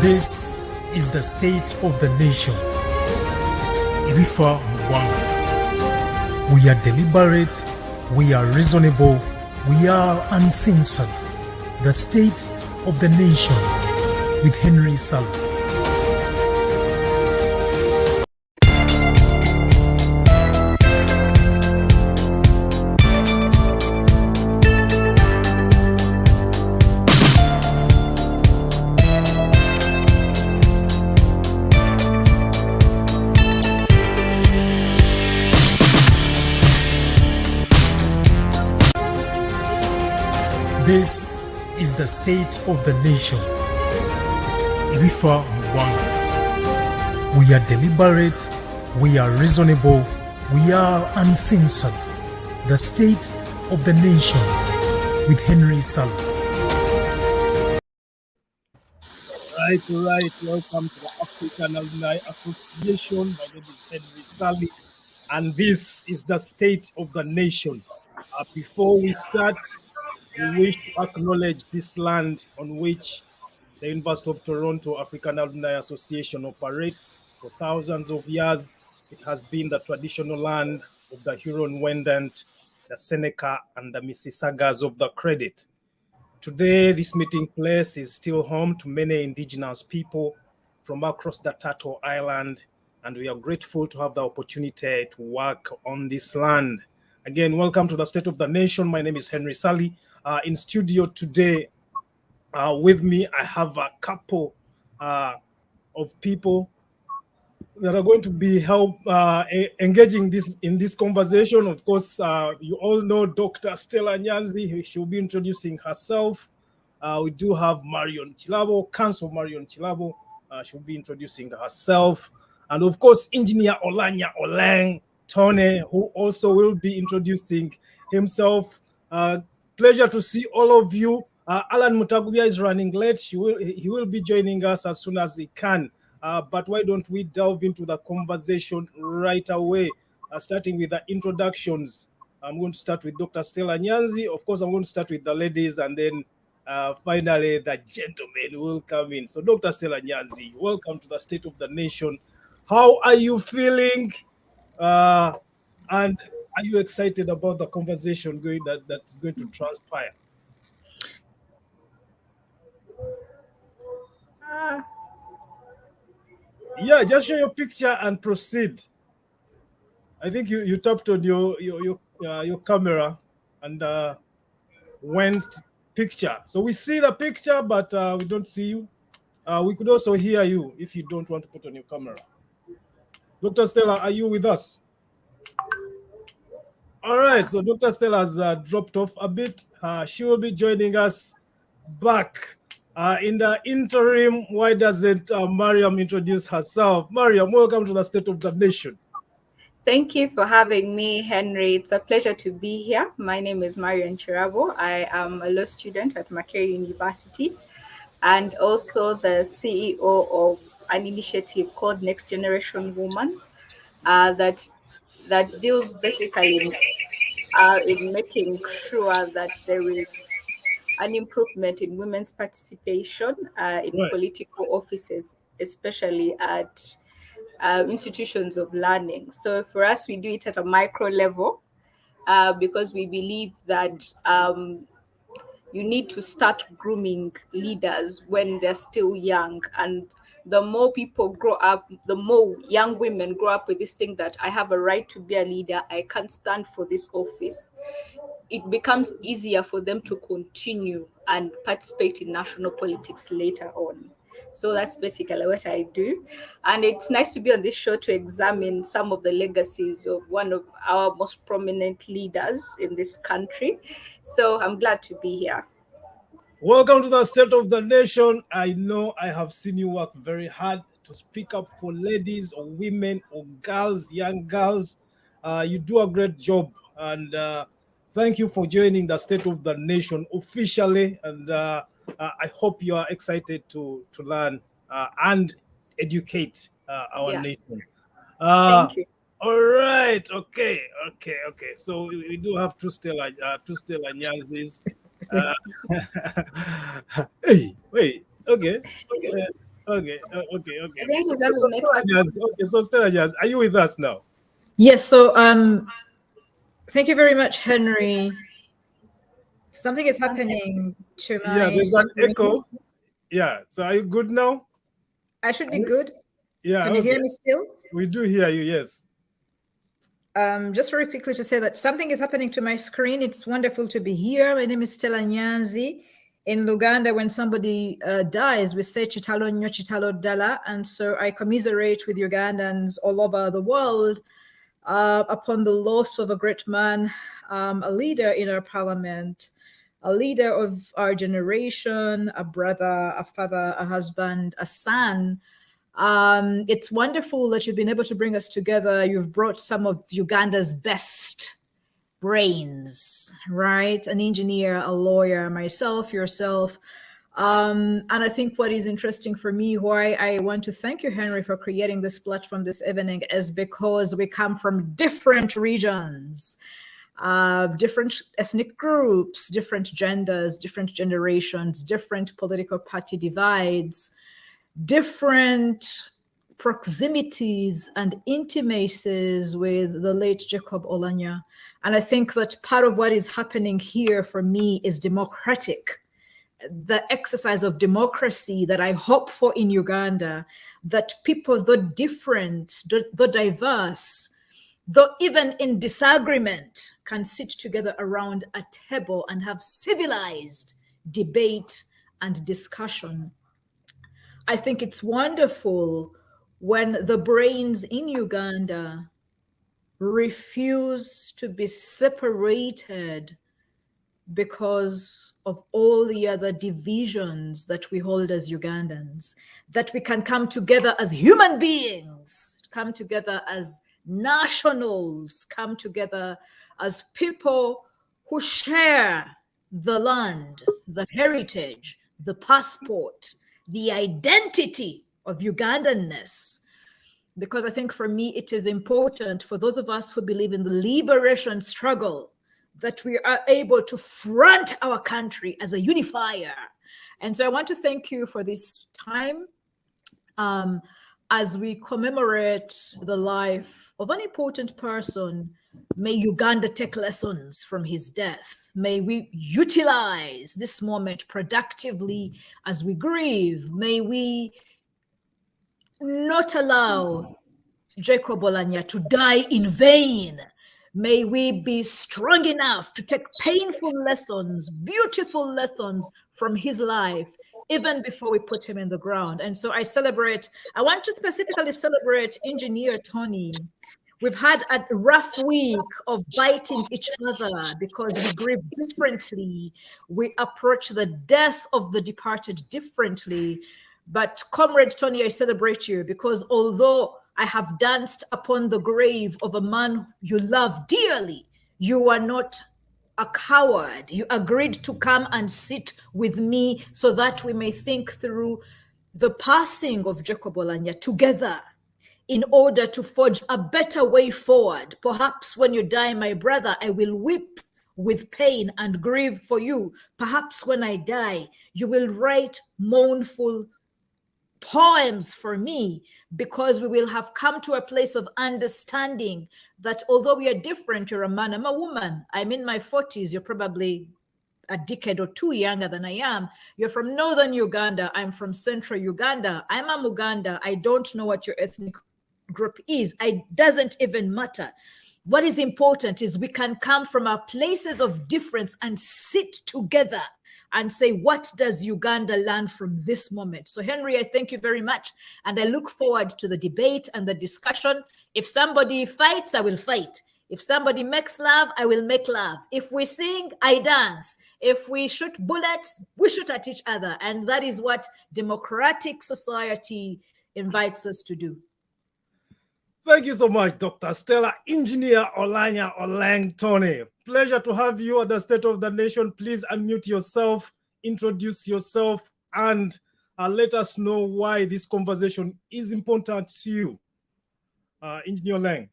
This is the state of the nation. Ibifa Mugwanga. We are deliberate, we are reasonable, we are uncensored. The state of the nation with Henry Ssali. This is the state of the nation. Ibifa Mugwanga. We are deliberate, we are reasonable, we are uncensored. The state of the nation with Henry Ssali. Right. Welcome to the African Alumni Association. My name is Henry Ssali, and this is the state of the nation. Before we start, we wish to acknowledge this land on which the University of Toronto African Alumni Association operates. For thousands of years, it has been the traditional land of the Huron-Wendat, the Seneca, and the Mississaugas of the Credit. Today, this meeting place is still home to many indigenous people from across the Turtle Island, and we are grateful to have the opportunity to work on this land. Again, welcome to the State of the Nation. My name is Henry Ssali. In studio today with me, I have a couple of people that are going to be engaging in this conversation. Of course, you all know Dr. Stella Nyanzi. She'll be introducing herself. We do have Marion Kirabo, Council Marion Kirabo. She'll be introducing herself. And of course, Engineer Oulanya Olenge I, who also will be introducing himself. Pleasure to see all of you. Allan Mutagubya is running late. He will be joining us as soon as he can. But why don't we delve into the conversation right away, starting with the introductions. I'm going to start with Dr. Stella Nyanzi. Of course, I'm going to start with the ladies, and then finally the gentlemen will come in. So Dr. Stella Nyanzi, welcome to the State of the Nation. How are you feeling? And are you excited about the conversation that's going to transpire? Yeah, just show your picture and proceed. I think you tapped on your camera and went picture. So we see the picture, but we don't see you. We could also hear you if you don't want to put on your camera. Dr. Stella, are you with us? All right, so Dr. Stella has dropped off a bit. She will be joining us back. In the interim, why doesn't Mariam introduce herself? Mariam, welcome to the State of the Nation. Thank you for having me, Henry. It's a pleasure to be here. My name is Marion Kirabo. I am a law student at Makerere University and also the CEO of an initiative called Next Generation Woman that deals basically in making sure that there is an improvement in women's participation in political offices, especially at institutions of learning. So for us, we do it at a micro level because we believe that you need to start grooming leaders when they're still young. And the more people grow up, the more young women grow up with this thing that I have a right to be a leader, I can't stand for this office. It becomes easier for them to continue and participate in national politics later on. So that's basically what I do. And it's nice to be on this show to examine some of the legacies of one of our most prominent leaders in this country. So I'm glad to be here. Welcome to the State of the Nation. I know I have seen you work very hard to speak up for ladies or women or girls, young girls. You do a great job. And thank you for joining the State of the Nation officially. And I hope you are excited to learn and educate our nation. Thank you. All right. Okay. So we do have two Stella Nyanzis. Hey, wait. Okay. Okay. I think she's having network. Okay, so Stella Nyanzi, are you with us now? Yes. So thank you very much, Henry. Something is happening to Yeah, my there's an echo. screens. Yeah. So are you good now? I should be good. Yeah. Can you Okay. hear me still? We do hear you. Yes. Just very quickly to say that something is happening to my screen. It's wonderful to be here. My name is Stella Nyanzi. In Uganda, when somebody dies, we say chitalo nyo chitalo dala. And so I commiserate with Ugandans all over the world upon the loss of a great man, a leader in our parliament, a leader of our generation, a brother, a father, a husband, a son. It's wonderful that you've been able to bring us together. You've brought some of Uganda's best brains, right? An engineer, a lawyer, myself, yourself. And I think what is interesting for me, why I want to thank you, Henry, for creating this platform this evening, is because we come from different regions, different ethnic groups, different genders, different generations, different political party divides, different proximities and intimacies with the late Jacob Oulanya. And I think that part of what is happening here for me is democratic, the exercise of democracy that I hope for in Uganda, that people, though different, though diverse, though even in disagreement, can sit together around a table and have civilized debate and discussion. I think it's wonderful when the brains in Uganda refuse to be separated because of all the other divisions that we hold as Ugandans, that we can come together as human beings, come together as nationals, come together as people who share the land, the heritage, the passport, the identity of Ugandanness. Because I think for me, it is important for those of us who believe in the liberation struggle that we are able to front our country as a unifier. And so I want to thank you for this time as we commemorate the life of an important person. May Uganda take lessons from his death. May we utilize this moment productively as we grieve. May we not allow Jacob Oulanya to die in vain. May we be strong enough to take painful lessons, beautiful lessons from his life, even before we put him in the ground. And so I want to specifically celebrate Engineer Tonny. We've had a rough week of biting each other because we grieve differently. We approach the death of the departed differently. But Comrade Tonny, I celebrate you because although I have danced upon the grave of a man you love dearly, you are not a coward. You agreed to come and sit with me so that we may think through the passing of Jacob Oulanya together in order to forge a better way forward. Perhaps when you die, my brother, I will weep with pain and grieve for you. Perhaps when I die, you will write mournful poems for me, because we will have come to a place of understanding that although we are different, you're a man, I'm a woman. I'm in my 40s, you're probably a decade or two younger than I am. You're from northern Uganda, I'm from central Uganda. I'm a Muganda. I don't know what your ethnic group is. It doesn't even matter. What is important is we can come from our places of difference and sit together and say, what does Uganda learn from this moment? So, Henry, I thank you very much. And I look forward to the debate and the discussion. If somebody fights, I will fight. If somebody makes love, I will make love. If we sing, I dance. If we shoot bullets, we shoot at each other. And that is what democratic society invites us to do. Thank you so much, Dr. Stella. Engineer Olanya Olenge Tonny. Pleasure to have you at the State of the Nation. Please unmute yourself, introduce yourself, and let us know why this conversation is important to you. Engineer Olenge.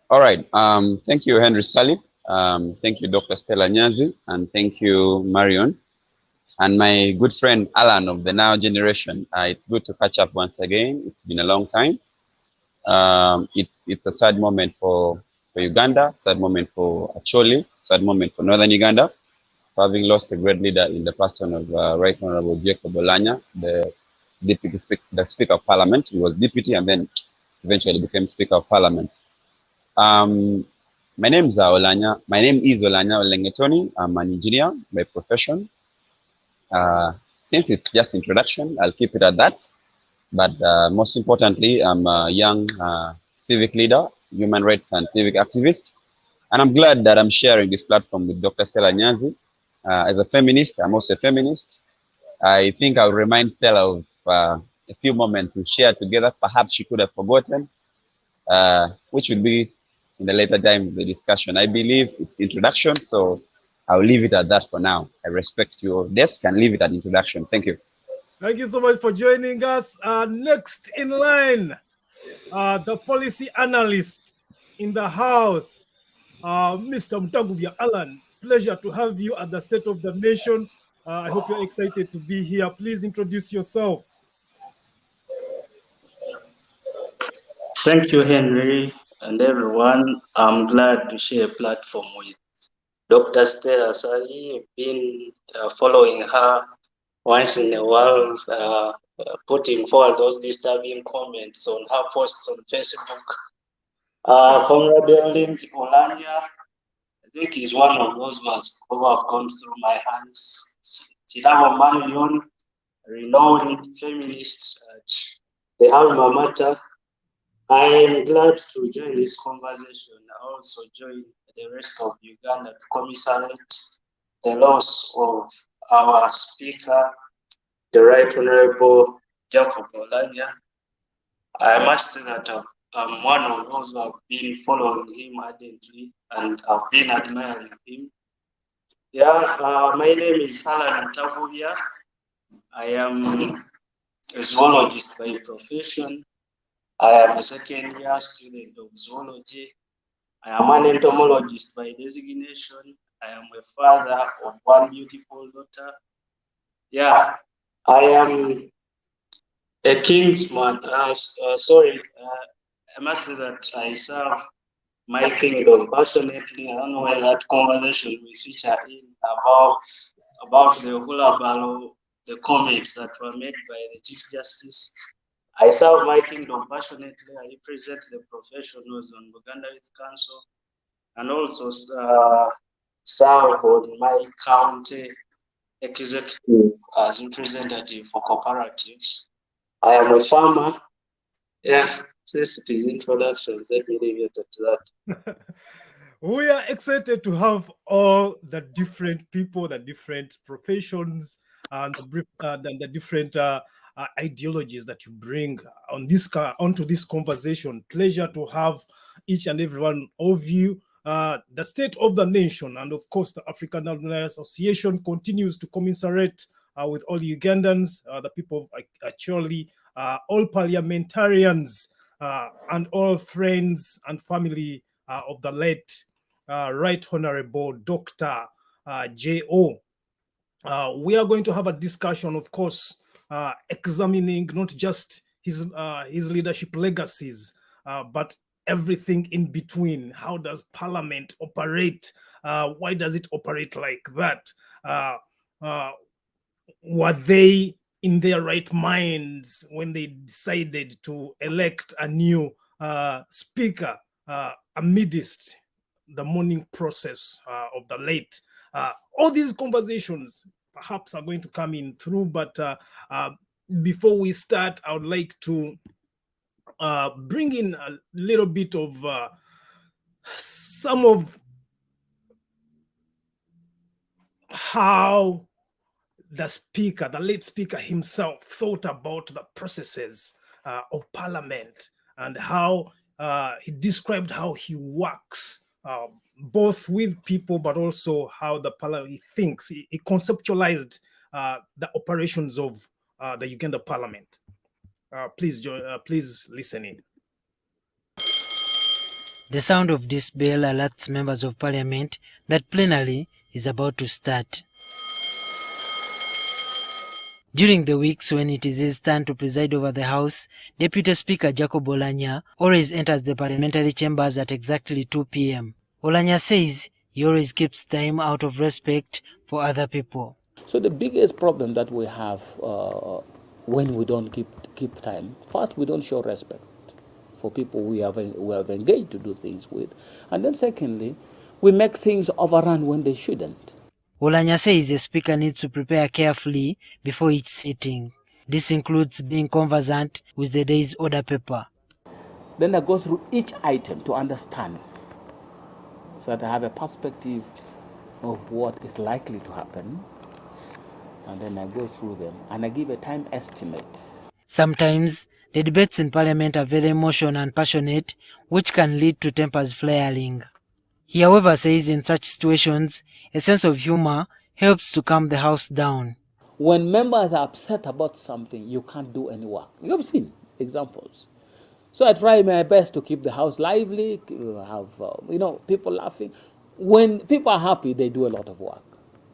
All right. Thank you, Henry Ssali. Thank you, Dr. Stella Nyanzi, and thank you, Marion, and my good friend Allan of the Now Generation. It's good to catch up once again. It's been a long time. It's a sad moment for Uganda, sad moment for Acholi, sad moment for Northern Uganda, for having lost a great leader in the person of Right Honorable Jacob Oulanya, the Speaker of Parliament. He was deputy and then eventually became Speaker of Parliament. My name is Oulanya. My name is Oulanya Olenge I. I'm an engineer by profession. Since it's just introduction, I'll keep it at that. But most importantly, I'm a young civic leader, human rights and civic activist. And I'm glad that I'm sharing this platform with Dr. Stella Nyanzi. As a feminist, I'm also a feminist. I think I'll remind Stella of a few moments we shared together. Perhaps she could have forgotten, which would be in the later time of the discussion. I believe it's introduction, so I'll leave it at that for now. I respect your desk and leave it at introduction. Thank you. Thank you so much for joining us. Next in line, the policy analyst in the house, Mr. Mutagubya Allan. Pleasure to have you at the State of the Nation. I hope you're excited to be here. Please introduce yourself. Thank you, Henry, and everyone. I'm glad to share a platform with Dr. Stella Ssali. I've been following her once in a while, putting forward those disturbing comments on her posts on Facebook. Comrade Oulanya, I think he's one of those who have gone through my hands. Chilama Marion, renowned feminist at the alma mater. I am glad to join this conversation. I also join the rest of Uganda to commiserate the loss of our speaker, the Right Honorable Jacob Oulanya. I must say that I'm one of those who have been following him ardently and have been admiring him. Yeah, my name is Allan Mutagubya. I am a zoologist by profession. I am a second-year student of zoology. I am an entomologist by designation. I am a father of one beautiful daughter. Yeah, I am a kingsman. I must say that I serve my kingdom passionately. I don't know whether that conversation will feature in about the hula the comments that were made by the Chief Justice. I serve my kingdom passionately. I represent the professionals on Uganda Youth Council and also serve on my county executive as representative for cooperatives. I am a farmer. Yeah, since it is introductions, let me leave it at that. We are excited to have all the different people, the different professions, and the different ideologies that you bring on onto this conversation. Pleasure to have each and every one of you. The State of the Nation and of course the African Alumni Association continues to commiserate with all Ugandans, the people of Acholi, all parliamentarians, and all friends and family of the late Right Honorable Dr. J.O. We are going to have a discussion, of course, examining not just his leadership legacies, but everything in between. How does Parliament operate? Why does it operate like that? Were they in their right minds when they decided to elect a new speaker amidst the mourning process of the late? All these conversations perhaps are going to come in through, but before we start, I would like to bring in a little bit of some of how the speaker, the late speaker himself, thought about the processes of Parliament and how he described how he works both with people, but also how the Parliament, he thinks, he conceptualized the operations of the Uganda Parliament. Please listen in. The sound of this bell alerts members of parliament that plenary is about to start. During the weeks when it is his turn to preside over the House, Deputy Speaker Jacob Oulanya always enters the parliamentary chambers at exactly 2 p.m. Oulanya says he always keeps time out of respect for other people. So the biggest problem that we have when we don't keep time, first, we don't show respect for people we have engaged to do things with. And then secondly, we make things overrun when they shouldn't. Oulanya says the speaker needs to prepare carefully before each sitting. This includes being conversant with the day's order paper. Then I go through each item to understand, so that I have a perspective of what is likely to happen. And then I go through them and I give a time estimate. Sometimes the debates in parliament are very emotional and passionate, which can lead to tempers flaring. He, however, says in such situations, a sense of humor helps to calm the House down. When members are upset about something, you can't do any work. You have seen examples. So I try my best to keep the House lively, have people laughing. When people are happy, they do a lot of work.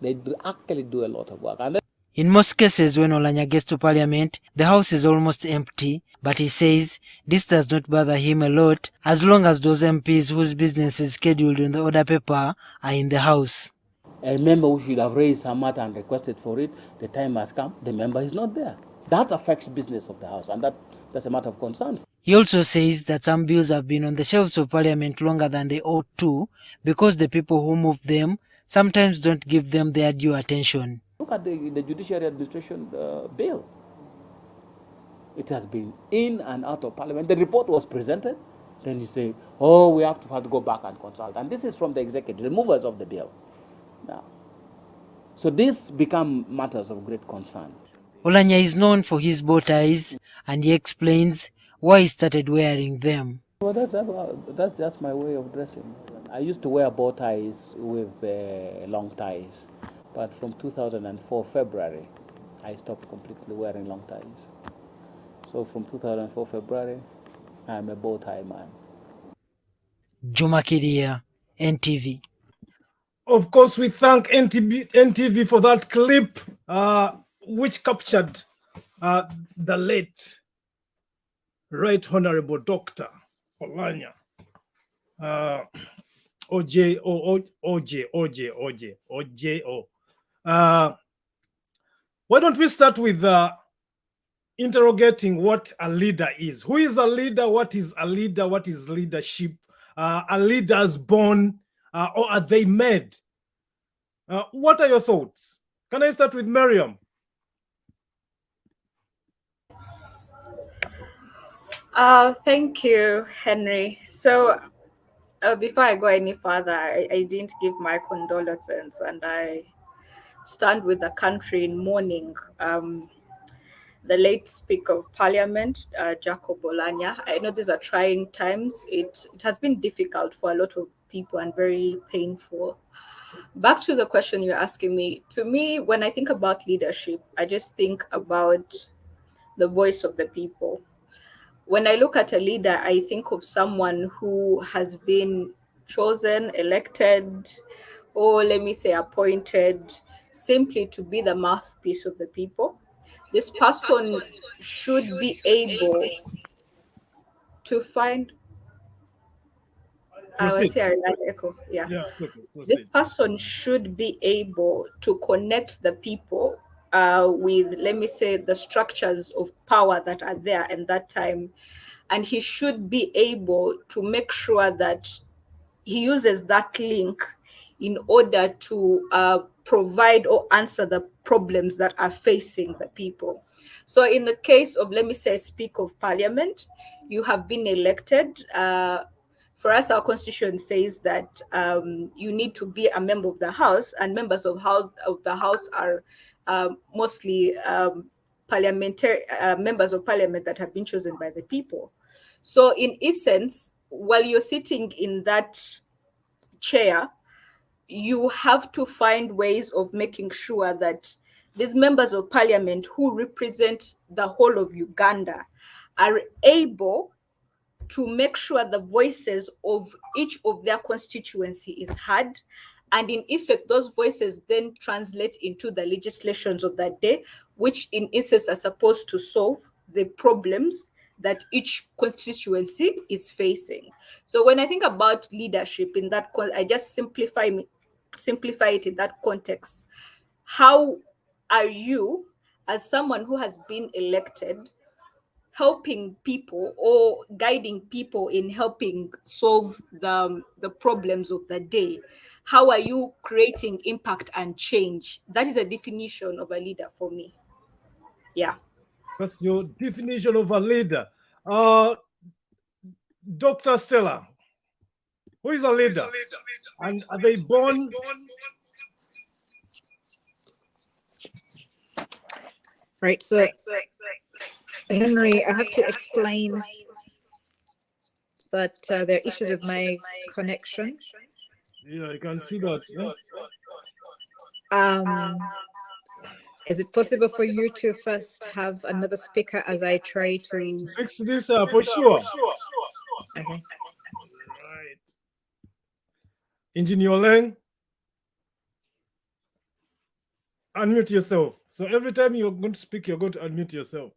They actually do a lot of work. And in most cases, when Oulanya gets to parliament, the House is almost empty, but he says this does not bother him a lot as long as those MPs whose business is scheduled in the order paper are in the House. A member who should have raised some matter and requested for it, the time has come, the member is not there. That affects business of the House, and that's a matter of concern. He also says that some bills have been on the shelves of parliament longer than they ought to because the people who move them sometimes don't give them their due attention. Look at the Judiciary Administration bill. It has been in and out of parliament. The report was presented. Then you say, oh, we have to go back and consult. And this is from the executive, the movers of the bill. Now, so this become matters of great concern. Oulanya is known for his bow ties, and he explains why he started wearing them. Well, that's just my way of dressing. I used to wear bow ties with long ties. But from 2004 February, I stopped completely wearing long ties. So from 2004 February, I'm a bow tie man. Juma Kiria, NTV. Of course, we thank NTV for that clip, which captured the late Right Honorable Dr. Oulanya. OJO. Why don't we start with interrogating what a leader is? Who is a leader? What is a leader? What is leadership? Are leaders born or are they made? What are your thoughts? Can I start with Marion? Thank you, Henry. So before I go any further, I didn't give my condolences, and I stand with the country in mourning the late Speaker of Parliament, Jacob Oulanya. I know these are trying times. It has been difficult for a lot of people and very painful. Back to the question you're asking me. To me, when I think about leadership, I just think about the voice of the people. When I look at a leader, I think of someone who has been chosen, elected, or let me say appointed, simply to be the mouthpiece of the people. This person should be able to find. Proceed. Yeah. Okay. This person should be able to connect the people with, let me say, the structures of power that are there at that time. And he should be able to make sure that he uses that link in order to provide or answer the problems that are facing the people. So in the case of, let me say, Speaker of Parliament, you have been elected. For us, our constitution says that you need to be a member of the House, and members of the House are mostly parliamentary members of Parliament that have been chosen by the people. So in essence, while you're sitting in that chair, you have to find ways of making sure that these members of Parliament who represent the whole of Uganda are able to make sure the voices of each of their constituency is heard, and in effect those voices then translate into the legislations of that day, which in essence are supposed to solve the problems that each constituency is facing. So when I think about leadership in that, I just simplify it in that context. How are you, as someone who has been elected, helping people or guiding people in helping solve the problems of the day? How are you creating impact and change? That is a definition of a leader for me. Yeah. That's your definition of a leader. Dr. Stella, who is a leader? And are they born? Right, so Henry, I have to explain that there are issues with my connection. Yeah, I can see that. Is it possible for you to first have another speaker as I try to fix this for sure? Okay. Right. Engineer Oleng, unmute yourself. So every time you're going to speak, you're going to unmute yourself.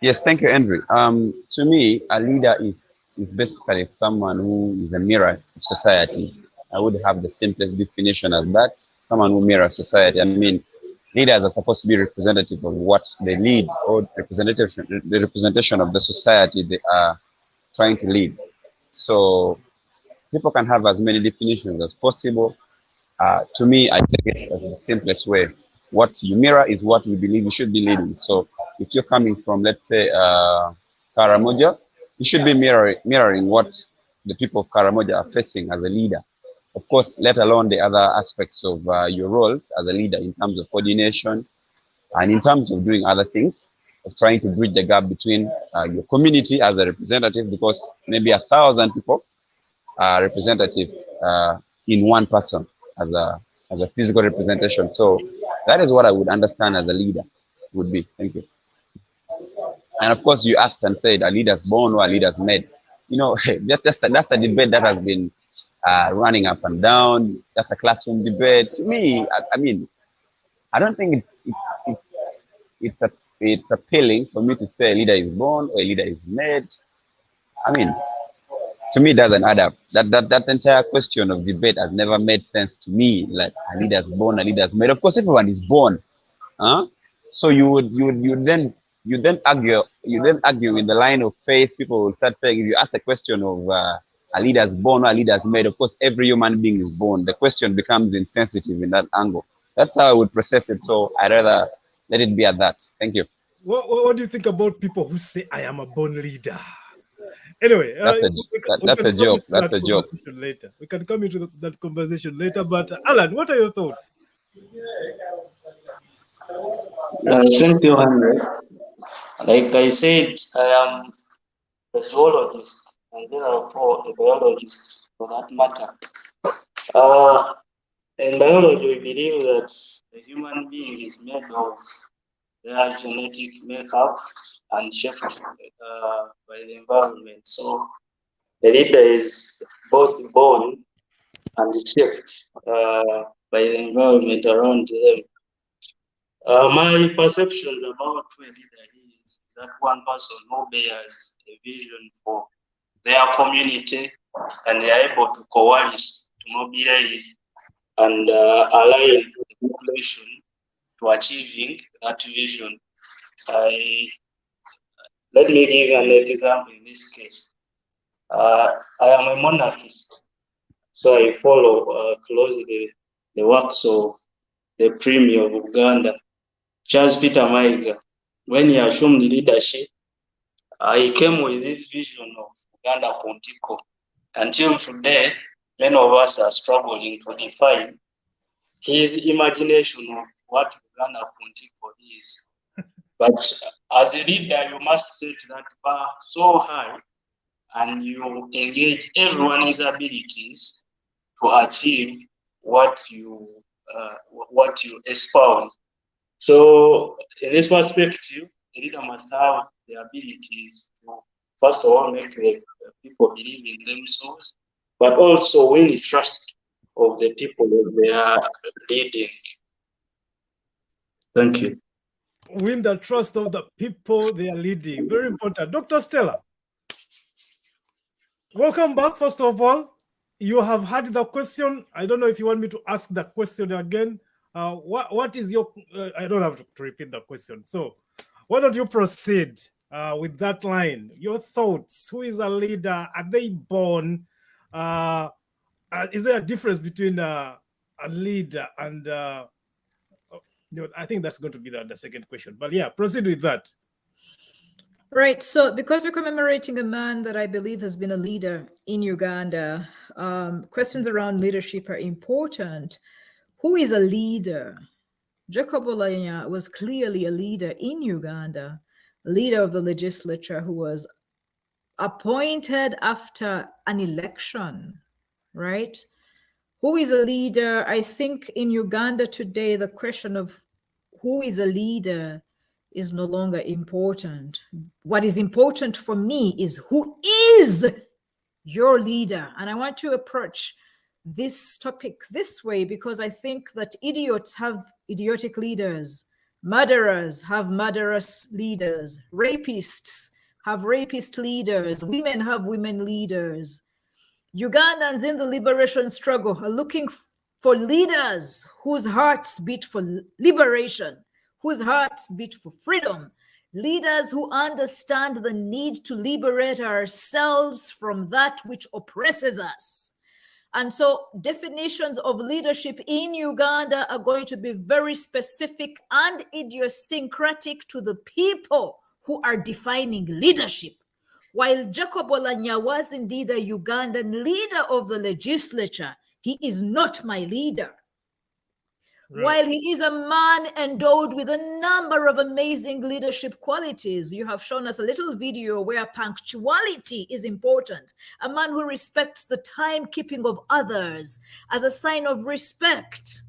Yes, thank you, Andrew. To me, a leader is basically someone who is a mirror of society. I would have the simplest definition as that. Someone who mirrors society. I mean, leaders are supposed to be representative of what they lead, or the representation of the society they are trying to lead. So people can have as many definitions as possible. To me, I take it as the simplest way. What you mirror is what we believe you should be leading. So if you're coming from, let's say, Karamoja, you should be mirroring what the people of Karamoja are facing as a leader. Of course, let alone the other aspects of your roles as a leader in terms of coordination and in terms of doing other things, of trying to bridge the gap between your community as a representative, because maybe 1,000 people are representative in one person as a physical representation. So that is what I would understand as a leader would be. Thank you. And of course, you asked and said, a leader's born or a leader's made. You know, that's the debate that has been running up and down. That's a classroom debate. To me, I mean, I don't think it's appealing for me to say a leader is born or a leader is made. I mean, to me, it doesn't add up. That entire question of debate has never made sense to me. Like, a leader's born, a leader's made. Of course, everyone is born. So you then argue in the line of faith. People will start saying, if you ask a question of a leader's born or a leader's made, of course every human being is born. The question becomes insensitive in that angle. That's how I would process it. So I'd rather let it be at that. Thank you. What do you think about people who say, I am a born leader? Anyway, that's a joke. That's a joke. Later. We can come into that conversation later. But Allan, what are your thoughts? Thank you, Henry. Like I said, I am a zoologist and therefore a biologist for that matter. In biology, we believe that the human being is made of their genetic makeup and shaped by the environment. So the leader is both born and shaped by the environment around them. My perceptions about who a leader is that one person who bears a vision for their community and they are able to coalesce, to mobilize, and align the population to achieving that vision. Let me give an example in this case. I am a monarchist, so I follow closely the works of the Premier of Uganda, Charles Peter Mayiga. When he assumed leadership, he came with this vision of Uganda Contiko. Until today, many of us are struggling to define his imagination of what Uganda Contiko is. But as a leader, you must set that bar so high and you engage everyone's abilities to achieve what you espouse. So in this perspective, a leader must have the abilities to, first of all, make the people believe in themselves, but also win the trust of the people that they are leading. Thank you. Win the trust of the people they are leading. Very important. Dr. Stella, welcome back, first of all. You have had the question. I don't know if you want me to ask the question again. What is your, I don't have to repeat the question. So why don't you proceed with that line? Your thoughts, who is a leader? Are they born? Is there a difference between a leader and, I think that's going to be the second question, but yeah, proceed with that. Right. So because we're commemorating a man that I believe has been a leader in Uganda, questions around leadership are important. Who is a leader? Jacob Oulanya was clearly a leader in Uganda, leader of the legislature who was appointed after an election, right? Who is a leader? I think in Uganda today, the question of who is a leader is no longer important. What is important for me is who is your leader. And I want to approach this topic this way because I think that idiots have idiotic leaders, murderers have murderous leaders, rapists have rapist leaders, women have women leaders. Ugandans in the liberation struggle are looking for leaders whose hearts beat for liberation, whose hearts beat for freedom, leaders who understand the need to liberate ourselves from that which oppresses us. And so definitions of leadership in Uganda are going to be very specific and idiosyncratic to the people who are defining leadership. While Jacob Oulanya was indeed a Ugandan leader of the legislature, he is not my leader. Right. While he is a man endowed with a number of amazing leadership qualities, you have shown us a little video where punctuality is important. A man who respects the timekeeping of others as a sign of respect.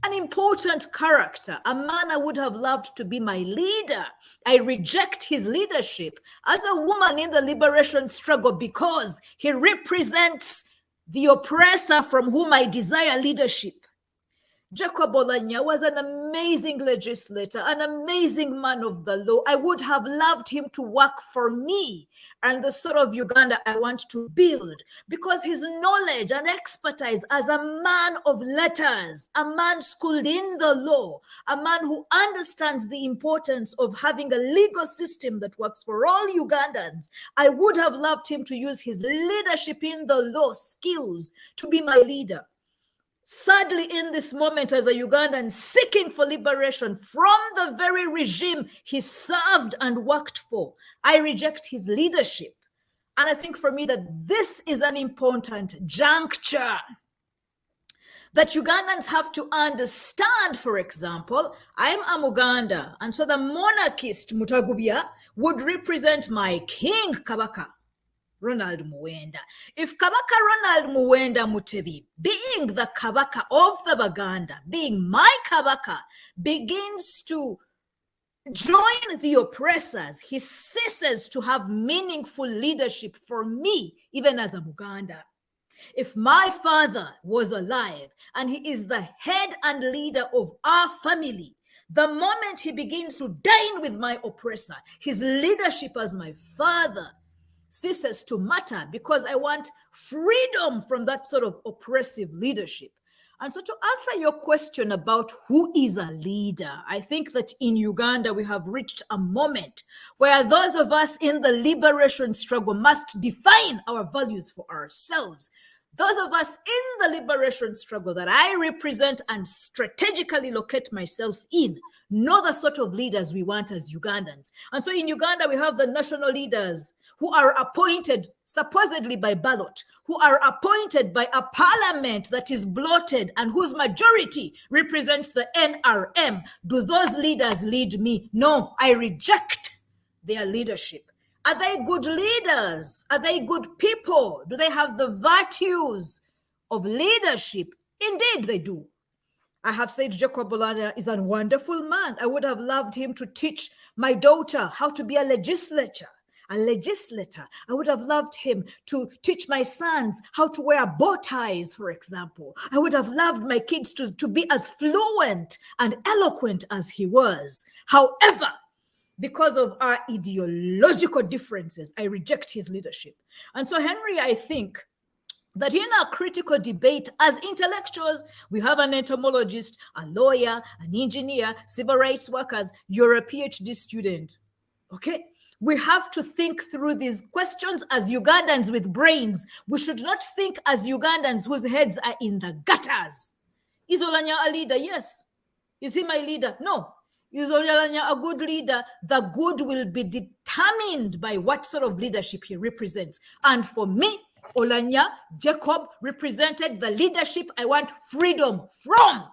An important character, a man I would have loved to be my leader. I reject his leadership as a woman in the liberation struggle because he represents the oppressor from whom I desire leadership. Jacob Oulanya was an amazing legislator, an amazing man of the law. I would have loved him to work for me and the sort of Uganda I want to build because his knowledge and expertise as a man of letters, a man schooled in the law, a man who understands the importance of having a legal system that works for all Ugandans. I would have loved him to use his leadership in the law skills to be my leader. Sadly, in this moment, as a Ugandan seeking for liberation from the very regime he served and worked for, I reject his leadership. And I think for me that this is an important juncture that Ugandans have to understand. For example, I'm a Muganda, and so the monarchist Mutagubya would represent my king Kabaka, Ronald Muwenda. If Kabaka Ronald Muwenda Mutebi, being the Kabaka of the Baganda, being my Kabaka, begins to join the oppressors, he ceases to have meaningful leadership for me, even as a Muganda. If my father was alive and he is the head and leader of our family, the moment he begins to dine with my oppressor, his leadership as my father ceases to matter because I want freedom from that sort of oppressive leadership. And so to answer your question about who is a leader, I think that in Uganda we have reached a moment where those of us in the liberation struggle must define our values for ourselves. Those of us in the liberation struggle that I represent and strategically locate myself in know the sort of leaders we want as Ugandans. And so in Uganda, we have the national leaders who are appointed supposedly by ballot, who are appointed by a parliament that is bloated and whose majority represents the NRM. Do those leaders lead me? No, I reject their leadership. Are they good leaders? Are they good people? Do they have the virtues of leadership? Indeed, they do. I have said Jacob Oulanya is a wonderful man. I would have loved him to teach my daughter how to be a legislator. I would have loved him to teach my sons how to wear bow ties, for example. I would have loved my kids to be as fluent and eloquent as he was. However, because of our ideological differences, I reject his leadership. And so, Henry, I think that in our critical debate as intellectuals, we have an entomologist, a lawyer, an engineer, civil rights workers, you're a PhD student, okay? We have to think through these questions as Ugandans with brains. We should not think as Ugandans whose heads are in the gutters. Is Oulanyah a leader? Yes. Is he my leader? No. Is Oulanyah a good leader? The good will be determined by what sort of leadership he represents. And for me, Oulanyah Jacob represented the leadership I want freedom from.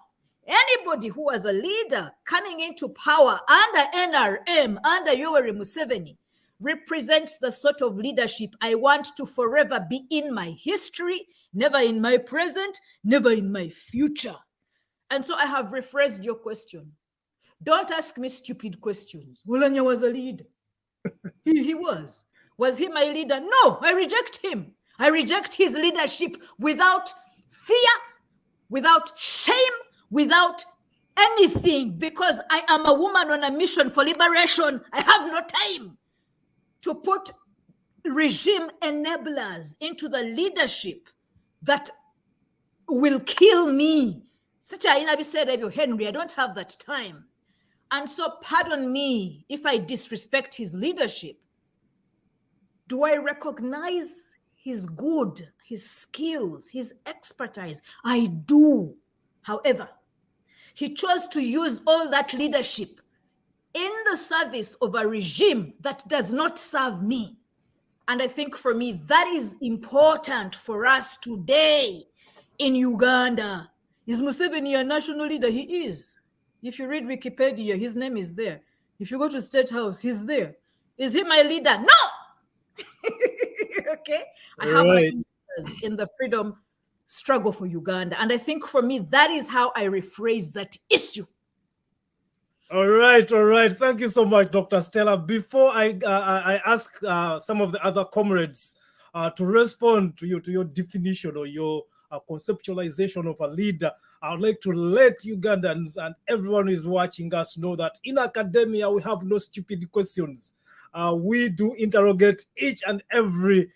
Anybody who was a leader coming into power under NRM, under Yoweri Museveni, represents the sort of leadership I want to forever be in my history, never in my present, never in my future. And so I have rephrased your question. Don't ask me stupid questions. Oulanyah was a leader. He was. Was he my leader? No, I reject him. I reject his leadership without fear, without shame, without anything, because I am a woman on a mission for liberation. I have no time to put regime enablers into the leadership that will kill me. Henry, I don't have that time. And so pardon me if I disrespect his leadership. Do I recognize his good, his skills, his expertise? I do. However, he chose to use all that leadership in the service of a regime that does not serve me. And I think for me, that is important for us today in Uganda. Is Museveni a national leader? He is. If you read Wikipedia, his name is there. If you go to State House, he's there. Is he my leader? No! Okay? I have my interest in the freedom struggle for Uganda. And I think for me, that is how I rephrase that issue. All right. Thank you so much, Dr. Stella. Before I ask some of the other comrades to respond to your definition or your conceptualization of a leader, I would like to let Ugandans and everyone who is watching us know that in academia, we have no stupid questions. We do interrogate each and every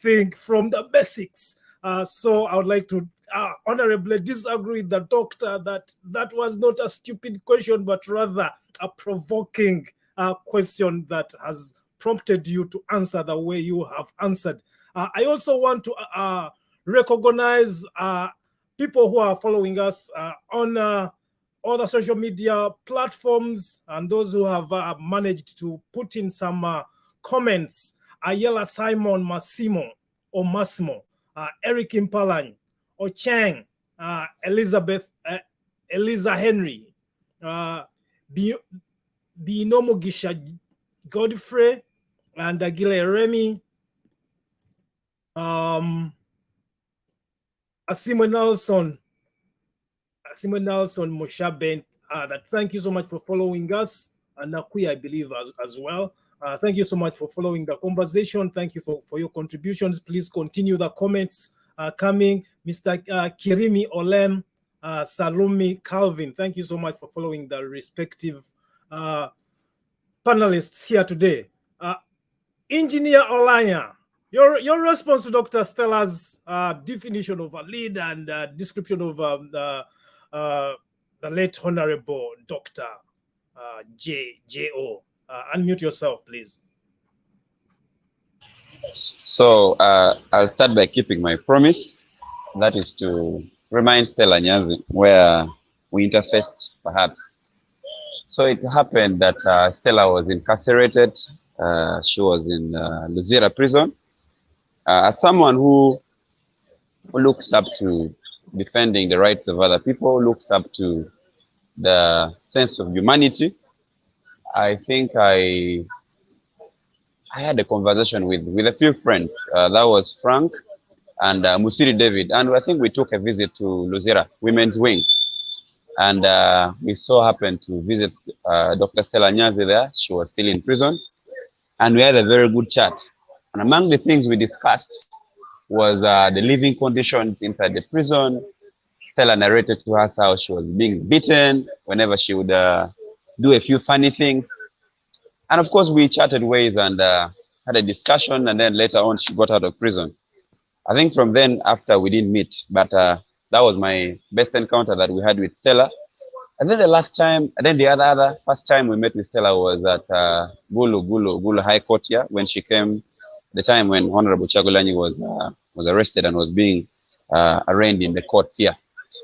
thing from the basics. So I would like to honorably disagree with the doctor that was not a stupid question, but rather a provoking question that has prompted you to answer the way you have answered. I also want to recognize people who are following us on other social media platforms and those who have managed to put in some comments. Ayala Simon Massimo or Massimo, Eric Impalany, Ocheng, Elizabeth, Eliza Henry, Binomogisha Godfrey, and Agile Remy, Asimo Nelson, Moshaben. Thank you so much for following us, and Nakui, I believe, as well. Thank you so much for following the conversation. Thank you for your contributions. Please continue the comments coming. Mr. Kirimi Olem, Salumi Calvin, thank you so much for following the respective panelists here today. Engineer Oulanya, your response to Dr. Stella's definition of a leader and description of the late Honorable Dr. J.O. Unmute yourself, please. So I'll start by keeping my promise. That is to remind Stella Nyanzi where we interfaced, perhaps. So it happened that Stella was incarcerated. She was in Luzira prison. As someone who looks up to defending the rights of other people, looks up to the sense of humanity, I think I had a conversation with a few friends. That was Frank and Musiri David. And I think we took a visit to Luzira Women's Wing. And we so happened to visit Dr. Stella Nyanzi there. She was still in prison. And we had a very good chat. And among the things we discussed was the living conditions inside the prison. Stella narrated to us how she was being beaten whenever she would do a few funny things. And of course, we chatted ways and had a discussion. And then later on, she got out of prison. I think from then after we didn't meet, but that was my best encounter that we had with Stella. And then the last time, and then the other first time we met with Stella was at Gulu High Court here when she came, the time when Honorable Kyagulanyi was arrested and was being arraigned in the court here.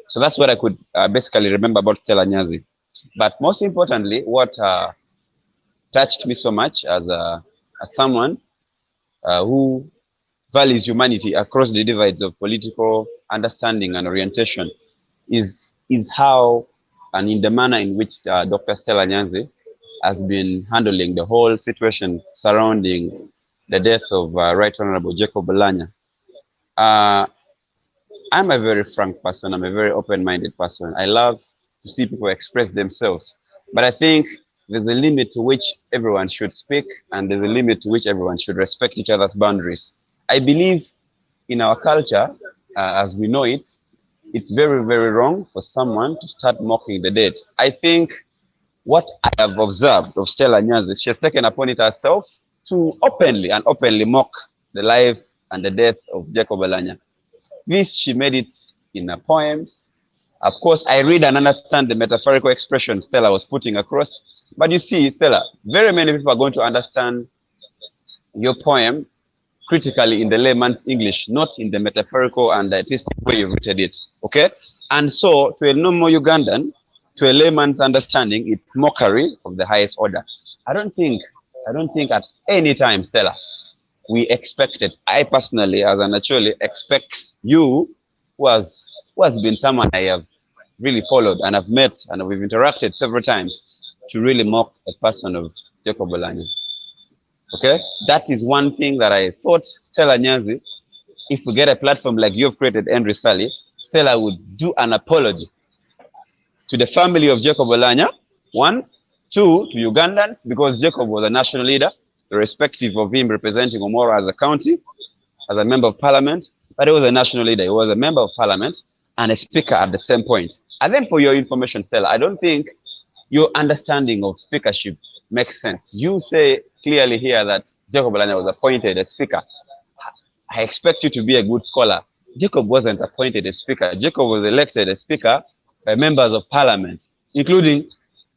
So that's what I could basically remember about Stella Nyanzi. But most importantly, what touched me so much as someone who values humanity across the divides of political understanding and orientation is how and in the manner in which Dr. Stella Nyanzi has been handling the whole situation surrounding the death of Right Honorable Jacob Oulanya. I'm a very frank person. I'm a very open-minded person. I love to see people express themselves. But I think there's a limit to which everyone should speak, and there's a limit to which everyone should respect each other's boundaries. I believe in our culture, as we know it, it's very, very wrong for someone to start mocking the dead. I think what I have observed of Stella Nyanzi, she has taken upon it herself to openly mock the life and the death of Jacob Oulanya. This, she made it in her poems. Of course, I read and understand the metaphorical expression Stella was putting across. But you see, Stella, very many people are going to understand your poem critically in the layman's English, not in the metaphorical and artistic way you've written it, okay? And so, to a normal Ugandan, to a layman's understanding, it's mockery of the highest order. I don't think at any time, Stella, we expected, I personally, as an actually, expects you, who has been someone I have really followed and have met and we've interacted several times, to really mock a person of Jacob Oulanya. Okay, that is one thing that I thought Stella Nyanzi, if we get a platform like you've created, Henry Ssali, Stella would do an apology to the family of Jacob Oulanya, one, two, to Ugandans, because Jacob was a national leader, irrespective of him representing Omoro as a county, as a member of parliament, but he was a national leader. He was a member of parliament and a speaker at the same point. And then for your information, Stella, I don't think your understanding of speakership makes sense. You say clearly here that Jacob Oulanya was appointed as speaker. I expect you to be a good scholar. Jacob wasn't appointed as speaker. Jacob was elected as speaker by members of parliament, including,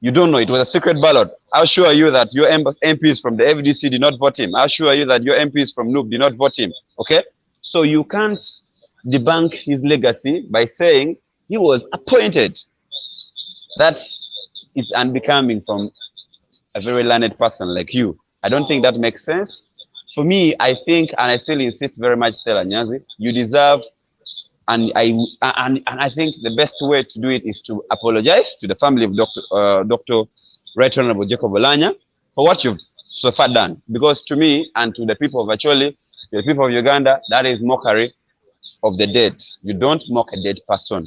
you don't know, it was a secret ballot. I'll assure you that your MPs from the FDC did not vote him. I'll assure you that your MPs from NUP did not vote him, okay? So you can't debunk his legacy by saying he was appointed. That is unbecoming from a very learned person like you. I don't think that makes sense. For me, I think, and I still insist very much, Stella Nyanzi, you deserve, and I think the best way to do it is to apologize to the family of Dr. Right Honorable Jacob Oulanya for what you've so far done. Because to me and to the people of Acholi, to the people of Uganda, that is mockery of the dead. You don't mock a dead person.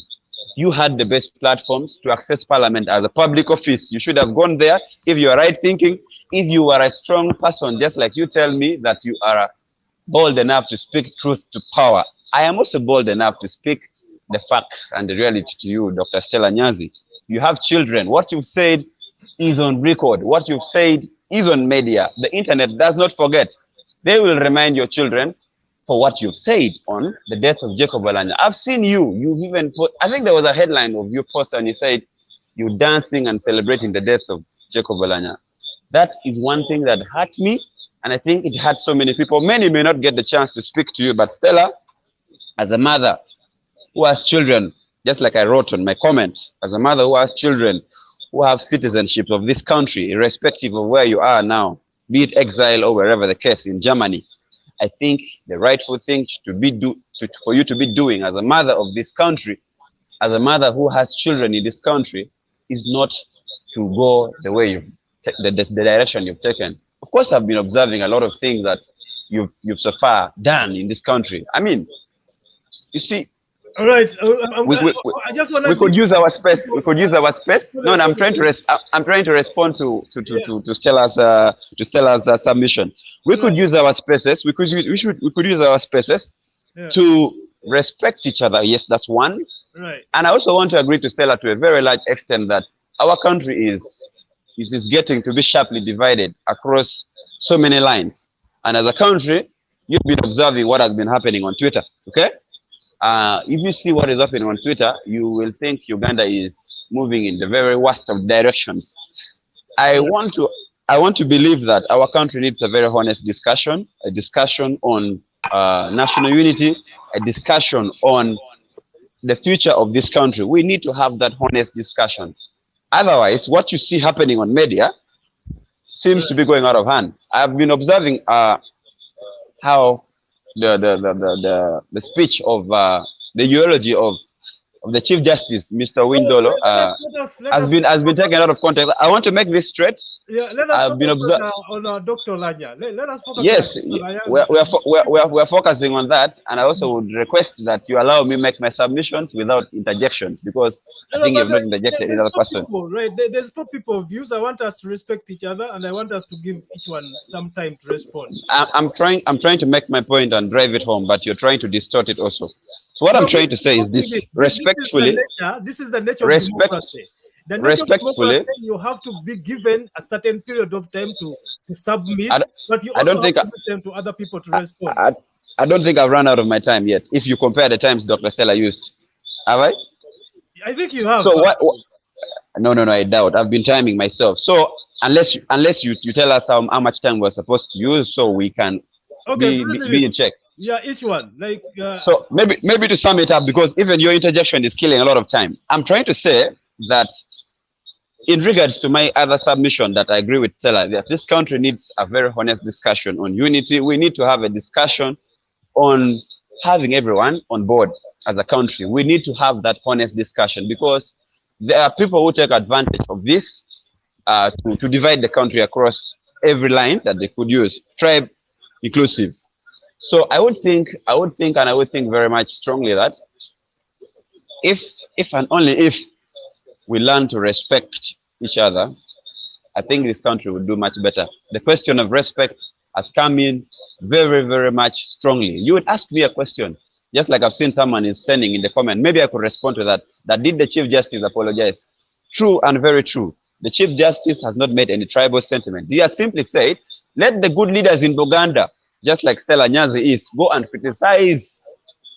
You had the best platforms to access parliament as a public office. You should have gone there if you are right thinking. If you are a strong person, just like you tell me that you are bold enough to speak truth to power, I am also bold enough to speak the facts and the reality to you, Dr. Stella Nyanzi. You have children. What you've said is on record. What you've said is on media. The internet does not forget. They will remind your children for what you've said on the death of Jacob Oulanya. I've seen you. You've even put, I think there was a headline of your post and you said, you dancing and celebrating the death of Jacob Oulanya. That is one thing that hurt me, and I think it hurt so many people. Many may not get the chance to speak to you, but Stella, as a mother who has children, just like I wrote on my comment, as a mother who has children who have citizenship of this country, irrespective of where you are now, be it exile or wherever the case in Germany, I think the rightful thing for you to be doing as a mother of this country, as a mother who has children in this country, is not to go the way the direction you've taken. Of course, I've been observing a lot of things that you've so far done in this country. I mean, you see, All right. We I just want we could use our space. We could use our space. No, I'm trying to I'm trying to respond to Stella's submission. We could use our spaces. We could use our spaces to respect each other. Yes, that's one. Right. And I also want to agree to Stella to a very large extent that our country is getting to be sharply divided across so many lines. And as a country, you've been observing what has been happening on Twitter. Okay. If you see what is happening on Twitter, you will think Uganda is moving in the very worst of directions. I want to believe that our country needs a very honest discussion, a discussion on national unity, a discussion on the future of this country. We need to have that honest discussion. Otherwise, what you see happening on media seems to be going out of hand. I've been observing how the speech of the eulogy of the Chief Justice, Mr. Windolo, has been taken out of context. I want to make this straight. Yeah, let us focus on Dr. Oulanya. Let us focus. Yes, we are focusing on that, and I also would request that you allow me make my submissions without interjections, because I think you've not interjected another person. People, right? There's 4 people views. I want us to respect each other, and I want us to give each one some time to respond. I'm trying to make my point and drive it home, but you're trying to distort it also. So what I'm trying to say is this: respectfully, this is the nature of democracy. The nature of democracy, you have to be given a certain period of time to submit, but you also have to listen to other people to respond. I don't think I've run out of my time yet. If you compare the times Dr. Stella used, have I? I think you have. So what? No, I doubt. I've been timing myself. So unless you tell us how much time we're supposed to use, so we can be in check. Yeah, each one. Like. So maybe to sum it up, because even your interjection is killing a lot of time. I'm trying to say that in regards to my other submission, that I agree with Stella, that this country needs a very honest discussion on unity. We need to have a discussion on having everyone on board as a country. We need to have that honest discussion, because there are people who take advantage of this to divide the country across every line that they could use, tribe inclusive. So I would think very much strongly that if and only if we learn to respect each other, I think this country would do much better. The question of respect has come in very, very much strongly. You would ask me a question, just like I've seen someone is sending in the comment. Maybe I could respond to that. That did the Chief Justice apologize? True and very true. The Chief Justice has not made any tribal sentiments. He has simply said, let the good leaders in Uganda, just like Stella Nyanzi is, go and criticize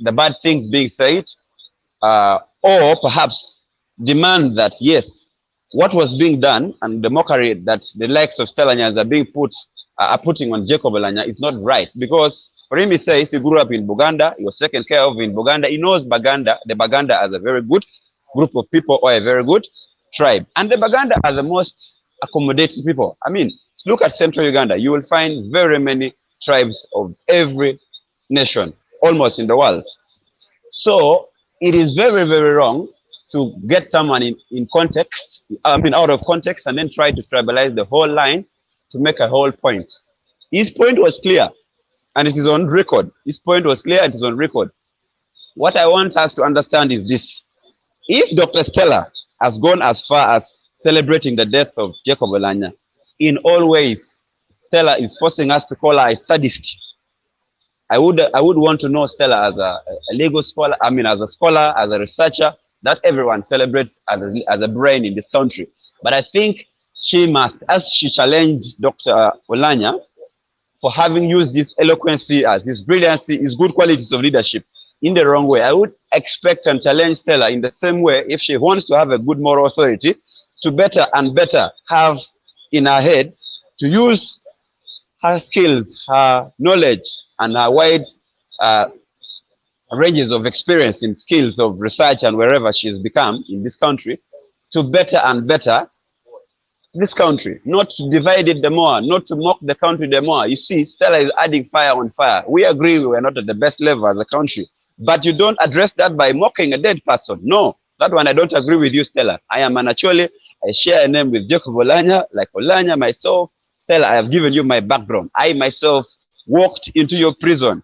the bad things being said, or perhaps demand that, yes, what was being done and the mockery that the likes of Stella Nyanzi are putting on Jacob Oulanya is not right. Because for him, he says he grew up in Buganda, he was taken care of in Buganda, he knows the Baganda as a very good group of people or a very good tribe. And the Baganda are the most accommodating people. I mean, look at central Uganda, you will find very many tribes of every nation, almost in the world. So it is very, very wrong to get someone in context, out of context, and then try to tribalize the whole line to make a whole point. His point was clear, and it is on record. His point was clear, it is on record. What I want us to understand is this. If Dr. Stella has gone as far as celebrating the death of Jacob Oulanya, in all ways, Stella is forcing us to call her a sadist. I would want to know Stella as a legal scholar, as a scholar, as a researcher, that everyone celebrates as a brain in this country. But I think she must, as she challenged Dr. Oulanya for having used this eloquency, as his brilliancy, his good qualities of leadership in the wrong way, I would expect and challenge Stella in the same way, if she wants to have a good moral authority, to better and better have in her head to use her skills, her knowledge, and her wide ranges of experience in skills of research and wherever she's become in this country, to better and better this country, not to divide it the more, not to mock the country the more. You see, Stella is adding fire on fire. We agree we are not at the best level as a country, but you don't address that by mocking a dead person. No, that one I don't agree with you, Stella. I am an Acholi. I share a name with Jacob Oulanya, like Oulanya myself. Stella, I have given you my background. I myself walked into your prison.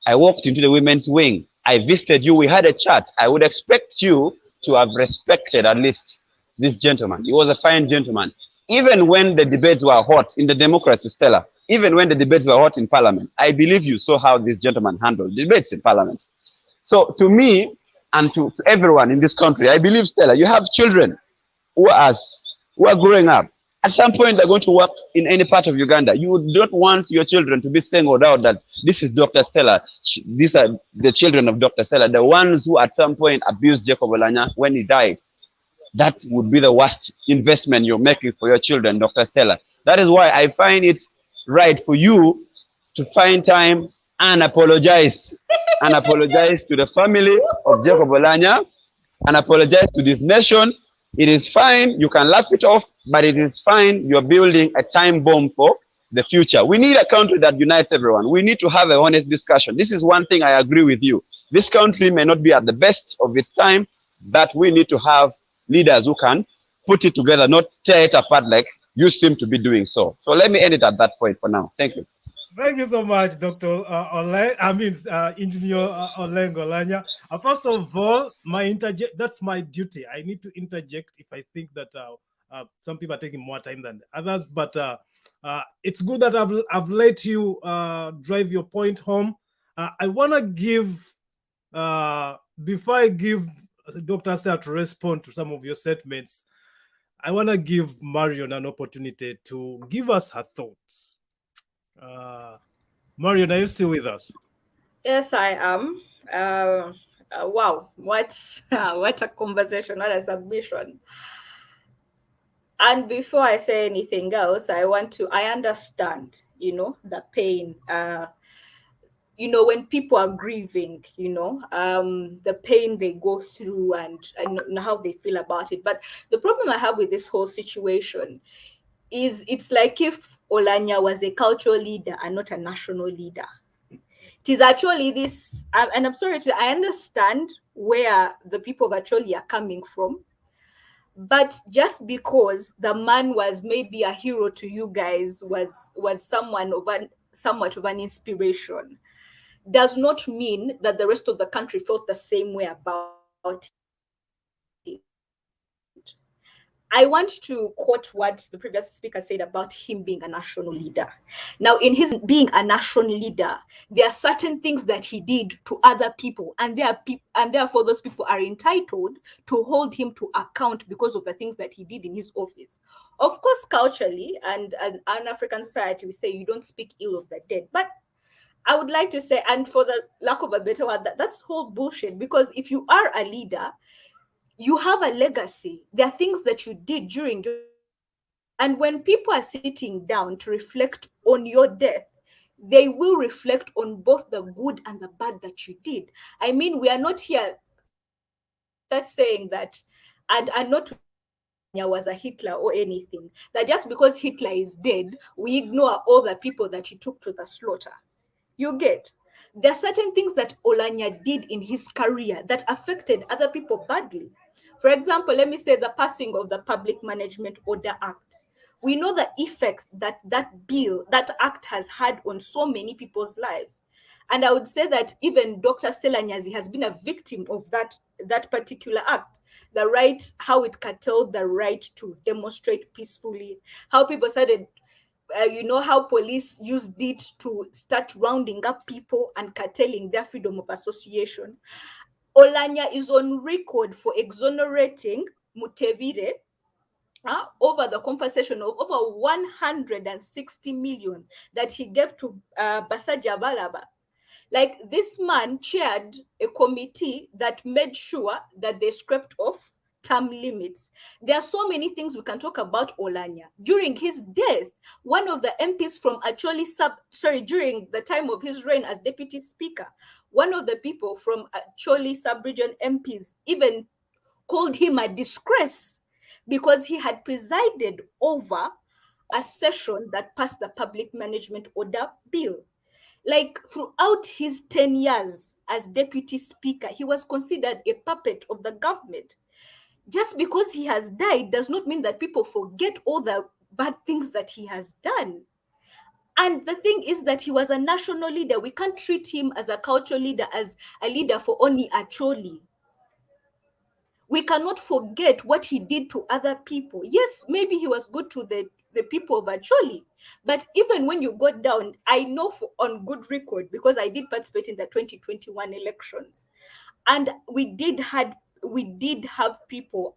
I walked into the women's wing. I visited you, we had a chat. I would expect you to have respected at least this gentleman. He was a fine gentleman. Even when the debates were hot in the democracy, Stella, even when the debates were hot in parliament, I believe you saw how this gentleman handled debates in parliament. So to me and to everyone in this country, I believe, Stella, you have children who are growing up. At some point, they're going to work in any part of Uganda. You don't want your children to be singled out that this is Dr. Stella. These are the children of Dr. Stella, the ones who at some point abused Jacob Oulanyah when he died. That would be the worst investment you're making for your children, Dr. Stella. That is why I find it right for you to find time and apologize. And apologize to the family of Jacob Oulanyah and apologize to this nation. It is fine, you can laugh it off, but it is fine, you're building a time bomb for the future. We need a country that unites everyone. We need to have an honest discussion. This is one thing I agree with you. This country may not be at the best of its time, but we need to have leaders who can put it together, not tear it apart like you seem to be doing so. So let me end it at that point for now. Thank you. Thank you so much, Dr. Engineer Olenge Oulanya. First of all, that's my duty. I need to interject if I think that some people are taking more time than others, but it's good that I've let you drive your point home. I want to give, before I give Dr. Stella to respond to some of your statements, I want to give Marion an opportunity to give us her thoughts. Marion, are you still with us? Yes, I am. Wow, what a conversation, what a submission. And before I say anything else, I understand, the pain, when people are grieving, the pain they go through and how they feel about it. But the problem I have with this whole situation is it's like if Oulanyah was a cultural leader and not a national leader. It is actually this, and I'm sorry, I understand where the people of Acholi are coming from, but just because the man was maybe a hero to you guys, was somewhat of an inspiration, does not mean that the rest of the country felt the same way about it. I want to quote what the previous speaker said about him being a national leader. Now, in his being a national leader, there are certain things that he did to other people, and therefore those people are entitled to hold him to account because of the things that he did in his office. Of course, culturally and an African society, we say you don't speak ill of the dead, but I would like to say, and for the lack of a better word, that's whole bullshit, because if you are a leader, you have a legacy. There are things that you did during your, and when people are sitting down to reflect on your death, they will reflect on both the good and the bad that you did. I mean, we are not here that's saying that, and not was a Hitler or anything, that just because Hitler is dead, we ignore all the people that he took to the slaughter. You get? There are certain things that Oulanyah did in his career that affected other people badly. For example, let me say the passing of the Public Management Order Act. We know the effect that that act has had on so many people's lives. And I would say that even Dr. Stella Nyanzi has been a victim of that particular act. The right, how it curtailed the right to demonstrate peacefully, how people started, how police used it to start rounding up people and curtailing their freedom of association. Oulanyah is on record for exonerating Mutebire over the compensation of over 160 million that he gave to Basaja Balaba. Like, this man chaired a committee that made sure that they scraped off term limits. There are so many things we can talk about Oulanyah. During his death, one of the MPs from Acholi during the time of his reign as deputy speaker, one of the people from Acholi sub-region MPs even called him a disgrace because he had presided over a session that passed the Public Management Order Bill. Like, throughout his 10 years as deputy speaker, he was considered a puppet of the government. Just because he has died does not mean that people forget all the bad things that he has done. And the thing is that he was a national leader. We can't treat him as a cultural leader, as a leader for only Acholi. We cannot forget what he did to other people. Yes, maybe he was good to the people of Acholi, but even when you go down, I know on good record, because I did participate in the 2021 elections, and we did have people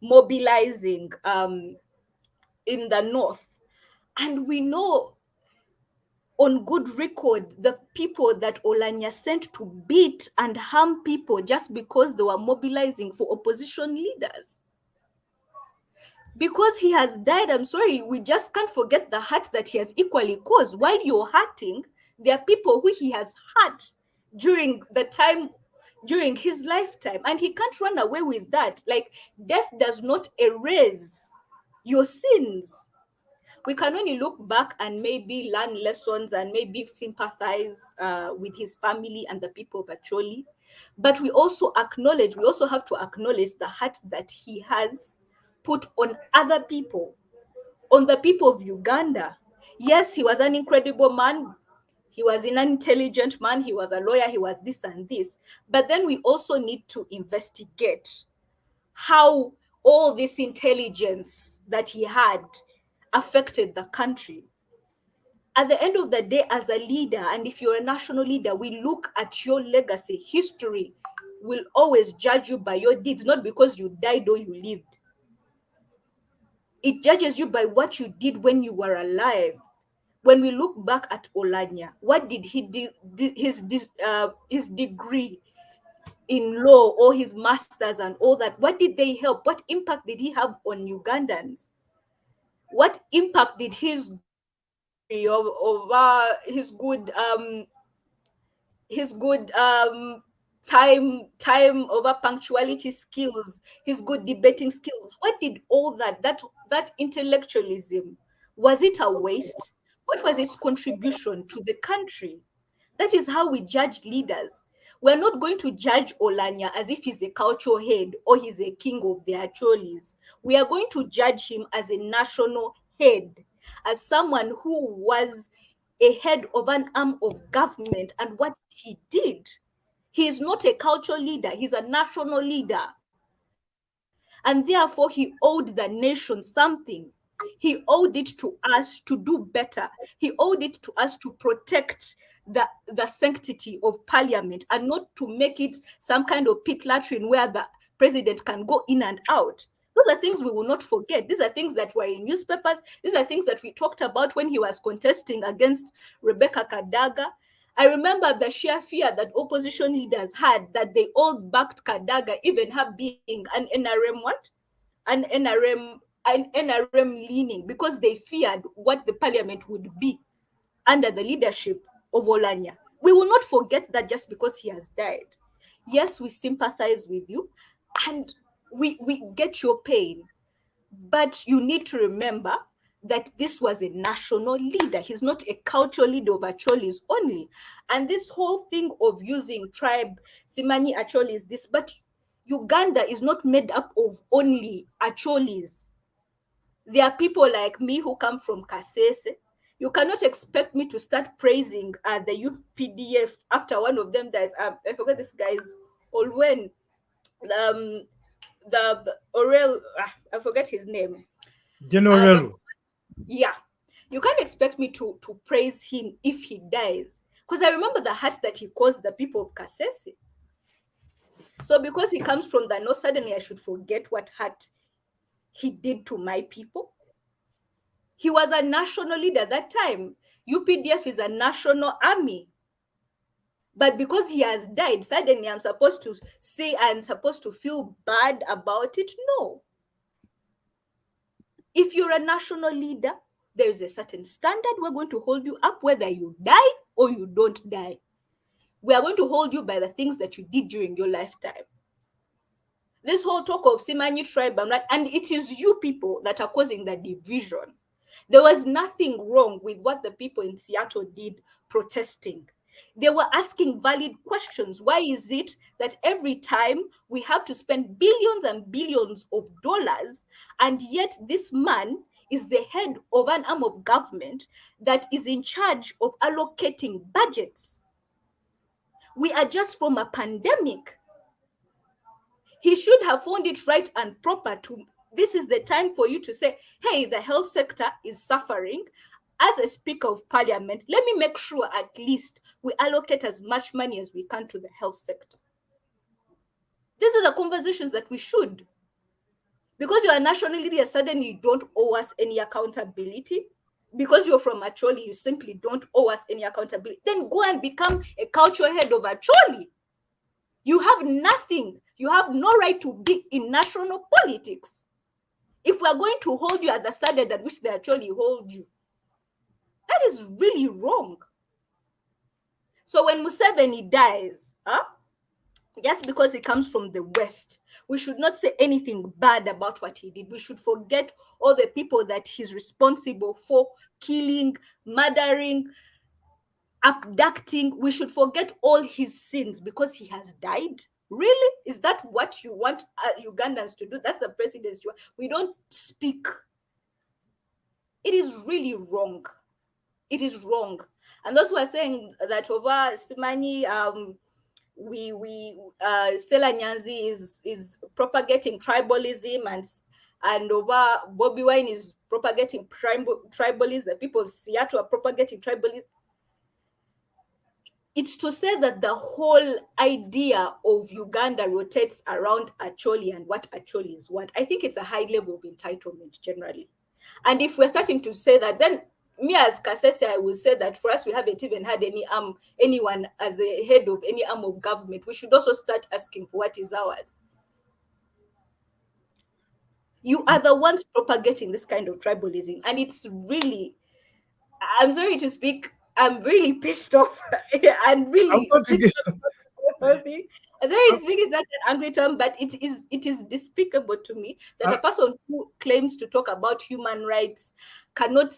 mobilizing in the north, and we know on good record the people that Oulanya sent to beat and harm people just because they were mobilizing for opposition leaders. Because he has died, I'm sorry, we just can't forget the hurt that he has equally caused. While you're hurting, there are people who he has hurt during his lifetime, and he can't run away with that. Like, death does not erase your sins. We can only look back and maybe learn lessons and maybe sympathize with his family and the people of Acholi. But we also have to acknowledge the hurt that he has put on other people, on the people of Uganda. Yes, he was an incredible man. He was an intelligent man. He was a lawyer. He was this and this. But then we also need to investigate how all this intelligence that he had affected the country. At the end of the day, as a leader, and if you're a national leader, we look at your legacy. History will always judge you by your deeds, not because you died or you lived. It judges you by what you did when you were alive. When we look back at Oulanya, what did he do? His degree in law or his masters and all that, what did they help? What impact did he have on Ugandans? What impact did his time over punctuality skills, his good debating skills, what did all that intellectualism, was it a waste? What was its contribution to the country? That is how we judge leaders. We're not going to judge Oulanya as if he's a cultural head or he's a king of the Acholis. We are going to judge him as a national head, as someone who was a head of an arm of government and what he did. He is not a cultural leader, he's a national leader. And therefore, he owed the nation something. He owed it to us to do better. He owed it to us to protect the sanctity of parliament and not to make it some kind of pit latrine where the president can go in and out. Those are things we will not forget. These are things that were in newspapers. These are things that we talked about when he was contesting against Rebecca Kadaga. I remember the sheer fear that opposition leaders had that they all backed Kadaga, even her being an NRM an NRM leaning, because they feared what the parliament would be under the leadership of Oulanya. We will not forget that just because he has died. Yes, we sympathize with you and we get your pain, but you need to remember that this was a national leader. He's not a cultural leader of Acholis only. And this whole thing of using tribe, Simani Acholis, this, but Uganda is not made up of only Acholis. There are people like me who come from Kasese. You cannot expect me to start praising the UPDF after one of them dies. I forget this guy's Olwen. The Orel, I forget his name. General. Yeah, you can't expect me to praise him if he dies, because I remember the hurt that he caused the people of Kasese. So because he comes from the north, suddenly I should forget what hurt he did to my people. He was a national leader at that time. UPDF is a national army. But because he has died, suddenly I'm supposed to say I'm supposed to feel bad about it? No. If you're a national leader, there is a certain standard. We're going to hold you up whether you die or you don't die. We are going to hold you by the things that you did during your lifetime. This whole talk of Simanyi tribe, and it is you people that are causing the division. There was nothing wrong with what the people in Seattle did protesting. They were asking valid questions. Why is it that every time we have to spend billions and billions of dollars, and yet this man is the head of an arm of government that is in charge of allocating budgets. We are just from a pandemic. He should have found it right and proper to, this is the time for you to say, hey, the health sector is suffering. As a Speaker of Parliament, let me make sure at least we allocate as much money as we can to the health sector. These are the conversations that we should. Because you are national leader, suddenly you don't owe us any accountability. Because you're from Acholi, you simply don't owe us any accountability. Then go and become a cultural head of Acholi. You have nothing. You have no right to be in national politics. If we are going to hold you at the standard at which they actually hold you, that is really wrong. So when Museveni dies, just because he comes from the West, we should not say anything bad about what he did. We should forget all the people that he's responsible for killing, murdering, abducting. We should forget all his sins because he has died. Really? Is that what you want Ugandans to do? That's the president's job. We don't speak. It is really wrong. It is wrong. And those who are saying that over Simani, Stella Nyanzi is propagating tribalism, and over Bobby Wine is propagating tribalism. The people of Seattle are propagating tribalism. It's to say that the whole idea of Uganda rotates around Acholi and what Acholis want. I think it's a high level of entitlement generally. And if we're starting to say that, then me as Kasese, I will say that for us, we haven't even had anyone as a head of any arm of government. We should also start asking for what is ours. You are the ones propagating this kind of tribalism. And it's really, I'm sorry to speak, I'm really pissed off and really pissed off. I'm sorry to speak, it's not an angry term, but it is despicable to me that a person who claims to talk about human rights cannot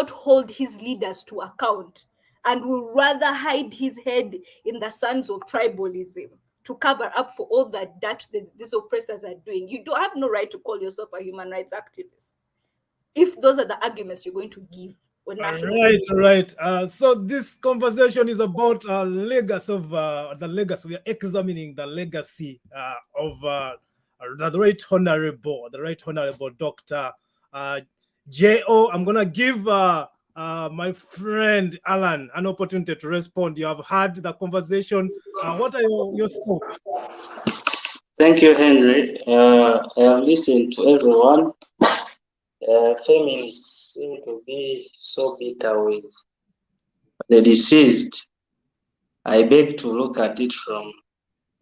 hold his leaders to account and will rather hide his head in the sands of tribalism to cover up for all the dirt that these oppressors are doing. You don't have no right to call yourself a human rights activist if those are the arguments you're going to give. Right. So this conversation is about legacy of the legacy. We are examining the legacy of the Right Honorable Dr. J.O. I'm gonna give my friend Allan an opportunity to respond. You have had the conversation. What are your thoughts? Thank you, Henry. I have listened to everyone. Feminists seem to be so bitter with the deceased. I beg to look at it from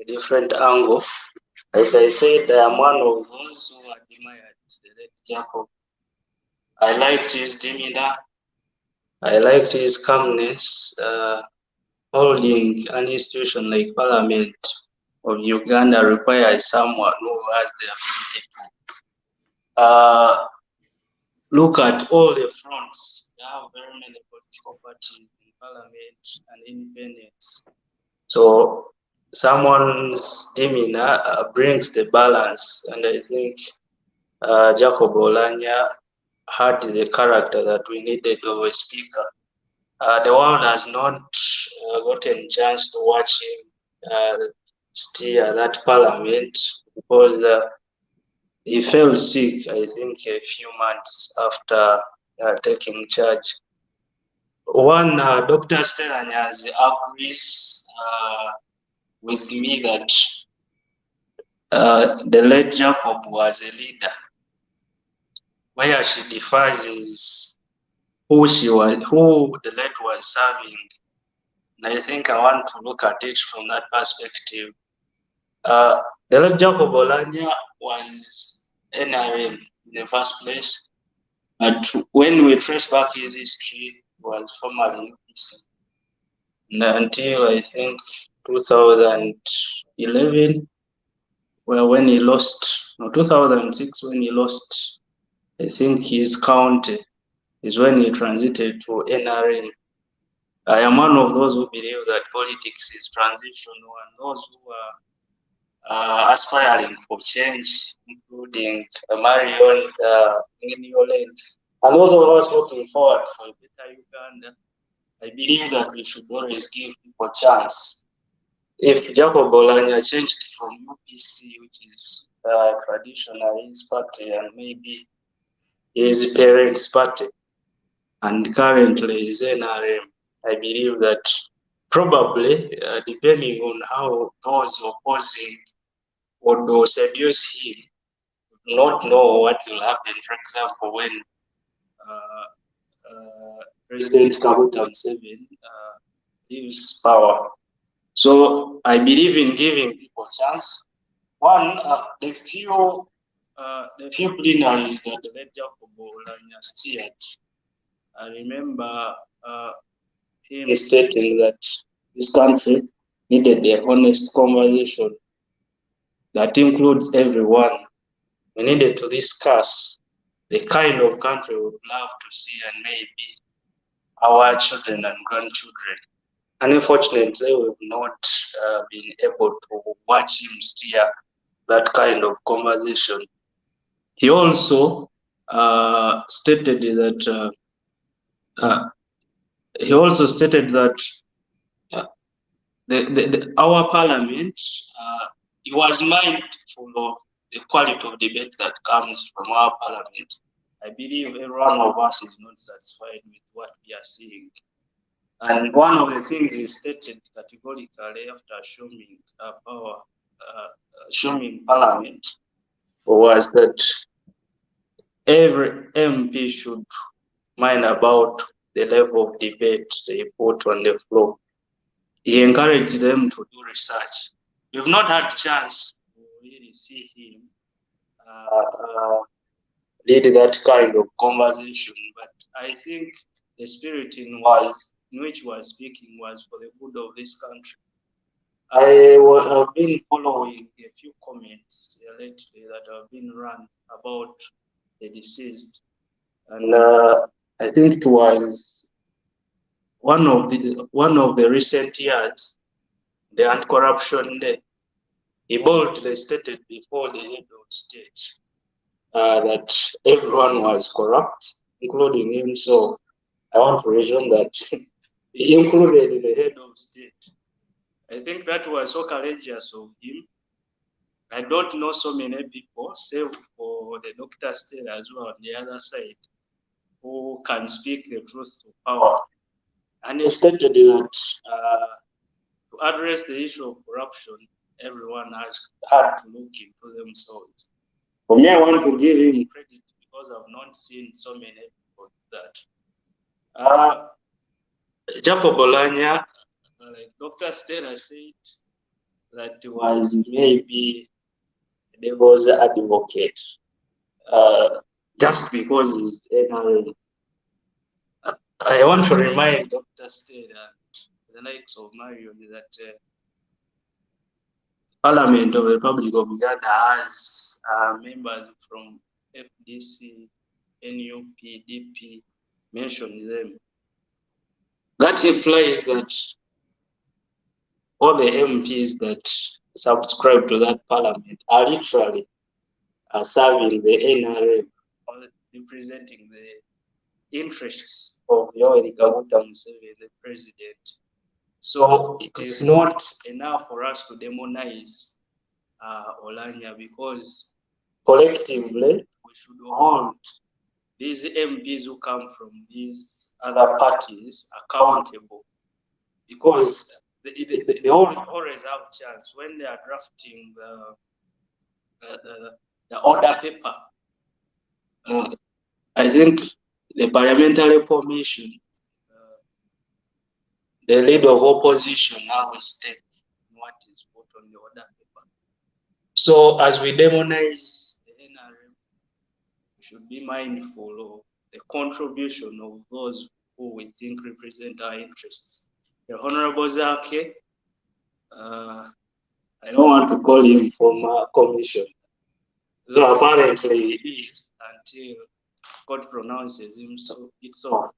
a different angle. Like I said, I am one of those who admired the late Jacob. I liked his demeanor. I liked his calmness. Holding an institution like Parliament of Uganda requires someone who has the ability to look at all the fronts. There are very many political parties in Parliament and independents. So someone's demeanor brings the balance, and I think Jacob Oulanya had the character that we needed of a speaker. The world has not gotten a chance to watch him steer that parliament because he fell sick, I think, a few months after taking charge. One, Dr. Stella Nyanzi agrees with me that the late Jacob was a leader. Where she differs is who the late was serving. And I think I want to look at it from that perspective. The late Jacob Oulanya was NRM in the first place. But when we trace back his history, he was formerly UPC. And until I think 2011, when he lost, no, 2006, when he lost, I think his county is when he transited to NRM. I am one of those who believe that politics is transitional, and those who are aspiring for change, including including Marion Olenge, and all of us looking forward for a better Uganda. I believe that we should always give people a chance. If Jacob Oulanya changed from UPC, which is traditionally his party, and maybe his parents' party, and currently is NRM, I believe that probably, depending on how those opposing would seduce him, do not know what will happen. For example, when President Kaguta Museveni leaves power. So I believe in giving people a chance. One, the few plenaries that the late Jacob Oulanya steered, I remember him stating that this country needed a honest conversation that includes everyone. We needed to discuss the kind of country we would love to see and maybe our children and grandchildren. And unfortunately, we've not been able to watch him steer that kind of conversation. He also stated that our parliament, he was mindful of the quality of debate that comes from our parliament. I believe every one of us is not satisfied with what we are seeing. And one of the things he stated categorically after assuming parliament was that every MP should mind about the level of debate they put on the floor. He encouraged them to do research. We've not had a chance to really see him lead that kind of conversation, but I think the spirit in which he was speaking was for the good of this country. I have been following a few comments lately that have been run about the deceased, and I think it was one of the recent years, the Anti-Corruption Day. He boldly stated before the head of state that everyone was corrupt, including him. So I want to resume that he included the head of state. I think that was so courageous of him. I don't know so many people, save for the Dr. Stella as well on the other side, who can speak the truth to power. And he stated that to address the issue of corruption, everyone has had to look into themselves. For me, I want to give him credit because I've not seen so many people do that. Jacob Oulanya, like Dr. Stella said, that was maybe the devil's advocate, just because he's NRM. I want to remind Dr. Stella and the likes of Marion that Parliament of the Republic of Uganda has members from FDC, NUP, DP, mention them. That implies that all the MPs that subscribe to that parliament are literally serving the NRM, or representing the interests of Yoweri Kaguta Museveni, the president. So it is not enough for us to demonize Oulanya, because collectively we should hold these MPs who come from these other parties accountable, because they always have chance when they are drafting the order paper. I think the parliamentary commission, the leader of opposition now will stake what is put on the order paper. So as we demonize the NRM, we should be mindful of the contribution of those who we think represent our interests. The Honorable Zake, I don't want to call him former commission, though apparently he is until God pronounces him so it's all.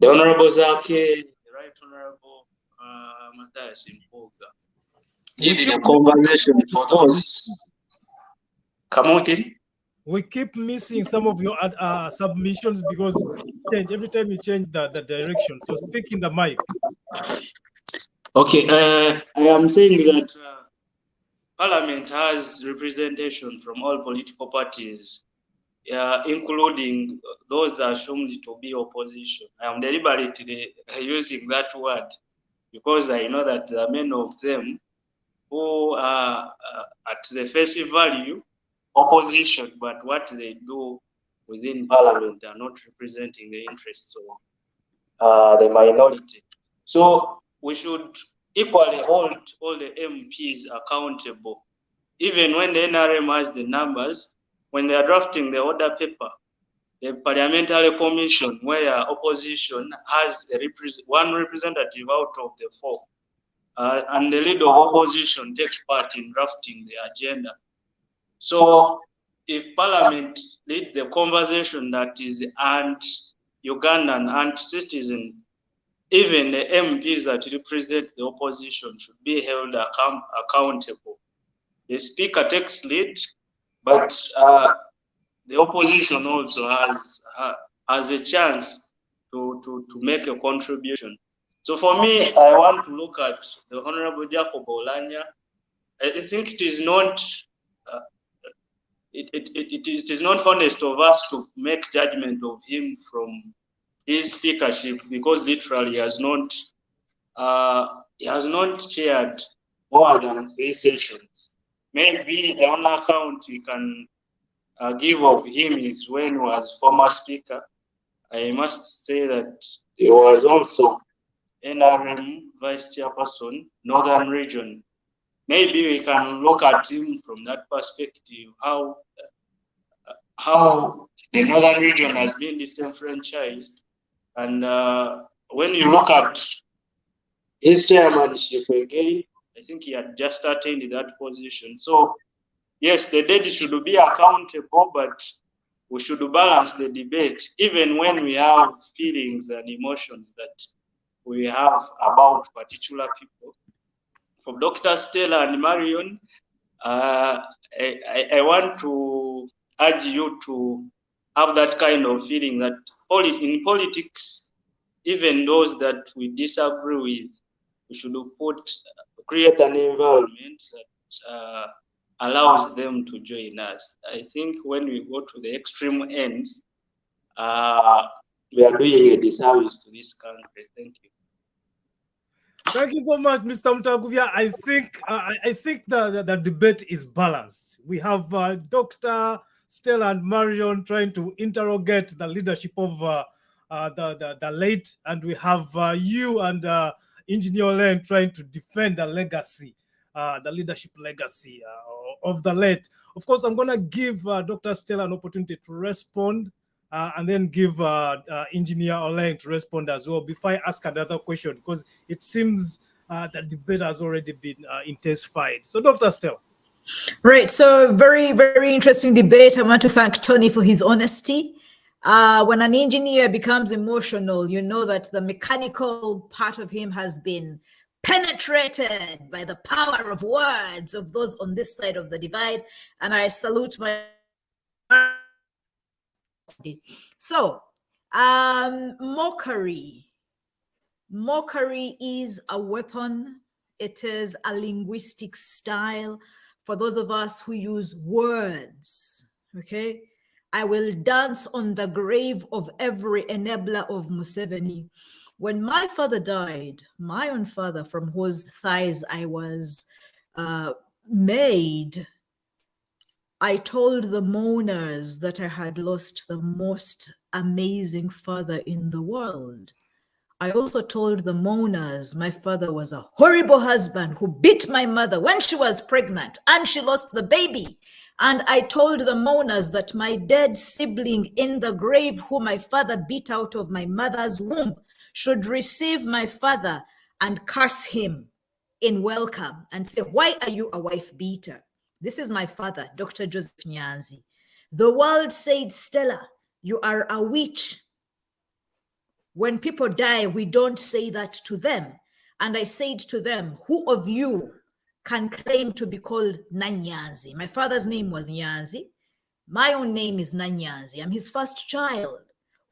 The Honorable Zake, the Right Honorable Matthias Impoga, did a conversation for those. Come again? We keep missing some of your submissions because every time you change the direction. So speak in the mic. Okay, I am saying that Parliament has representation from all political parties, including those assumed to be opposition. I am deliberately using that word because I know that there are many of them who are at the face value opposition, but what they do within Parliament are not representing the interests of the minority. So we should equally hold all the MPs accountable. Even when the NRM has the numbers, when they are drafting the order paper, the parliamentary commission where opposition has one representative out of the four, and the leader of opposition takes part in drafting the agenda. So if Parliament leads a conversation that is anti-Ugandan, anti-citizen, even the MPs that represent the opposition should be held accountable. The Speaker takes lead, but the opposition also has a chance to make a contribution. So for me, I want to look at the Honorable Jacob Oulanya. I think it is not it is not honest of us to make judgment of him from his speakership because literally he has not chaired more than 3 sessions. Maybe the only account we can give of him is when he was former speaker. I must say that he was also NRM vice chairperson, Northern Region. Maybe we can look at him from that perspective, how the Northern Region has been disenfranchised. And when you look at his chairmanship again, I think he had just attained that position. So yes, the dead should be accountable, but we should balance the debate, even when we have feelings and emotions that we have about particular people. From Dr. Stella and Marion, I want to urge you to have that kind of feeling that in politics, even those that we disagree with, we should create an environment that allows them to join us. I think when we go to the extreme ends, we are doing a disservice to this country. Thank you. Thank you so much, Mr. Mutagubya. I think the debate is balanced. We have Dr. Stella and Marion trying to interrogate the leadership of the late, and we have you and Engineer Olenge trying to defend the legacy, the leadership legacy of the late. Of course, I'm going to give Dr. Stella an opportunity to respond. And then give Engineer Olenge to respond as well before I ask another question, because it seems the debate has already been intensified. So, Dr. Stella. Right. So, very, very interesting debate. I want to thank Tonny for his honesty. When an engineer becomes emotional, you know that the mechanical part of him has been penetrated by the power of words of those on this side of the divide. And I salute my... So, mockery. Mockery is a weapon. It is a linguistic style for those of us who use words, okay? I will dance on the grave of every enabler of Museveni. When my father died, my own father, from whose thighs I was made, I told the mourners that I had lost the most amazing father in the world. I also told the mourners my father was a horrible husband who beat my mother when she was pregnant and she lost the baby. And I told the mourners that my dead sibling in the grave who my father beat out of my mother's womb should receive my father and curse him in welcome and say, "Why are you a wife beater?" This is my father, Dr. Joseph Nyanzi. The world said, "Stella, you are a witch." When people die, we don't say that to them. And I said to them, "Who of you can claim to be called Nyanzi. My father's name was Nyanzi. My own name is Nyanzi. I'm his first child.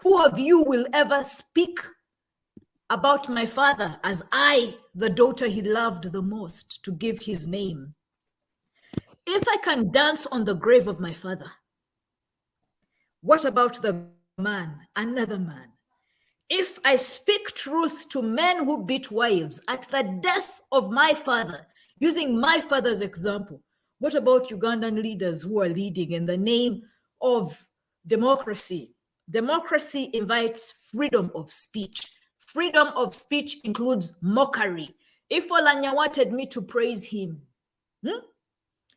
Who of you will ever speak about my father as I, the daughter he loved the most, to give his name? If I can dance on the grave of my father, what about the man, another man? If I speak truth to men who beat wives at the death of my father, using my father's example, what about Ugandan leaders who are leading in the name of democracy? Democracy invites freedom of speech. Freedom of speech includes mockery. If Oulanya wanted me to praise him,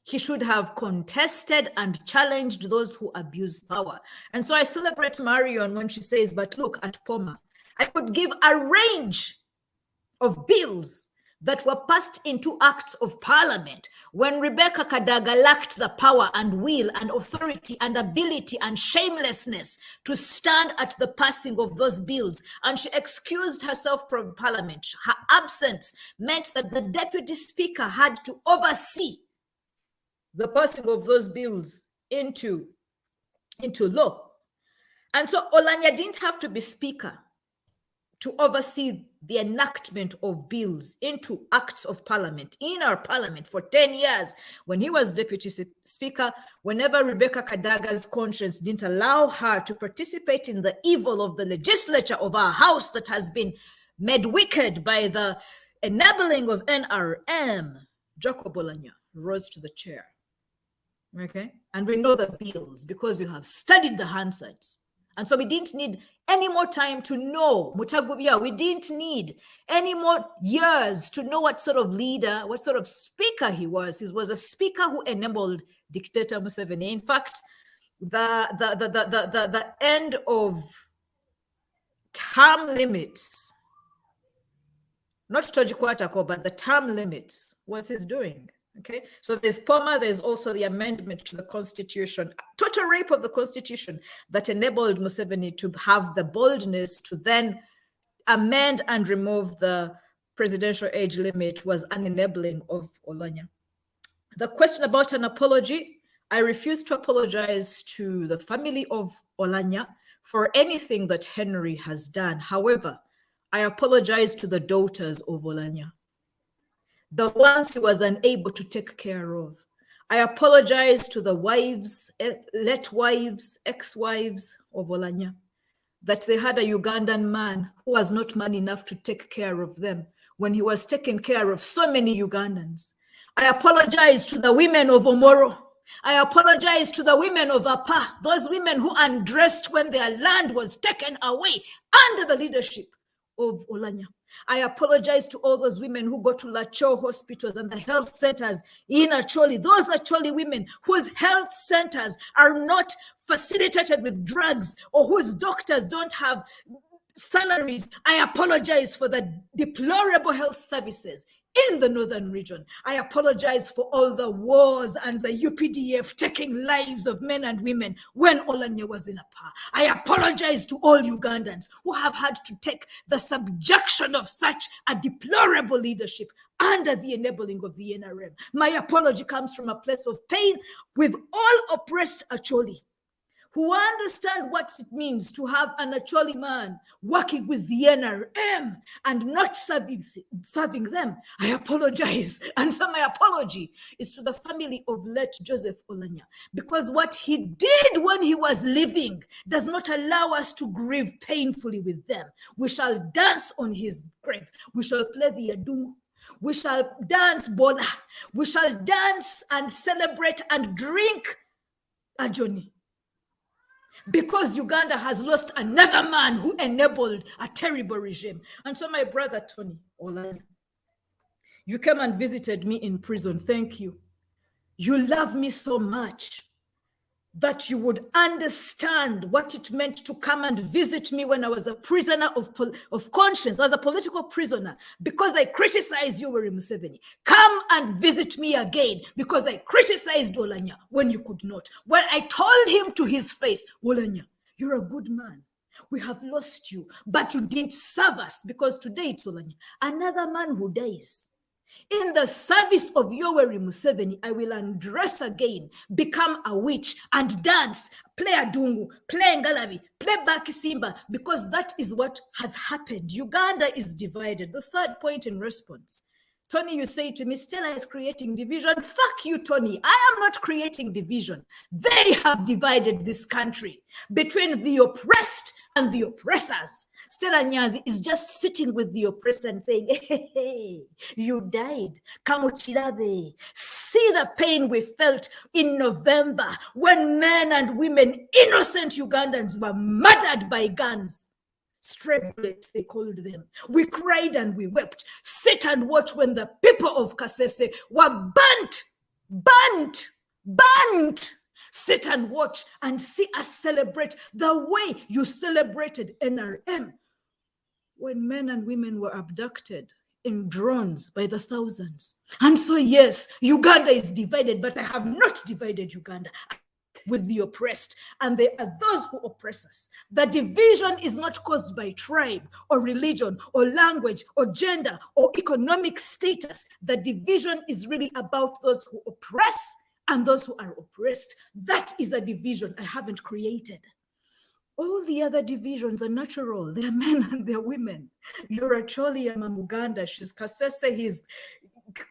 he should have contested and challenged those who abuse power. And so I celebrate Marion when she says, but look at Poma. I could give a range of bills that were passed into acts of parliament when Rebecca Kadaga lacked the power and will and authority and ability and shamelessness to stand at the passing of those bills. And she excused herself from parliament. Her absence meant that the deputy speaker had to oversee the passing of those bills into law. And so Oulanya didn't have to be speaker to oversee the enactment of bills into acts of parliament in our parliament for 10 years. When he was deputy speaker, whenever Rebecca Kadaga's conscience didn't allow her to participate in the evil of the legislature of our house that has been made wicked by the enabling of NRM, Jacob Oulanya rose to the chair. Okay, and we know the bills because we have studied the Hansards. And so we didn't need any more time to know Mutagubya. We didn't need any more years to know what sort of leader, what sort of speaker he was. He was a speaker who enabled dictator Museveni. In fact, the end of term limits, not Tojikwatako, but the term limits was his doing. Okay, so there's POMA, there's also the amendment to the constitution, total rape of the constitution that enabled Museveni to have the boldness to then amend and remove the presidential age limit was an enabling of Oulanya. The question about an apology, I refuse to apologize to the family of Oulanya for anything that Henry has done. However, I apologize to the daughters of Oulanya, the ones he was unable to take care of. I apologize to the wives, late wives, ex-wives of Oulanya, that they had a Ugandan man who was not man enough to take care of them when he was taking care of so many Ugandans. I apologize to the women of Omoro. I apologize to the women of Apa, those women who undressed when their land was taken away under the leadership of Oulanya. I apologize to all those women who go to Lacho hospitals and the health centers in Acholi, those Acholi women whose health centers are not facilitated with drugs or whose doctors don't have salaries. I apologize for the deplorable health services in the northern region. I apologize for all the wars and the UPDF taking lives of men and women when Oulanya was in Apa. I apologize to all Ugandans who have had to take the subjection of such a deplorable leadership under the enabling of the NRM. My apology comes from a place of pain with all oppressed Acholi, who understand what it means to have an Acholi man working with the NRM and not serving them. I apologize. And so my apology is to the family of late Joseph Oulanya, because what he did when he was living does not allow us to grieve painfully with them. We shall dance on his grave. We shall play the Adungu. We shall dance Bola. We shall dance and celebrate and drink Ajoni. Because Uganda has lost another man who enabled a terrible regime. And so my brother Tonny Olanya, you came and visited me in prison. Thank you. You love me so much that you would understand what it meant to come and visit me when I was a prisoner of conscience, as a political prisoner, because I criticized Yoweri Museveni. Come and visit me again because I criticized Oulanya when you could not. When I told him to his face, Oulanya, you're a good man. We have lost you, but you didn't serve us, because today it's Oulanya, another man who dies. In the service of Yoweri Museveni, I will undress again, become a witch, and dance, play adungu, play ngalabi, play bakisimba, because that is what has happened. Uganda is divided. The third point in response. Tony, you say to me, Stella is creating division. Fuck you, Tony. I am not creating division. They have divided this country between the oppressed and the oppressors. Stella Nyanzi is just sitting with the oppressed and saying, hey, you died. Kamuchirabe. See the pain we felt in November when men and women, innocent Ugandans, were murdered by guns. Stray bullets, they called them. We cried and we wept. Sit and watch when the people of Kasese were burnt. Sit and watch and see us celebrate the way you celebrated NRM when men and women were abducted in drones by the thousands. And so, yes, Uganda is divided, but I have not divided Uganda with the oppressed, and they are those who oppress us. The division is not caused by tribe or religion or language or gender or economic status. The division is really about those who oppress and those who are oppressed. That is the division I haven't created. All the other divisions are natural. They're men and they're women. You're Acholi, I'm a Muganda. She's Kasese, he's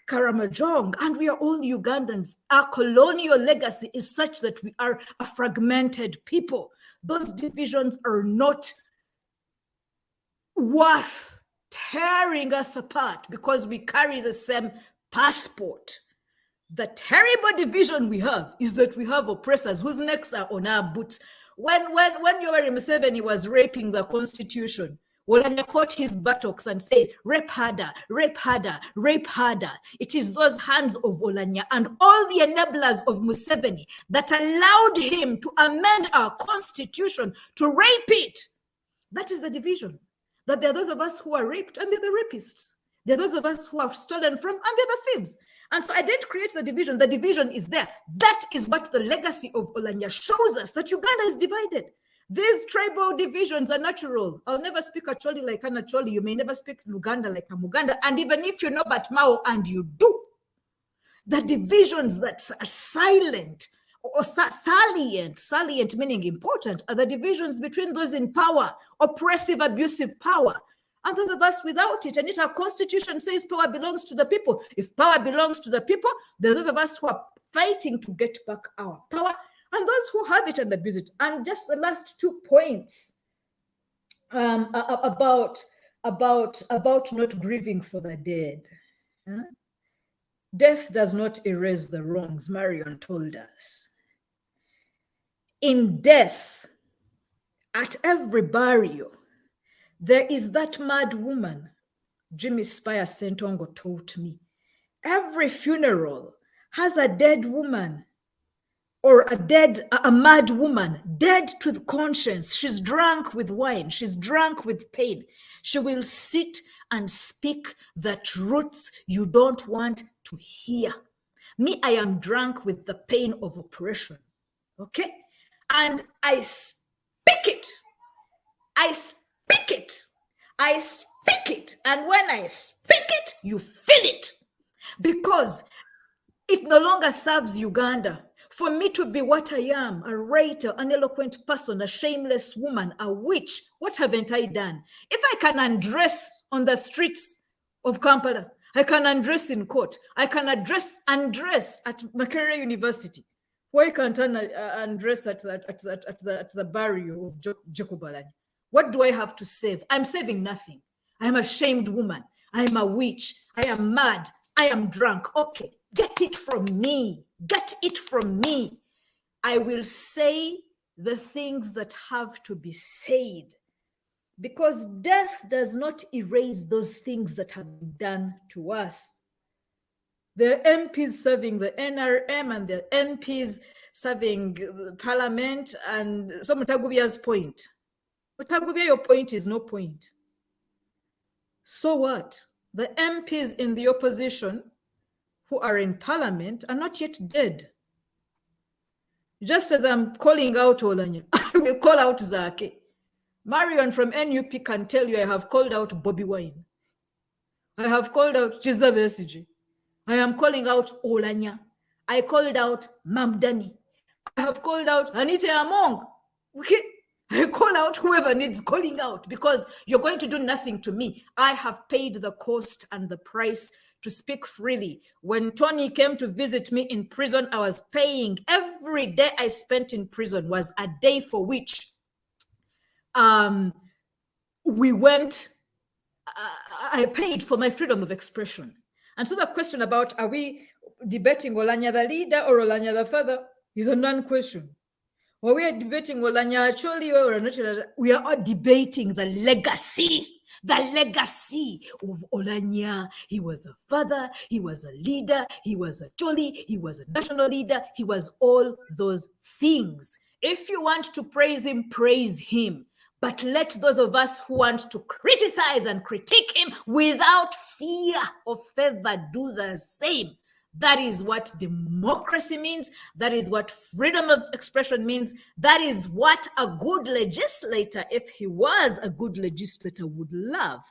Karamajong, and we are all Ugandans. Our colonial legacy is such that we are a fragmented people. Those divisions are not worth tearing us apart because we carry the same passport. The terrible division we have is that we have oppressors whose necks are on our boots. When Yoweri Museveni was raping the constitution, Oulanya caught his buttocks and said, rape harder, rape harder, rape harder. It is those hands of Oulanya and all the enablers of Museveni that allowed him to amend our constitution to rape it. That is the division. That there are those of us who are raped and they're the rapists. There are those of us who have stolen from and they're the thieves. And so I didn't create the division. The division is there. That is what the legacy of Oulanya shows us, that Uganda is divided. These tribal divisions are natural. I'll never speak Acholi like an Acholi. You may never speak Luganda like a Muganda. And even if you know Batmao and you do, the divisions that are silent or salient meaning important, are the divisions between those in power, oppressive, abusive power, and those of us without it. And yet our constitution says power belongs to the people. If power belongs to the people, there's those of us who are fighting to get back our power, and those who have it and abuse it. And just the last 2 points about not grieving for the dead. Huh? Death does not erase the wrongs, Marion told us. In death, at every burial, there is that mad woman, Jimmy Spire Sentongo taught me. Every funeral has a dead woman or a mad woman, dead to the conscience. She's drunk with wine. She's drunk with pain. She will sit and speak the truths you don't want to hear. Me, I am drunk with the pain of oppression. Okay? And I speak it. I speak it. I speak it. And when I speak it, you feel it. Because it no longer serves Uganda. For me to be what I am, a writer, an eloquent person, a shameless woman, a witch, what haven't I done? If I can undress on the streets of Kampala, I can undress in court, I can undress at Makerere University. Why can't I undress at the burial of Jacob Oulanya? What do I have to save? I'm saving nothing. I am a shamed woman. I am a witch. I am mad. I am drunk. Okay, get it from me. Get it from me. I will say the things that have to be said, because death does not erase those things that have been done to us. The MPs serving the NRM and the MPs serving the parliament, and so Mutagubya's point. Mutagubya, your point is no point. So what? The MPs in the opposition who are in parliament are not yet dead. Just as I'm calling out Oulanya, I will call out Zake. Marion from NUP can tell you I have called out Bobby Wine. I have called out Chiza Besigye. I am calling out Oulanya. I called out Mamdani. I have called out Anita Among. Okay? I call out whoever needs calling out because you're going to do nothing to me. I have paid the cost and the price to speak freely. When Tonny came to visit me in prison, I was paying. Every day I spent in prison was a day for which we went, I paid for my freedom of expression. And so the question about are we debating Oulanya the leader or Oulanya the father is a non-question. Or we are debating Oulanya actually or not, we are all debating the legacy of Oulanya. He was a father, he was a leader, he was a Choli, he was a national leader, he was all those things. If you want to praise him, praise him. But let those of us who want to criticize and critique him without fear of favor do the same. That is what democracy means. That is what freedom of expression means. That is what a good legislator, if he was a good legislator, would love.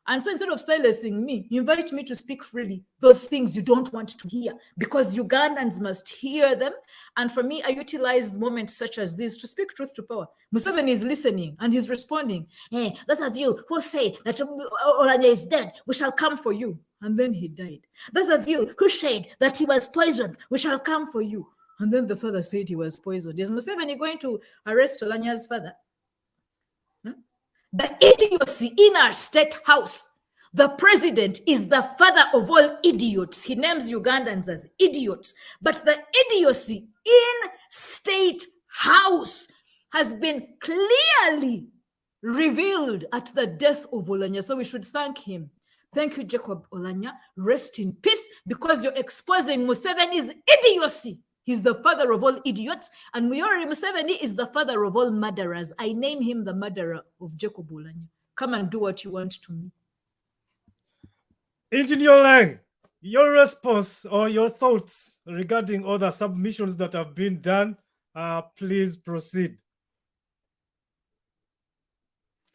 And so instead of silencing me, invite me to speak freely those things you don't want to hear, because Ugandans must hear them. And for me, I utilize moments such as this to speak truth to power. Museveni is listening and he's responding. Hey, those of you who say that Oulanya is dead, we shall come for you. And then he died. Those of you who said that he was poisoned, we shall come for you. And then the father said he was poisoned. Is Museveni going to arrest Olanya's father? The idiocy in our state house. The president is the father of all idiots. He names Ugandans as idiots. But the idiocy in state house has been clearly revealed at the death of Oulanya. So we should thank him. Thank you, Jacob Oulanya. Rest in peace, because you're exposing Museveni's idiocy. He's the father of all idiots, and Yoweri Museveni is the father of all murderers. I name him the murderer of Jacob Oulanya. Come and do what you want to me. Engineer Lang, your response or your thoughts regarding all the submissions that have been done, please proceed.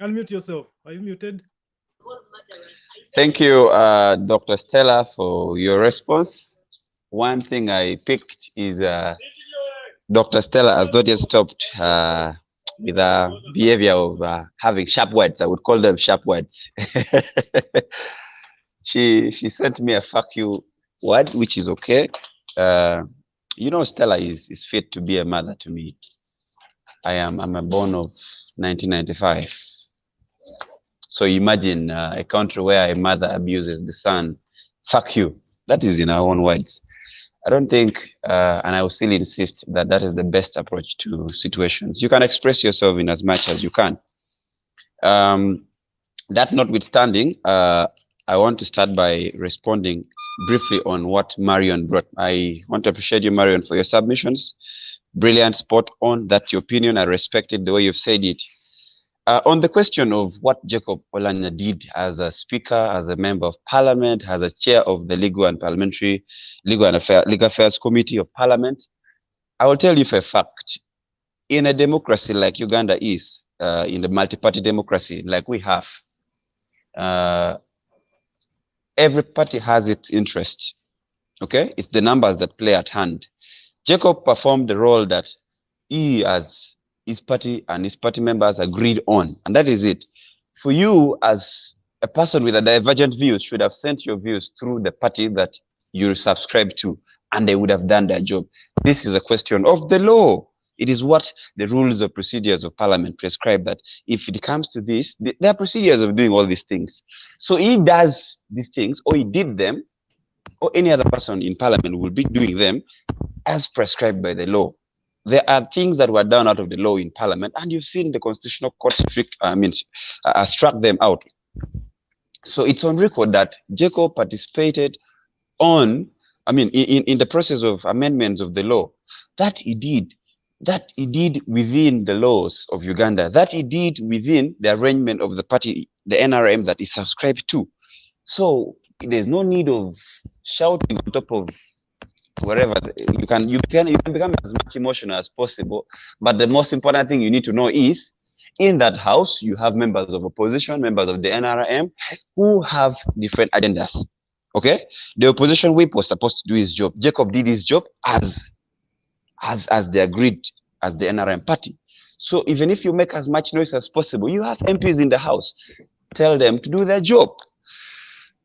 Unmute yourself. Are you muted? Thank you, Dr. Stella, for your response. One thing I picked is Dr. Stella has not yet stopped with the behavior of having sharp words. I would call them sharp words. She sent me a fuck you word, which is okay. You know, Stella is fit to be a mother to me. I'm a born of 1995. So imagine a country where a mother abuses the son. Fuck you. That is in our own words. I don't think, and I will still insist that that is the best approach to situations. You can express yourself in as much as you can. That notwithstanding, I want to start by responding briefly on what Marion brought. I want to appreciate you, Marion, for your submissions. Brilliant, spot on. That's your opinion. I respected the way you've said it. On the question of what Jacob Oulanya did as a speaker, as a member of parliament, as a chair of the Legal Affairs Committee of Parliament, I will tell you for a fact, in a democracy like Uganda is, in the multi-party democracy like we have, every party has its interest. Okay, it's the numbers that play at hand. Jacob performed the role that he, as his party and his party members, agreed on, and that is it. For you, as a person with a divergent views, should have sent your views through the party that you subscribe to, and they would have done their job. This is a question of the law. It is what the rules of procedures of parliament prescribe, that if it comes to this, there are procedures of doing all these things. So he does these things, or he did them, or any other person in parliament will be doing them as prescribed by the law. There are things that were done out of the law in parliament, and you've seen the constitutional court struck them out. So it's on record that Jacob participated in the process of amendments of the law. That he did within the laws of Uganda, that he did within the arrangement of the party, the NRM that he subscribed to. So there's no need of shouting on top of wherever. You can become as much emotional as possible, but the most important thing you need to know is In that house, you have members of opposition, members of the NRM, who have different agendas. Okay, the opposition whip was supposed to do his job. Jacob did his job as they agreed as the NRM party. So even if you make as much noise as possible, you have MPs in the house. Tell them to do their job.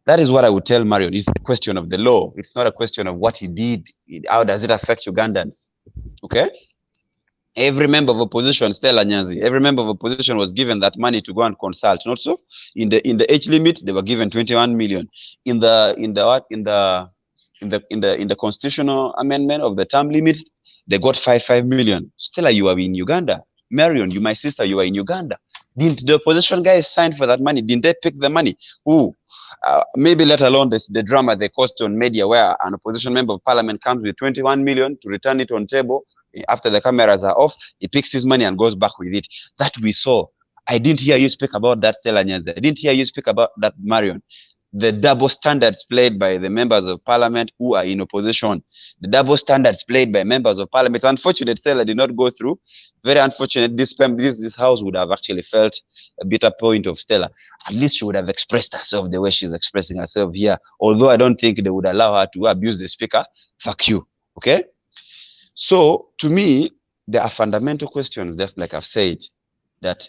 That is what I would tell Marion. It's a question of the law. It's not a question of what he did. How does it affect Ugandans? Okay? Every member of opposition, Stella Nyanzi, every member of opposition was given that money to go and consult. Not so? In the age limit, they were given 21 million. In the constitutional amendment of the term limits, they got 5 million. Stella, you are in Uganda. Marion, you, my sister, you are in Uganda. Didn't the opposition guys sign for that money? Didn't they pick the money? Who? Maybe let alone the drama they caused on media, where an opposition member of parliament comes with 21 million to return it on table. After the cameras are off, he picks his money and goes back with it. That we saw. I didn't hear you speak about that, Stella Nyanzi. I didn't hear you speak about that, Marion. The double standards played by the members of parliament who are in opposition. The double standards played by members of parliament. It's unfortunate Stella did not go through. Very unfortunate. This house would have actually felt a bitter point of Stella. At least she would have expressed herself the way she's expressing herself here. Although I don't think they would allow her to abuse the speaker. Fuck you. Okay? So, to me, there are fundamental questions, just like I've said, that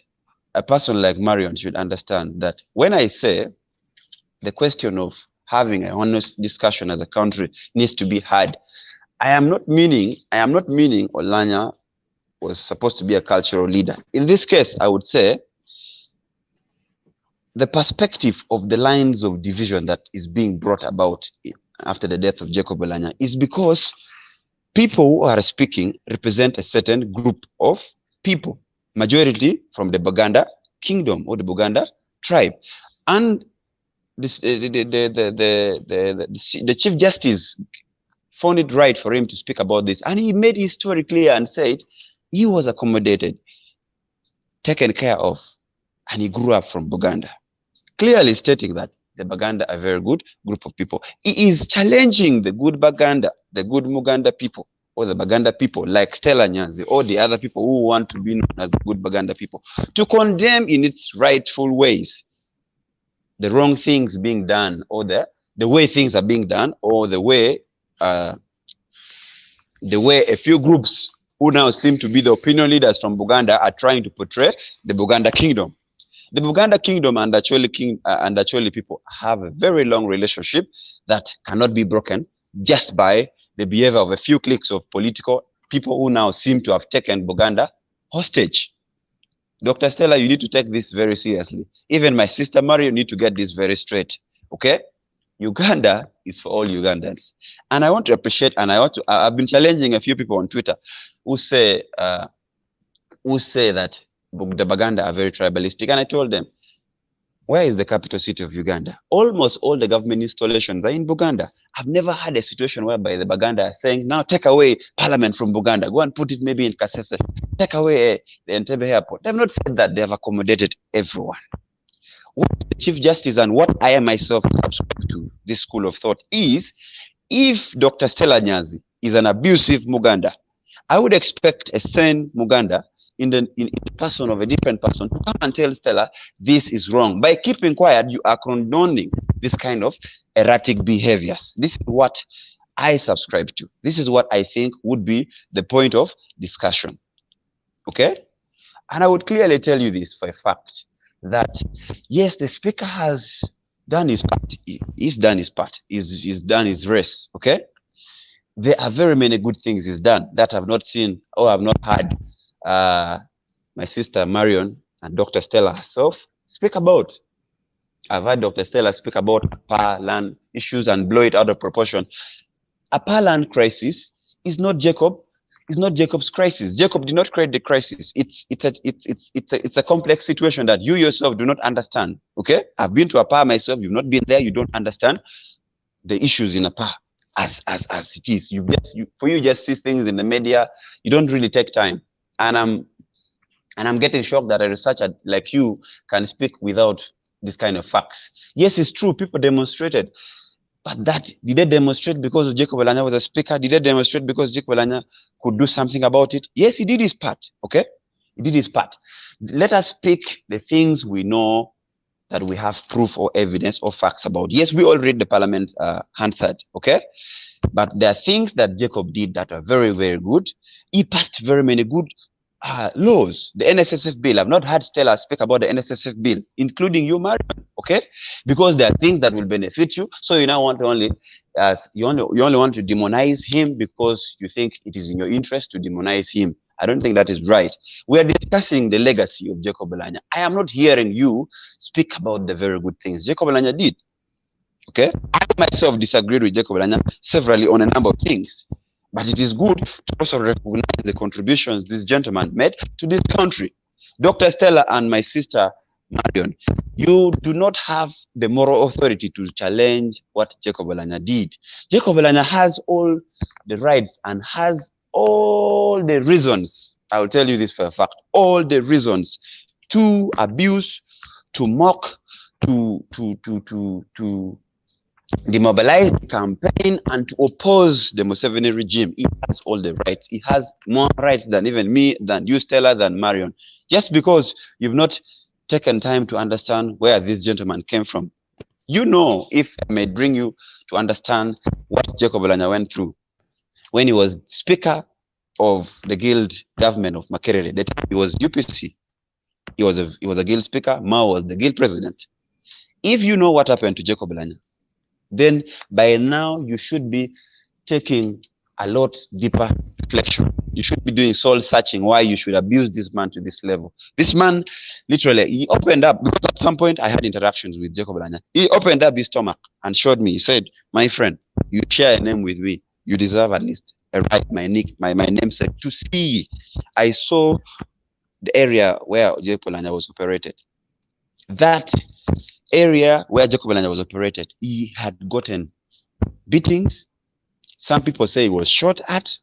a person like Marion should understand that when I say the question of having an honest discussion as a country needs to be had, I am not meaning Oulanyah was supposed to be a cultural leader. In this case, I would say the perspective of the lines of division that is being brought about after the death of Jacob Oulanyah is because people who are speaking represent a certain group of people, majority from the Buganda kingdom or the Buganda tribe. And this, the Chief Justice found it right for him to speak about this. And he made his story clear and said he was accommodated, taken care of, and he grew up from Buganda. Clearly stating that the Baganda are a very good group of people. He is challenging the good Baganda, the good Muganda people, or the Baganda people like Stella Nyanzi, or the other people who want to be known as the good Baganda people, to condemn in its rightful ways the wrong things being done, or the way things are being done, or the way a few groups who now seem to be the opinion leaders from Buganda are trying to portray the Buganda kingdom. The Buganda kingdom and the Acholi people have a very long relationship that cannot be broken just by the behavior of a few cliques of political people who now seem to have taken Buganda hostage. Dr. Stella, you need to take this very seriously. Even my sister Marion need to get this very straight. Okay? Uganda is for all Ugandans. And I want to appreciate, and I've been challenging a few people on Twitter who say that the Baganda are very tribalistic. And I told them, where is the capital city of Uganda? Almost all the government installations are in Buganda. I've never had a situation whereby the Baganda are saying, now take away parliament from Buganda. Go and put it maybe in Kasese. Take away the Entebbe airport. They've not said that. They have accommodated everyone. What the Chief Justice and what I myself subscribe to this school of thought is, if Dr. Stella Nyanzi is an abusive Muganda, I would expect a sane Muganda in the person of a different person to come and tell Stella this is wrong. By keeping quiet, you are condoning this kind of erratic behaviors. This is what I subscribe to. This is what I think would be the point of discussion. Okay? And I would clearly tell you this for a fact, that yes, the speaker has done his part. He's done his part. He's done his race. Okay? There are very many good things he's done that I've not seen or I've not heard my sister Marion and Dr. Stella herself speak about. I've heard Dr. Stella speak about APA land issues and blow it out of proportion. APA land crisis is not Jacob's crisis. Jacob did not create the crisis. It's a complex situation that you yourself do not understand. Okay? I've been to APA myself. You've not been there. You don't understand the issues in APA as it is. For you just see things in the media. You don't really take time. And I'm getting shocked that a researcher like you can speak without this kind of facts. Yes, it's true, people demonstrated. But did they demonstrate because Jacob Oulanyah was a speaker? Did they demonstrate because Jacob Oulanyah could do something about it? Yes, he did his part, okay? He did his part. Let us pick the things we know that we have proof or evidence or facts about. Yes, we all read the Parliament Hansard, okay? But there are things that Jacob did that are very, very good. He passed very many good laws. The NSSF bill, I've not heard Stella speak about the NSSF bill, including you, Marion, okay? Because there are things that will benefit you. So you now want to only want to demonize him because you think it is in your interest to demonize him. I don't think that is right. We are discussing the legacy of Jacob Oulanya. I am not hearing you speak about the very good things Jacob Oulanya did. Okay? I myself disagreed with Jacob Oulanya severally on a number of things. But it is good to also recognize the contributions this gentleman made to this country. Dr. Stella and my sister Marion, you do not have the moral authority to challenge what Jacob Oulanya did. Jacob Oulanya has all the rights and has all the reasons, I will tell you this for a fact, all the reasons to abuse, to mock, to demobilize the campaign and to oppose the Museveni regime. He has all the rights. He has more rights than even me, than you, Stella, than Marion. Just because you've not taken time to understand where this gentleman came from. You know, if I may bring you to understand what Jacob Oulanya went through when he was Speaker of the Guild government of Makerere. That he was UPC. He was a Guild Speaker. Mao was the Guild President. If you know what happened to Jacob Oulanya, then by now you should be taking a lot deeper reflection. You should be doing soul searching why you should abuse this man to this level. This man, literally, he opened up, because at some point I had interactions with Jacob Oulanya. He opened up his stomach and showed me. He said, my friend, you share a name with me. You deserve at least a right, my namesake, to see. I saw the area where Jacob Oulanya was operated. That area where Jacob Oulanya was operated, he had gotten beatings. Some people say he was shot at.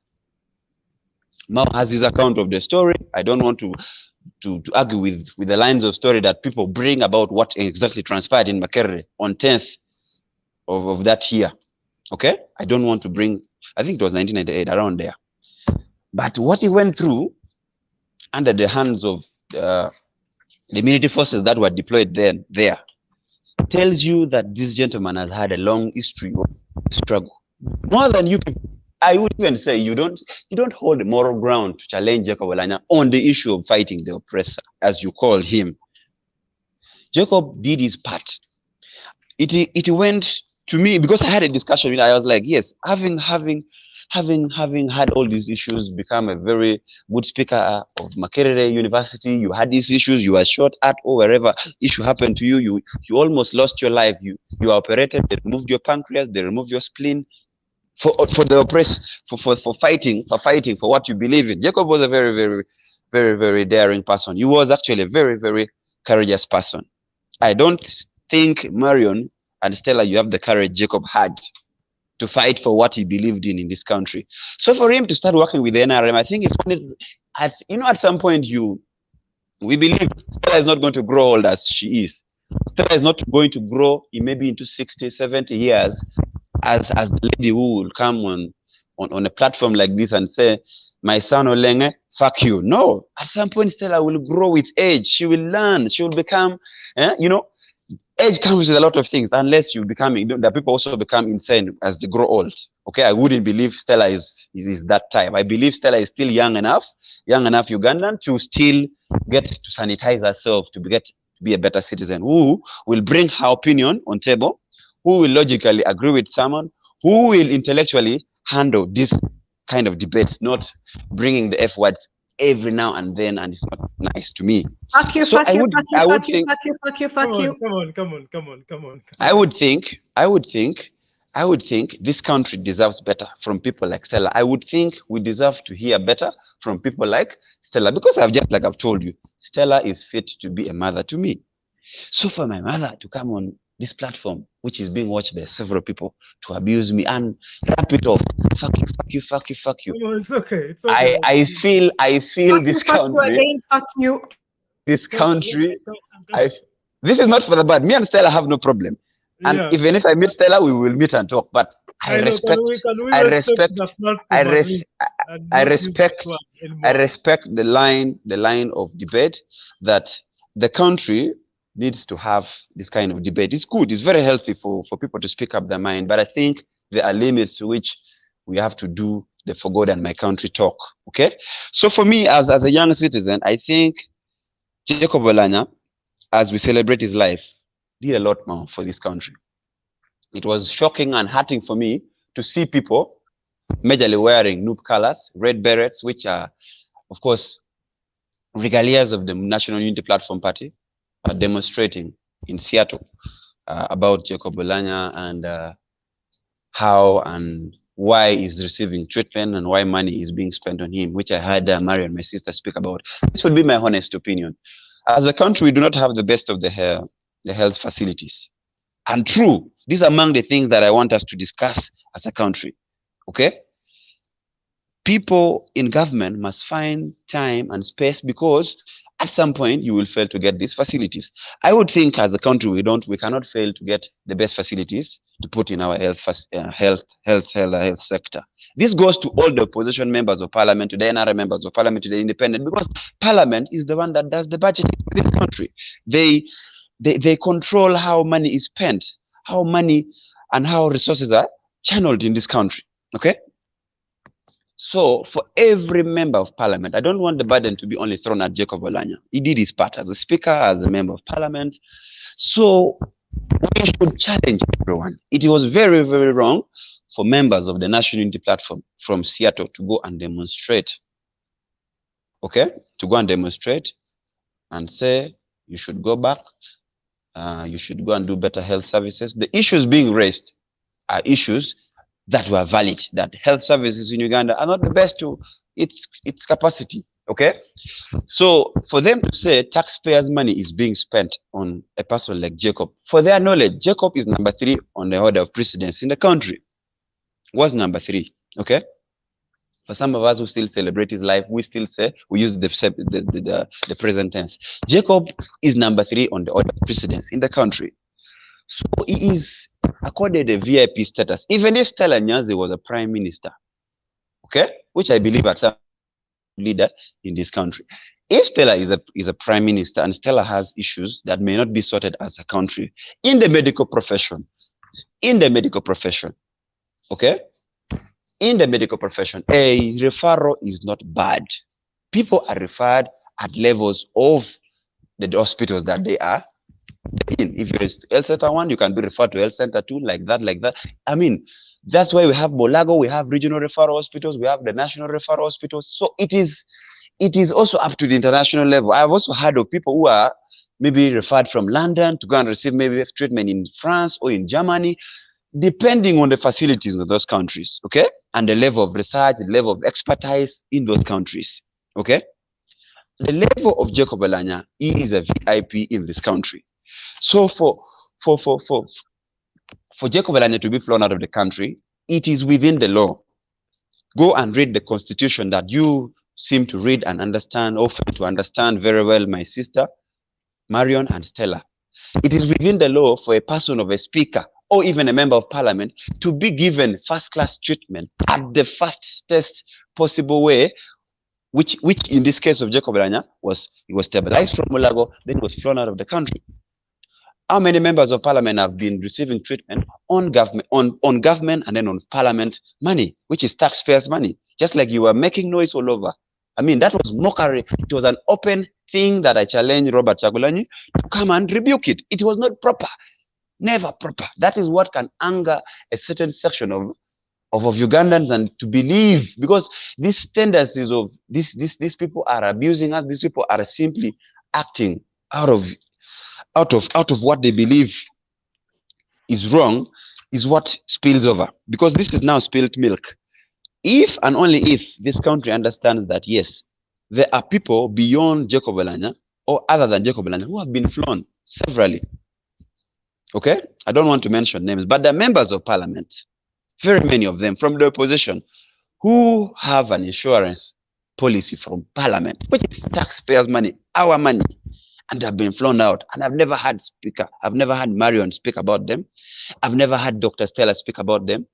Mao has his account of the story. I don't want to argue with the lines of story that people bring about what exactly transpired in Makerere on 10th of that year. Okay? I don't want to bring, I think it was 1998, around there. But what he went through under the hands of the military forces that were deployed there tells you that this gentleman has had a long history of struggle. More than you people. I would even say you don't hold the moral ground to challenge Jacob Oulanya on the issue of fighting the oppressor, as you call him. Jacob did his part. It went to me because I had a discussion with him. I was like, yes, having had all these issues, become a very good speaker of Makerere University. You had these issues, you were shot at, or wherever issue happened to you, you almost lost your life. You were operated, they removed your pancreas, they removed your spleen. For the oppressed, for fighting for what you believe in. Jacob was a very, very, very, very daring person. He was actually a very, very courageous person. I don't think Marion and Stella, you have the courage Jacob had to fight for what he believed in this country. So for him to start working with the NRM, I think it's only, at some point we believe Stella is not going to grow old as she is. Stella is not going to grow maybe into 60, 70 years as the lady who will come on a platform like this and say, my son Olenge, fuck you. No, at some point Stella will grow with age. She will learn. She will become, age comes with a lot of things. Unless the people also become insane as they grow old. Okay, I wouldn't believe Stella is that type. I believe Stella is still young enough Ugandan to still get to sanitize herself, to be a better citizen, who will bring her opinion on table, who will logically agree with someone, who will intellectually handle this kind of debates, not bringing the F words every now and then, and it's not nice to me. Fuck you, so fuck you, fuck you, I would fuck you, think, fuck you, fuck you, fuck you. Come on. I would think this country deserves better from people like Stella. I would think we deserve to hear better from people like Stella, because I've told you, Stella is fit to be a mother to me. So for my mother to come on this platform, which is being watched by several people, to abuse me and wrap it off, fuck you. No, it's okay. I feel this country. Fuck you. This country. This is not for the bad. Me and Stella have no problem. And Yeah. even if I meet Stella, we will meet and talk. But I I know. respect, Can we I respect respect, the I platform at res, least and I not use the respect, flag I anymore? respect the line of debate that the country needs to have this kind of debate. It's good. It's very healthy for people to speak up their mind. But I think there are limits to which we have to do the for God and my country talk. Okay. So for me, as a young citizen, I think Jacob Oulanya, as we celebrate his life, did a lot more for this country. It was shocking and hurting for me to see people majorly wearing noob colors, red berets, which are, of course, regalias of the National Unity Platform Party, demonstrating in Seattle about Jacob Oulanya and how and why he's receiving treatment and why money is being spent on him, which I heard Marion, my sister, speak about. This would be my honest opinion. As a country, we do not have the best of the health facilities. And true, these are among the things that I want us to discuss as a country. Okay? People in government must find time and space, because at some point you will fail to get these facilities. I would think as a country we cannot fail to get the best facilities to put in our health sector. This goes to all the opposition members of parliament, to the NRA members of parliament, to the independent, because parliament is the one that does the budget in this country. They control how money is spent, how money and how resources are channeled in this country. Okay? So for every member of parliament, I don't want the burden to be only thrown at Jacob Oulanya. He did his part as a speaker, as a member of parliament. So we should challenge everyone. It was very, very wrong for members of the National Unity Platform from Seattle to go and demonstrate. Okay? To go and demonstrate and say, you should go back. You should go and do better health services. The issues being raised are issues that were valid, that health services in Uganda are not the best to its capacity. Okay? So for them to say taxpayers' money is being spent on a person like Jacob, for their knowledge, Jacob is number 3 on the order of precedence in the country. Was number 3. Okay? For some of us who still celebrate his life, we still say, we use the present tense. Jacob is number 3 on the order of precedence in the country. So he is accorded a VIP status, even if Stella Nyanzi was a prime minister, okay, which I believe are some leader in this country. If Stella is a prime minister and Stella has issues that may not be sorted as a country in the medical profession, okay, in the medical profession, a referral is not bad. People are referred at levels of the hospitals that they are in. If you're health center 1, you can be referred to health center 2, like that. I mean, that's why we have Bolago, we have regional referral hospitals, we have the national referral hospitals. So it is also up to the international level. I've also heard of people who are maybe referred from London to go and receive maybe treatment in France or in Germany, depending on the facilities in those countries, okay? And the level of research, the level of expertise in those countries, okay? The level of Jacob Oulanya, he is a VIP in this country. So for Jacob Oulanya to be flown out of the country, it is within the law. Go and read the constitution that you seem to read and understand, often to understand very well, my sister, Marion and Stella. It is within the law for a person of a speaker or even a member of parliament to be given first-class treatment at the fastest possible way, which in this case of Jacob Oulanya he was stabilized from Mulago, then was flown out of the country. How many members of parliament have been receiving treatment on government and then on parliament money, which is taxpayers' money? Just like you were making noise all over. I mean, that was mockery. It was an open thing that I challenged Robert Kyagulanyi to come and rebuke it. It was not proper. Never proper. That is what can anger a certain section of Ugandans, and to believe, because these tendencies of these people are abusing us. These people are simply acting out of what they believe is wrong, is what spills over, because this is now spilled milk. If and only if this country understands that yes, there are people beyond Jacob Oulanya or other than Jacob Oulanya who have been flown severally. Okay, I don't want to mention names, but the members of parliament, very many of them from the opposition, who have an insurance policy from parliament, which is taxpayers' money, our money, and have been flown out. And I've never had Marion speak about them. I've never had Dr. Stella speak about them.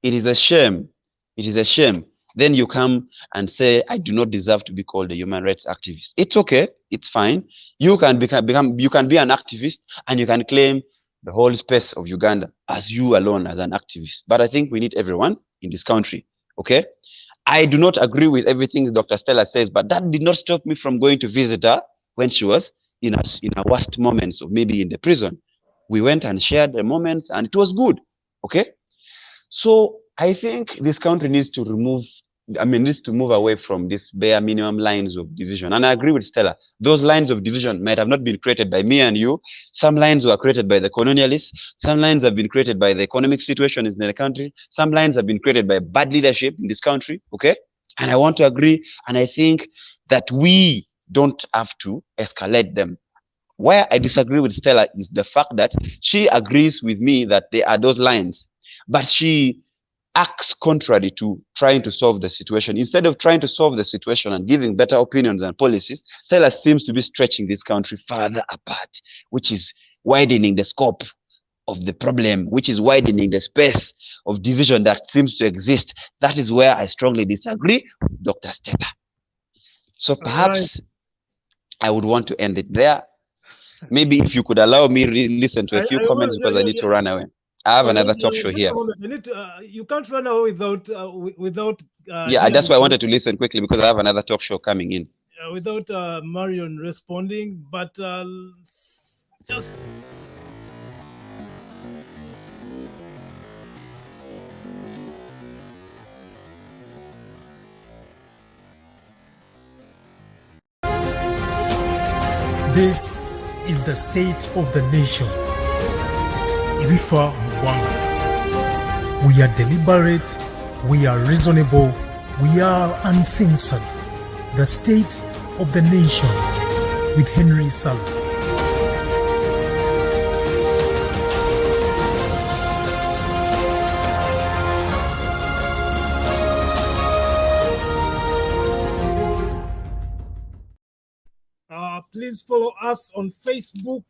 It is a shame. It is a shame. Then you come and say, I do not deserve to be called a human rights activist. It's okay. It's fine. You can be an activist and you can claim the whole space of Uganda as you alone as an activist. But I think we need everyone in this country. Okay? I do not agree with everything Dr. Stella says, but that did not stop me from going to visit her when she was in her worst moments, or maybe in the prison. We went and shared the moments and it was good. Okay? So I think this country needs to move away from these bare minimum lines of division. And I agree with Stella. Those lines of division might have not been created by me and you. Some lines were created by the colonialists. Some lines have been created by the economic situation in the country. Some lines have been created by bad leadership in this country. Okay? And I want to agree. And I think that we don't have to escalate them. Where I disagree with Stella is the fact that she agrees with me that there are those lines, but she acts contrary to trying to solve the situation. Instead of trying to solve the situation and giving better opinions and policies, Stella seems to be stretching this country further apart, which is widening the scope of the problem, which is widening the space of division that seems to exist. That is where I strongly disagree with Dr. Stella. So perhaps I would want to end it there. Maybe if you could allow me to listen to a few comments because I need to run away. I have another talk show here. You can't run away without. Yeah, that's why I wanted to listen quickly because I have another talk show coming in. Without Marion responding, but just. This is the state of the nation. Ibifa Mugwanga. We are deliberate, we are reasonable, we are uncensored. The state of the nation with Henry Ssali. Please follow us on Facebook,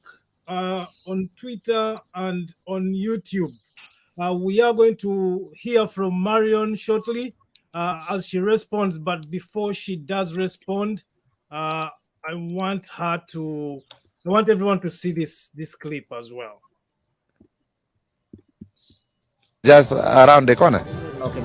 on Twitter, and on YouTube. We are going to hear from Marion shortly as she responds, but before she does respond, I want everyone to see this clip as well. Just around the corner. Okay.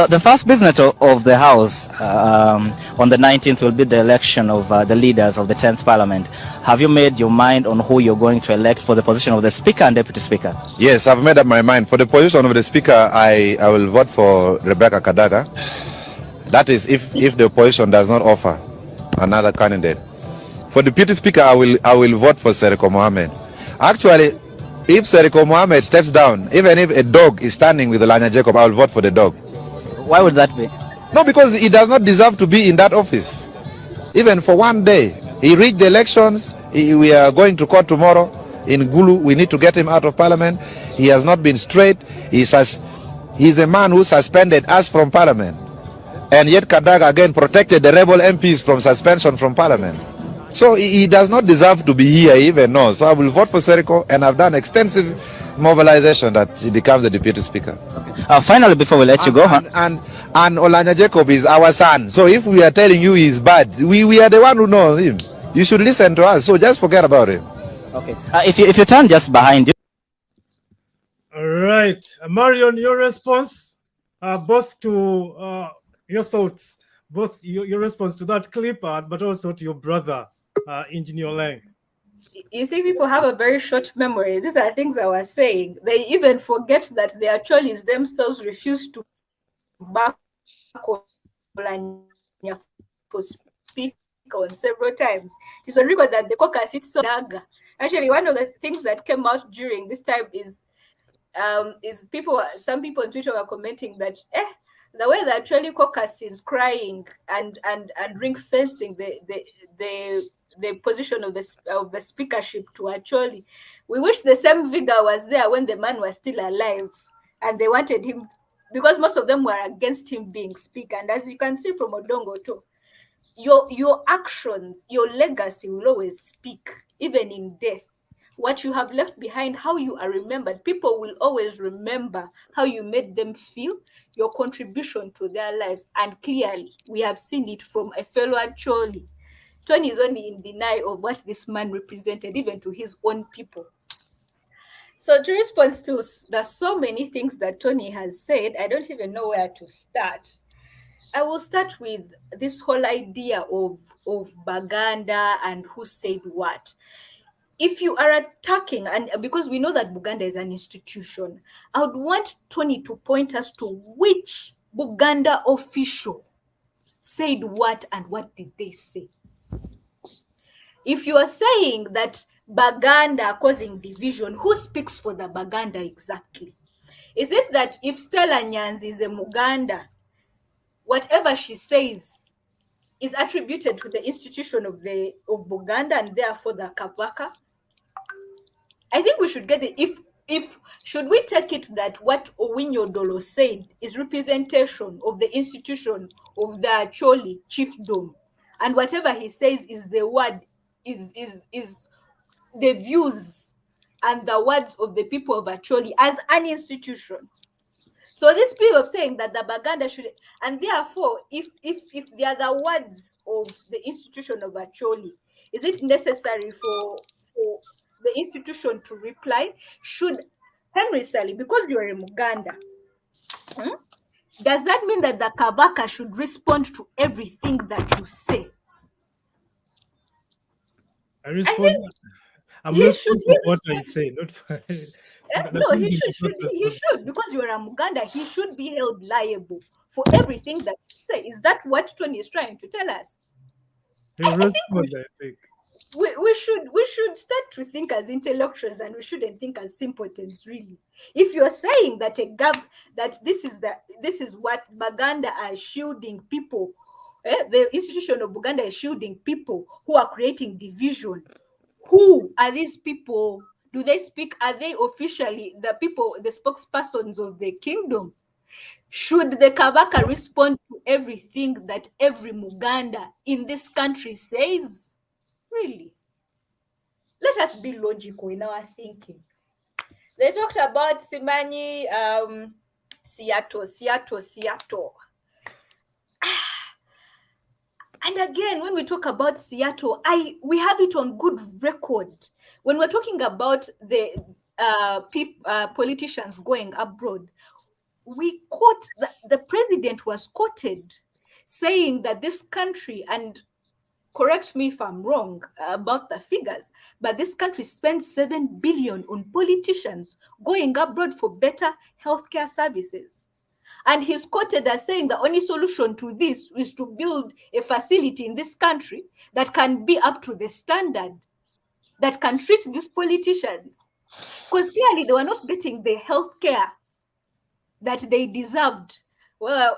The first business of the House on the 19th will be the election of the leaders of the 10th Parliament. Have you made your mind on who you're going to elect for the position of the Speaker and Deputy Speaker? Yes, I've made up my mind. For the position of the Speaker, I will vote for Rebecca Kadaga. That is if the opposition does not offer another candidate. For the Deputy Speaker, I will vote for Seriko Mohammed. Actually, if Seriko Mohammed steps down, even if a dog is standing with Oulanya Jacob, I will vote for the dog. Why would that be? No, because he does not deserve to be in that office. Even for one day. He rigged the elections. We are going to court tomorrow in Gulu. We need to get him out of parliament. He has not been straight. He's a man who suspended us from parliament. And yet Kadaga again protected the rebel MPs from suspension from parliament. So he does not deserve to be here even, no. So I will vote for Seriko, and I've done extensive mobilization that he becomes the Deputy Speaker. Okay. Finally, before we let you go. And Oulanya Jacob is our son. So if we are telling you he's bad, we are the one who knows him. You should listen to us. So just forget about him. Okay. If you turn just behind you. All right. Marion, your response, both to your thoughts, both your response to that clip, but also to your brother, Engineer Olenge. You see, people have a very short memory. These are things I was saying. They even forget that the Acholis themselves refused to back Oulanya for speaker on several times. It is on record that the caucus is so dagger. Actually, one of the things that came out during this time is some people on Twitter were commenting that the way the Acholi caucus is crying and ring fencing the position of the speakership to Acholi. We wish the same vigor was there when the man was still alive, and they wanted him, because most of them were against him being speaker. And as you can see from Odongo too, your actions, your legacy will always speak, even in death. What you have left behind, how you are remembered, people will always remember how you made them feel, your contribution to their lives. And clearly, we have seen it from a fellow Acholi. Tonny is only in denial of what this man represented, even to his own people. So to respond to, there's so many things that Tonny has said, I don't even know where to start. I will start with this whole idea of Baganda and who said what. If you are attacking, and because we know that Buganda is an institution, I would want Tonny to point us to which Buganda official said what and what did they say. If you are saying that Baganda causing division, who speaks for the Baganda exactly? Is it that if Stella Nyanzi is a Muganda, whatever she says is attributed to the institution of Buganda and therefore the Kabaka? I think we should get it. If should we take it that what Owinyo Dolo said is representation of the institution of the Acholi chiefdom, and whatever he says is the word is the views and the words of the people of Acholi as an institution. So this people of saying that the Baganda should, and therefore, if they are the words of the institution of Acholi, is it necessary for the institution to reply? Should Henry Ssali, because you are a Muganda, does that mean that the Kabaka should respond to everything that you say? I'm responsible for what I say, not for no, he should, because you are a Muganda, he should be held liable for everything that you say. Is that what Tonny is trying to tell us? I think we should start to think as intellectuals, and we shouldn't think as simpletons, really. If you're saying that that this is what Baganda are shielding people, the institution of Buganda is shielding people who are creating division. Who are these people? Do they speak? Are they officially the people, the spokespersons of the kingdom? Should the Kabaka respond to everything that every Muganda in this country says? Really? Let us be logical in our thinking. They talked about Simanyi, Seattle. And again, when we talk about Seattle, we have it on good record. When we're talking about the politicians going abroad, we quote, the president was quoted saying that this country, and correct me if I'm wrong about the figures, but this country spends 7 billion on politicians going abroad for better healthcare services. And he's quoted as saying the only solution to this is to build a facility in this country that can be up to the standard, that can treat these politicians. Because clearly they were not getting the health care that they deserved. Well,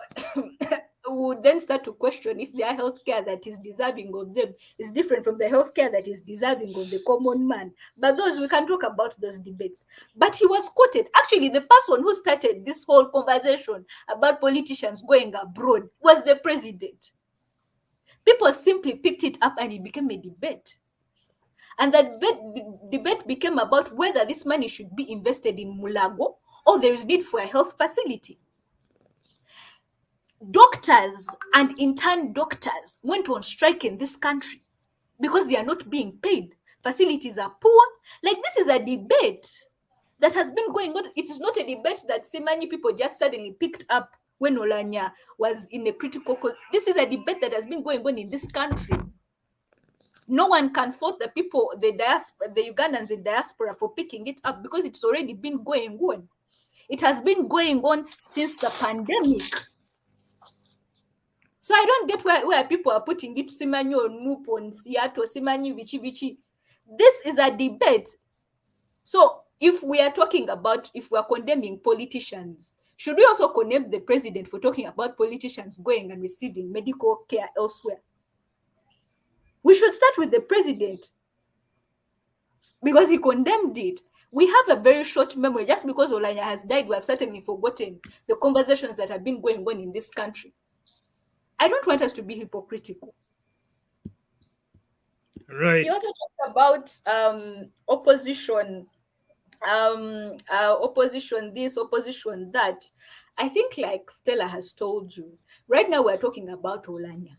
we would then start to question if their health care that is deserving of them is different from the health care that is deserving of the common man. But those, we can talk about those debates. But he was quoted. Actually, the person who started this whole conversation about politicians going abroad was the president. People simply picked it up and it became a debate. And that debate became about whether this money should be invested in Mulago or there is need for a health facility. Doctors and intern doctors went on strike in this country because they are not being paid. Facilities are poor. Like, this is a debate that has been going on. It is not a debate that so many people just suddenly picked up when Oulanya was in a critical. This is a debate that has been going on in this country. No one can fault the people, the Ugandans in diaspora for picking it up because it's already been going on. It has been going on since the pandemic. So I don't get where people are putting it, Simanyi on Nup, on Seattle, Simanyi, Vichi. This is a debate. So if we are talking about, if we are condemning politicians, should we also condemn the president for talking about politicians going and receiving medical care elsewhere? We should start with the president because he condemned it. We have a very short memory. Just because Oulanya has died, we have certainly forgotten the conversations that have been going on in this country. I don't want us to be hypocritical. Right. He also talked about opposition, opposition this, opposition that. I think, like Stella has told you, right now we're talking about Oulanya.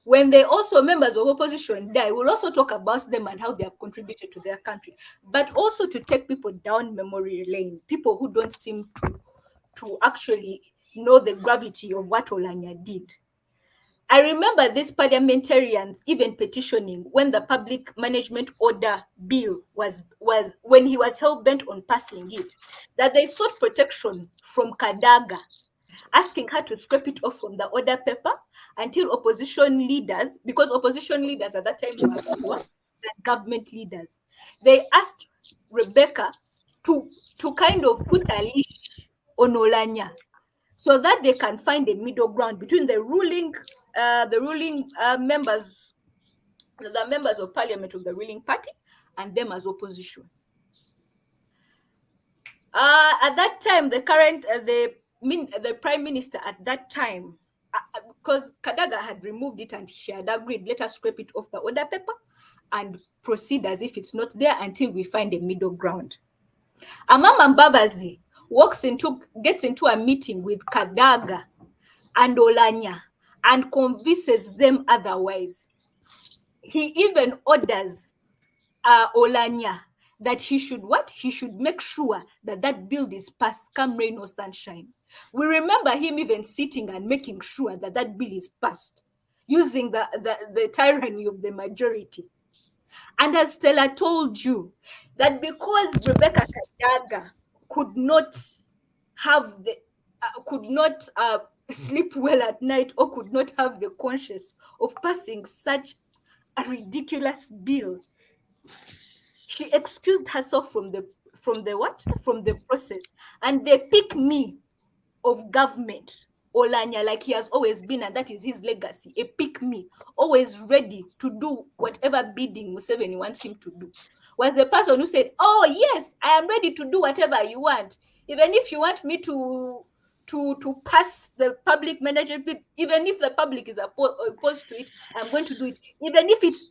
When they also members of opposition die, we'll also talk about them and how they have contributed to their country, but also to take people down memory lane, people who don't seem to actually know the gravity of what Oulanya did. I remember these parliamentarians even petitioning when the public management order bill was when he was hell bent on passing it, that they sought protection from Kadaga, asking her to scrape it off from the order paper until opposition leaders, because opposition leaders at that time were fewer than government leaders, they asked Rebecca to kind of put a leash on Oulanya so that they can find a middle ground between the ruling members, the members of parliament of the ruling party, and them as opposition. At that time, the current the prime minister at that time, because Kadaga had removed it and she had agreed, let us scrape it off the order paper and proceed as if it's not there until we find a middle ground. Amama Mbabazi gets into a meeting with Kadaga and Oulanya and convinces them otherwise. He even orders Oulanya that he should what? He should make sure that that bill is passed, come rain or sunshine. We remember him even sitting and making sure that that bill is passed, using the tyranny of the majority. And as Stella told you, that because Rebecca Kadaga could not have the could not sleep well at night, or could not have the conscience of passing such a ridiculous bill, she excused herself from the process. And they pick me of government, Oulanya, like he has always been, and that is his legacy, a pick me, always ready to do whatever bidding Museveni wants him to do, was the person who said, oh yes, I am ready to do whatever you want, even if you want me to pass the public management bill, even if the public is opposed to it, I'm going to do it, even if it's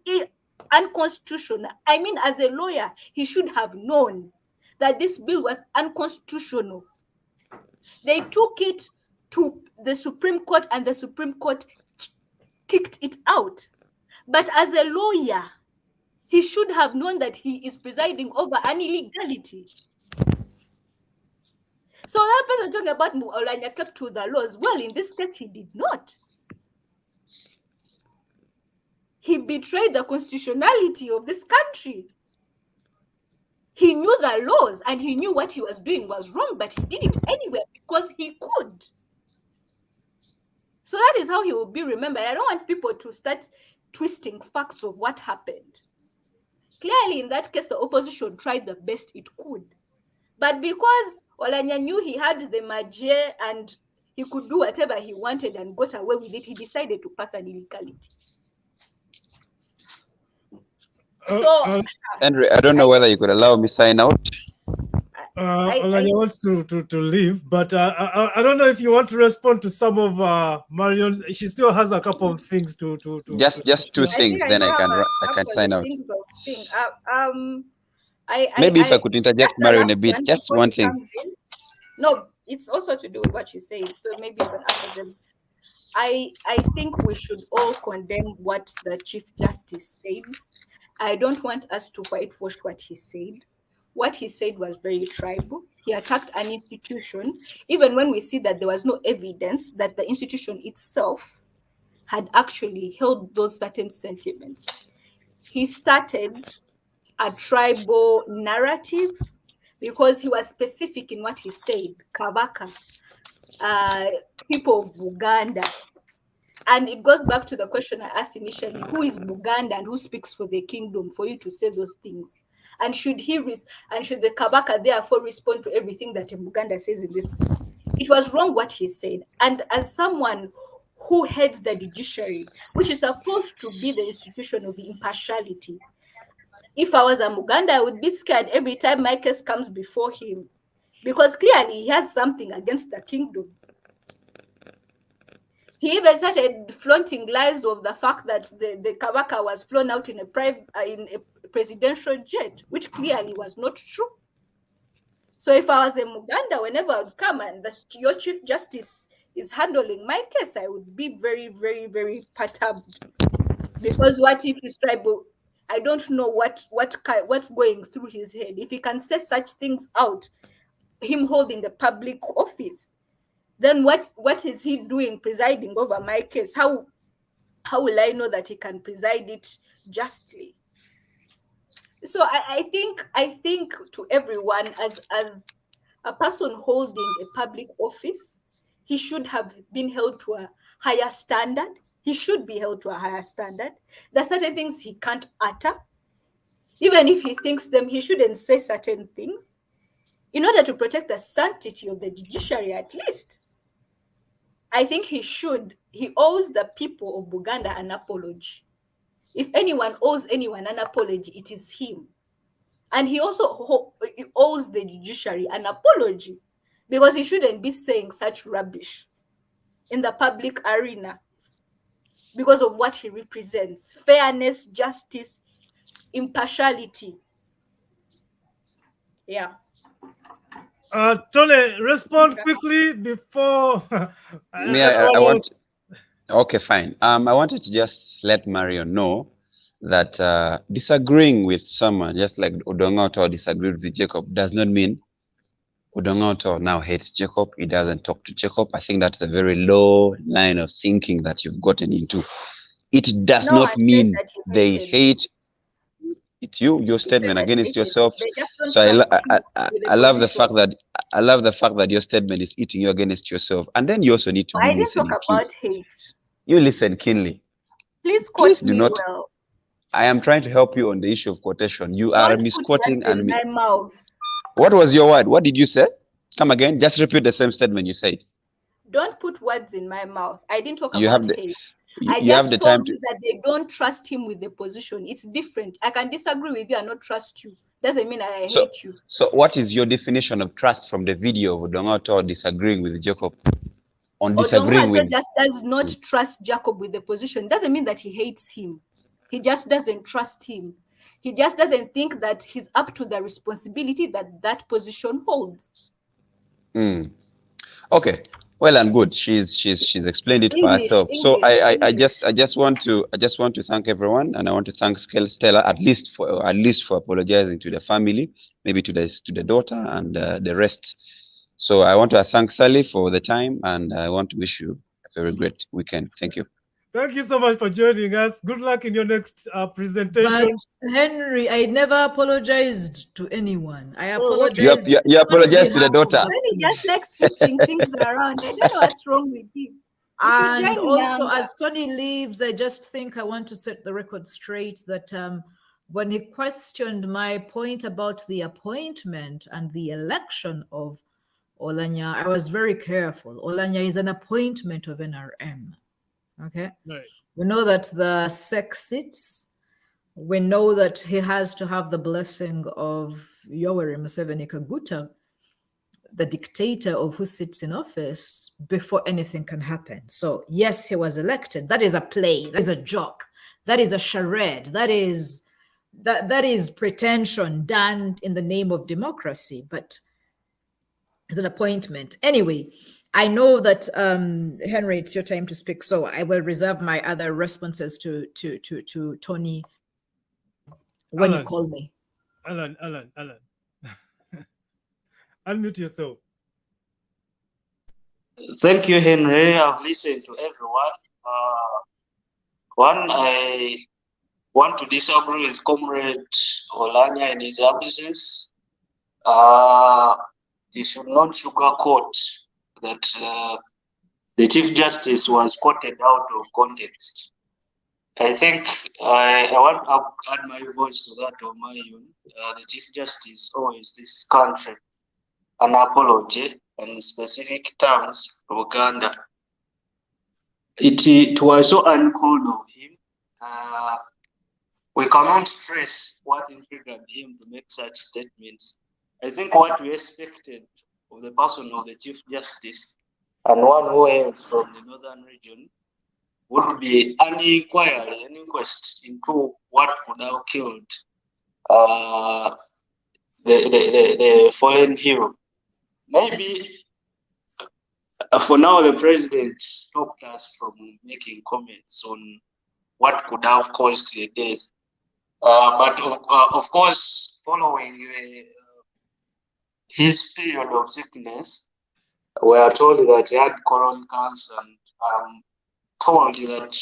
unconstitutional. I mean, as a lawyer, he should have known that this bill was unconstitutional. They took it to the Supreme Court and the Supreme Court kicked it out. But as a lawyer, he should have known that he is presiding over an illegality. So that person talking about Oulanya kept to the laws. Well, in this case, he did not. He betrayed the constitutionality of this country. He knew the laws and he knew what he was doing was wrong, but he did it anyway because he could. So that is how he will be remembered. I don't want people to start twisting facts of what happened. Clearly, in that case, the opposition tried the best it could. But because Oulanya knew he had the magie and he could do whatever he wanted and got away with it, he decided to pass an illegality. So, Henry, I don't know whether you could allow me sign out. Oulanya wants to leave, but I don't know if you want to respond to some of Marion's. She still has a couple of things to just two things, then I can sign out. Maybe if I could interject Marion a bit, just one thing. No, it's also to do with what you said, so maybe you can answer them. I think we should all condemn what the Chief Justice said. I don't want us to whitewash what he said. What he said was very tribal. He attacked an institution, even when we see that there was no evidence that the institution itself had actually held those certain sentiments. He started a tribal narrative because he was specific in what he said. Kabaka, people of Uganda. And it goes back to the question I asked initially, who is Buganda and who speaks for the kingdom for you to say those things? And should the Kabaka therefore respond to everything that a Buganda says in this? It was wrong what he said. And as someone who heads the judiciary, which is supposed to be the institution of impartiality, if I was a Muganda, I would be scared every time my case comes before him, because clearly he has something against the kingdom. He even started flaunting lies of the fact that the Kabaka was flown out in a presidential jet, which clearly was not true. So if I was a Muganda, whenever I would come and your Chief Justice is handling my case, I would be very, very, very perturbed. Because what if he's tribal? I don't know what's going through his head. If he can say such things out, him holding the public office, then what is he doing presiding over my case? How will I know that he can preside it justly? So I think to everyone, as a person holding a public office, he should have been held to a higher standard. He should be held to a higher standard. There are certain things he can't utter. Even if he thinks them, he shouldn't say certain things in order to protect the sanctity of the judiciary, at least. I think he owes the people of Buganda an apology. If anyone owes anyone an apology, it is him. And he also owes the judiciary an apology, because he shouldn't be saying such rubbish in the public arena because of what he represents: fairness, justice, impartiality. Yeah. Tonny, respond quickly before. I want. Okay, fine. I wanted to just let Marion know that disagreeing with someone, just like Odongoto disagreed with Jacob, does not mean Odongoto now hates Jacob. He doesn't talk to Jacob. I think that's a very low line of thinking that you've gotten into. It does not mean they hate. It's your statement against yourself. So I love the fact that your statement is eating you against yourself. And then you also need to be listening. I didn't talk about hate. You listen keenly. Please quote me well. I am trying to help you on the issue of quotation. You are misquoting and my mouth. What was your word? What did you say? Come again. Just repeat the same statement you said. Don't put words in my mouth. I didn't talk about hate. I just told you that they don't trust him with the position. It's different. I can disagree with you and not trust you. Doesn't mean I hate you. So what is your definition of trust from the video of Odongoto disagreeing with Jacob? On disagreeing with... just does not trust Jacob with the position. Doesn't mean that he hates him. He just doesn't trust him. He just doesn't think that he's up to the responsibility that that position holds. Okay. Well and good. She's explained it for herself. So I just want to thank everyone, and I want to thank Stella at least for apologizing to the family, maybe to the daughter and the rest. So I want to thank Ssali for the time, and I want to wish you a very great weekend. Thank you. Thank you so much for joining us. Good luck in your next presentation. But Henry, I never apologized to anyone. I apologized. You apologized to the daughter. He just likes twisting things around. I don't know what's wrong with him. And also, as Tonny leaves, I just think I want to set the record straight that when he questioned my point about the appointment and the election of Oulanyah, I was very careful. Oulanyah is an appointment of NRM. Okay. Right. We know that the SEC sits. We know that he has to have the blessing of Yoweri Museveni Kaguta, the dictator of who sits in office, before anything can happen. So yes, he was elected. That is a play. That is a joke. That is a charade. That is pretension done in the name of democracy. But it's an appointment. Anyway, I know that Henry, it's your time to speak, so I will reserve my other responses to Tonny when you call me. Allan. Unmute yourself. Thank you, Henry. I've listened to everyone. I want to disagree with Comrade Oulanyah in his absence. He should not sugarcoat that the Chief Justice was quoted out of context. I think I want to add my voice to that of Marion. The Chief Justice owes this country an apology in specific terms of Uganda. It was so uncalled of him. We cannot stress what triggered him to make such statements. I think what we expected of the person of the Chief Justice and one who hails from the northern region, would be an inquiry, an inquest into what would have killed the fallen hero. Maybe for now, the president stopped us from making comments on what could have caused the death. But of course, following his period of sickness, we are told that he had colon cancer, and told that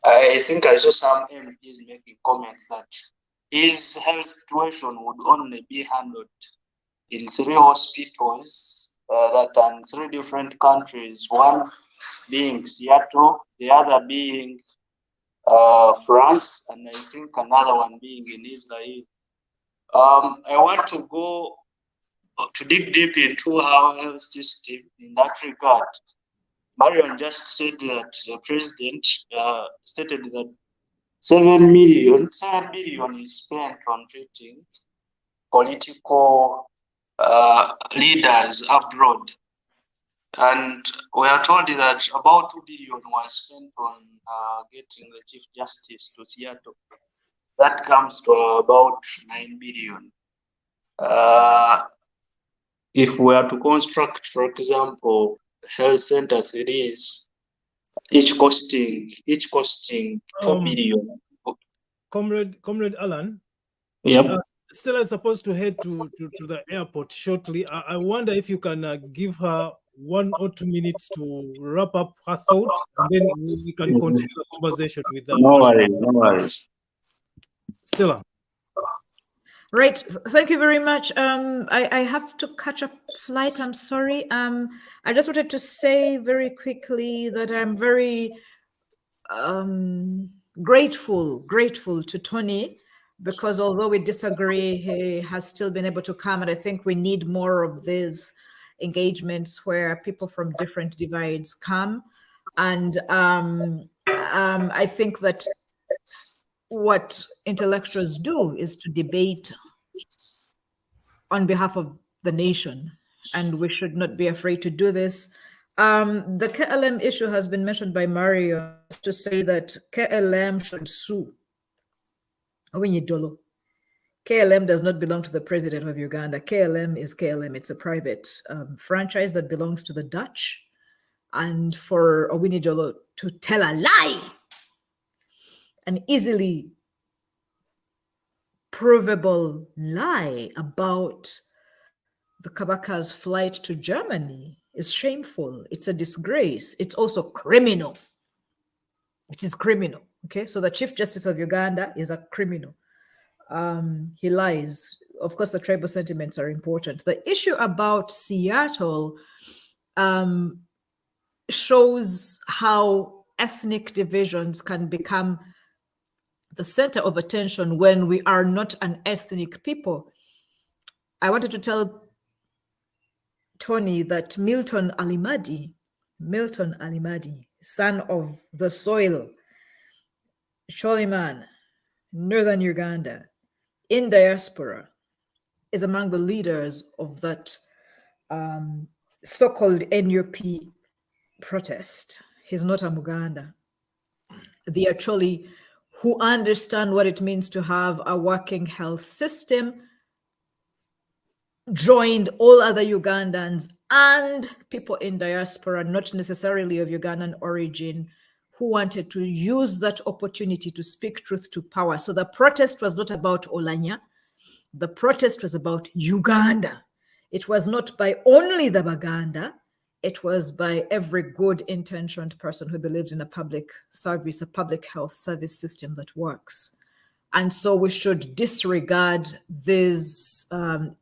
I think I saw some MPs making comments that his health situation would only be handled in 3 hospitals that are in 3 different countries, one being Seattle, the other being France, and I think another one being in Israel. I want to go to dig deep into our health system in that regard. Marion just said that the president stated that 7 billion is spent on treating political leaders abroad. And we are told that about 2 billion was spent on getting the Chief Justice to Seattle. That comes to about 9 billion. If we are to construct, for example, health center series, each costing 4 billion. Comrade Allan. Yep. Stella is supposed to head to the airport shortly. I wonder if you can give her 1 or 2 minutes to wrap up her thoughts, and then we can continue the conversation with that. No worries. Stella. Right. Thank you very much. I have to catch a flight. I'm sorry. I just wanted to say very quickly that I'm very grateful to Tonny, because although we disagree, he has still been able to come, and I think we need more of these engagements where people from different divides come. And I think that what intellectuals do is to debate on behalf of the nation, and we should not be afraid to do this. The KLM issue has been mentioned by Mario to say that KLM should sue. KLM does not belong to the president of Uganda. KLM is KLM. It's a private franchise that belongs to the Dutch. And for Owinijolo to tell a lie, an easily provable lie about the Kabaka's flight to Germany is shameful. It's a disgrace. It's also criminal. It is criminal. Okay, so the Chief Justice of Uganda is a criminal. He lies. Of course, the tribal sentiments are important. The issue about Seattle shows how ethnic divisions can become the center of attention when we are not an ethnic people. I wanted to tell Tonny that Milton Alimadi, son of the soil, Sholiman, Northern Uganda, in diaspora, is among the leaders of that so-called NUP protest. He's not a Muganda. The Acholi who understand what it means to have a working health system joined all other Ugandans and people in diaspora, not necessarily of Ugandan origin, who wanted to use that opportunity to speak truth to power. So the protest was not about Oulanya. The protest was about Uganda. It was not by only the Baganda. It was by every good intentioned person who believes in a public service, a public health service system that works. And so we should disregard this, the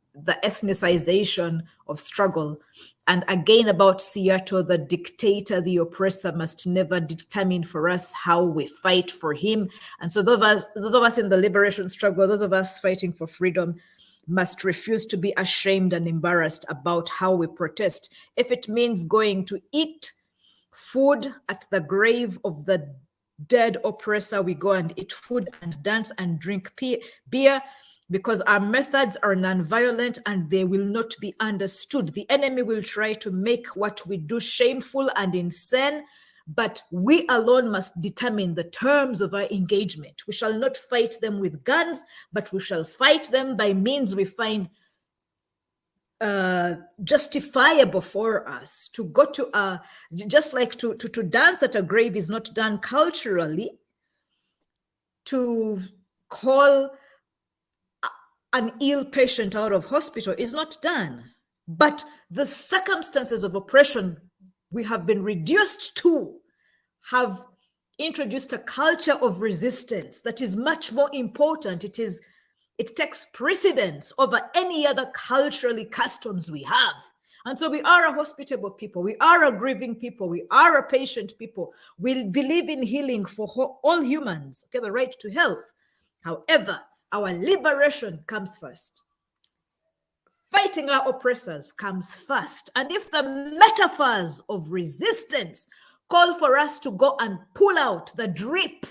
ethnicization of struggle. And again, about Seattle, the dictator, the oppressor must never determine for us how we fight for him. And so those of us in the liberation struggle, those of us fighting for freedom, must refuse to be ashamed and embarrassed about how we protest. If it means going to eat food at the grave of the dead oppressor, we go and eat food and dance and drink beer, because our methods are non-violent and they will not be understood. The enemy will try to make what we do shameful and insane, but we alone must determine the terms of our engagement. We shall not fight them with guns, but we shall fight them by means we find justifiable for us. To go to just like to dance at a grave is not done culturally. To call an ill patient out of hospital is not done. But the circumstances of oppression we have been reduced to have introduced a culture of resistance that is much more important. It takes precedence over any other culturally customs we have. And so we are a hospitable people. We are a grieving people. We are a patient people. We believe in healing for all humans, okay, the right to health. However, our liberation comes first. Fighting our oppressors comes first. And if the metaphors of resistance call for us to go and pull out the drip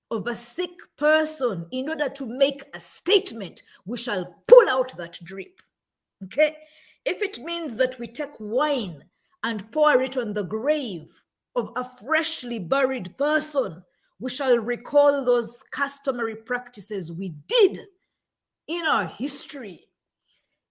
of a sick person in order to make a statement, we shall pull out that drip. Okay? If it means that we take wine and pour it on the grave of a freshly buried person, we shall recall those customary practices we did in our history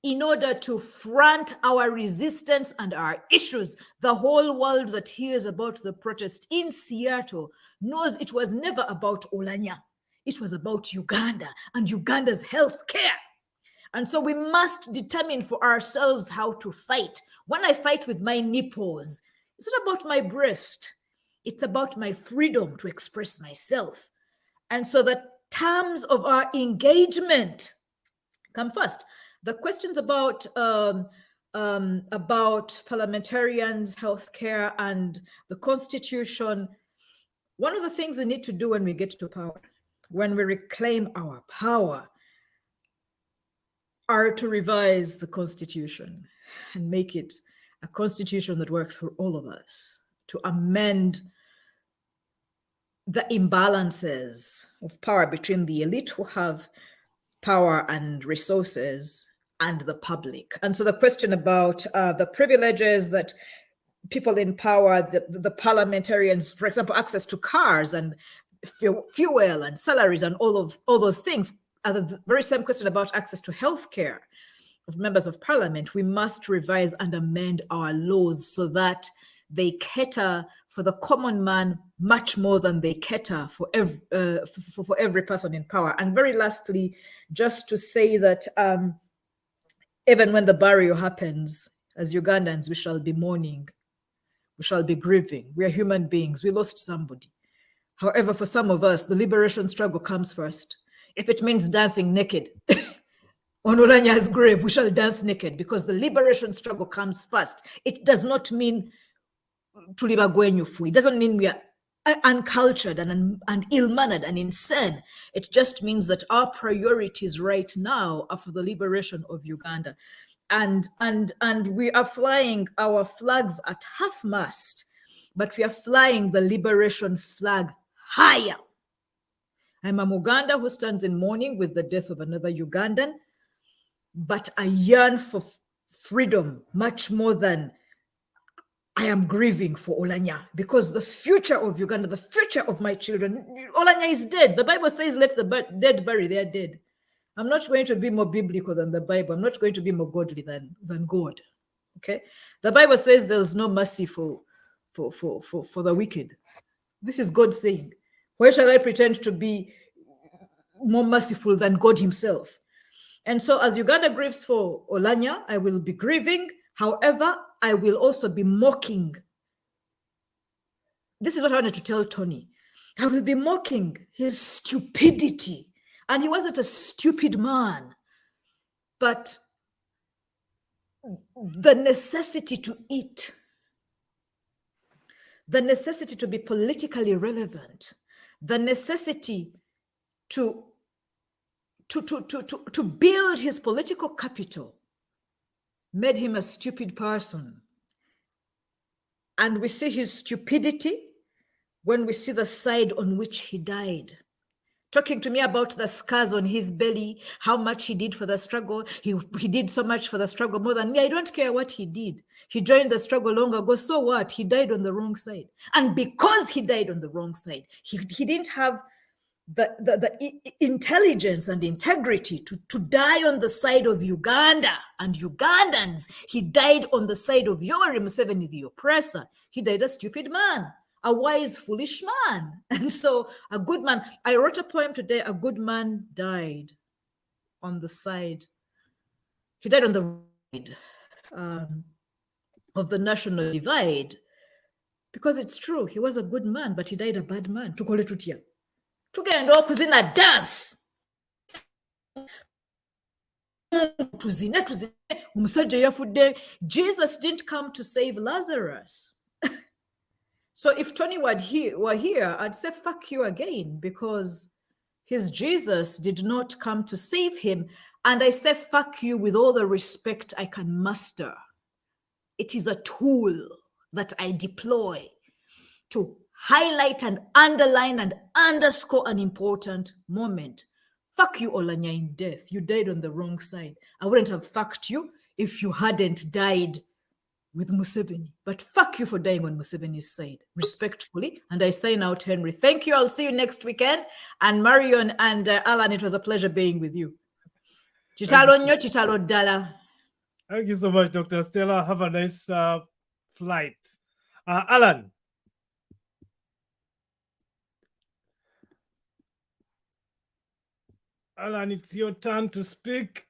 in order to front our resistance and our issues. The whole world that hears about the protest in Seattle knows it was never about Oulanyah. It was about Uganda and Uganda's health care. And so we must determine for ourselves how to fight. When I fight with my nipples, it's not about my breast. It's about my freedom to express myself. And so the terms of our engagement come first. The questions about parliamentarians, healthcare, and the Constitution, one of the things we need to do when we get to power, when we reclaim our power, are to revise the Constitution and make it a Constitution that works for all of us, to amend the imbalances of power between the elite who have power and resources and the public. And so the question about the privileges that people in power, the parliamentarians, for example, access to cars and fuel and salaries and all those things, are the very same question about access to healthcare of members of parliament. We must revise and amend our laws so that they cater for the common man much more than they cater for every person in power. And very lastly, just to say that even when the burial happens, as Ugandans, we shall be mourning, we shall be grieving. We are human beings. We lost somebody. However, for some of us, the liberation struggle comes first. If it means dancing naked on Oulanyah's grave, we shall dance naked, because the liberation struggle comes first. It does not mean tulibagwenyufu. It doesn't mean we are uncultured and ill-mannered and insane. It just means that our priorities right now are for the liberation of Uganda. And we are flying our flags at half-mast, but we are flying the liberation flag higher. I'm a Muganda who stands in mourning with the death of another Ugandan, but I yearn for freedom much more than I am grieving for Oulanyah, because the future of Uganda, the future of my children, Oulanyah is dead. The Bible says, let the dead bury their dead. I'm not going to be more biblical than the Bible. I'm not going to be more godly than God. Okay? The Bible says there's no mercy for the wicked. This is God saying, where shall I pretend to be more merciful than God himself? And so as Uganda grieves for Oulanyah, I will be grieving. However, I will also be mocking. This is what I wanted to tell Tonny. I will be mocking his stupidity. And he wasn't a stupid man, but the necessity to eat, the necessity to be politically relevant, the necessity to build his political capital made him a stupid person. And we see his stupidity when we see the side on which he died, talking to me about the scars on his belly, how much he did for the struggle. He did so much for the struggle more than me. I don't care what he did. He joined the struggle long ago. So what? He died on the wrong side. And because he died on the wrong side, he didn't have the intelligence and integrity to die on the side of Uganda and Ugandans. He died on the side of Yoweri Museveni, the oppressor. He died a stupid man, a wise, foolish man. And so a good man, I wrote a poem today, a good man died on the side. He died on the side of the national divide, because it's true, he was a good man, but he died a bad man. Tukole tutya. Tugenda okuzina dance. Tuzine. Umusajja yafudde. Jesus didn't come to save Lazarus. So if Tony were here, I'd say fuck you again, because his Jesus did not come to save him. And I say fuck you with all the respect I can muster. It is a tool that I deploy to highlight and underline and underscore an important moment. Fuck you, Oulanya, in death. You died on the wrong side. I wouldn't have fucked you if you hadn't died with Museveni. But fuck you for dying on Museveni's side, respectfully. And I sign out, Henry. Thank you. I'll see you next weekend. And Marion and Allan, it was a pleasure being with you. Chitalo nnyo, chitalo ddala. Thank you so much, Dr. Stella. Have a nice flight. Allan. Allan, it's your turn to speak.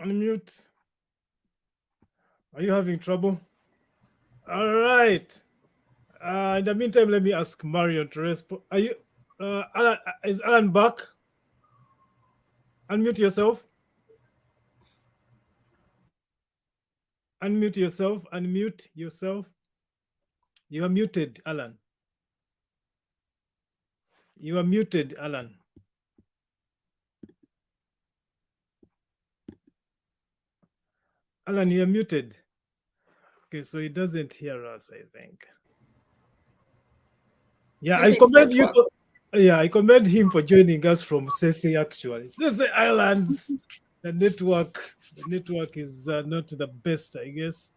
Unmute. Are you having trouble? All right. In the meantime, let me ask Marion to respond. Are you, Allan, is Allan back? Unmute yourself. Unmute yourself. Unmute yourself. You are muted, Allan. You are muted, Allan. Allan, you are muted. Okay, so he doesn't hear us, I think. Yeah, I commend you for, I commend him for joining us from Sese, actually. Sese Islands, the network is not the best, I guess.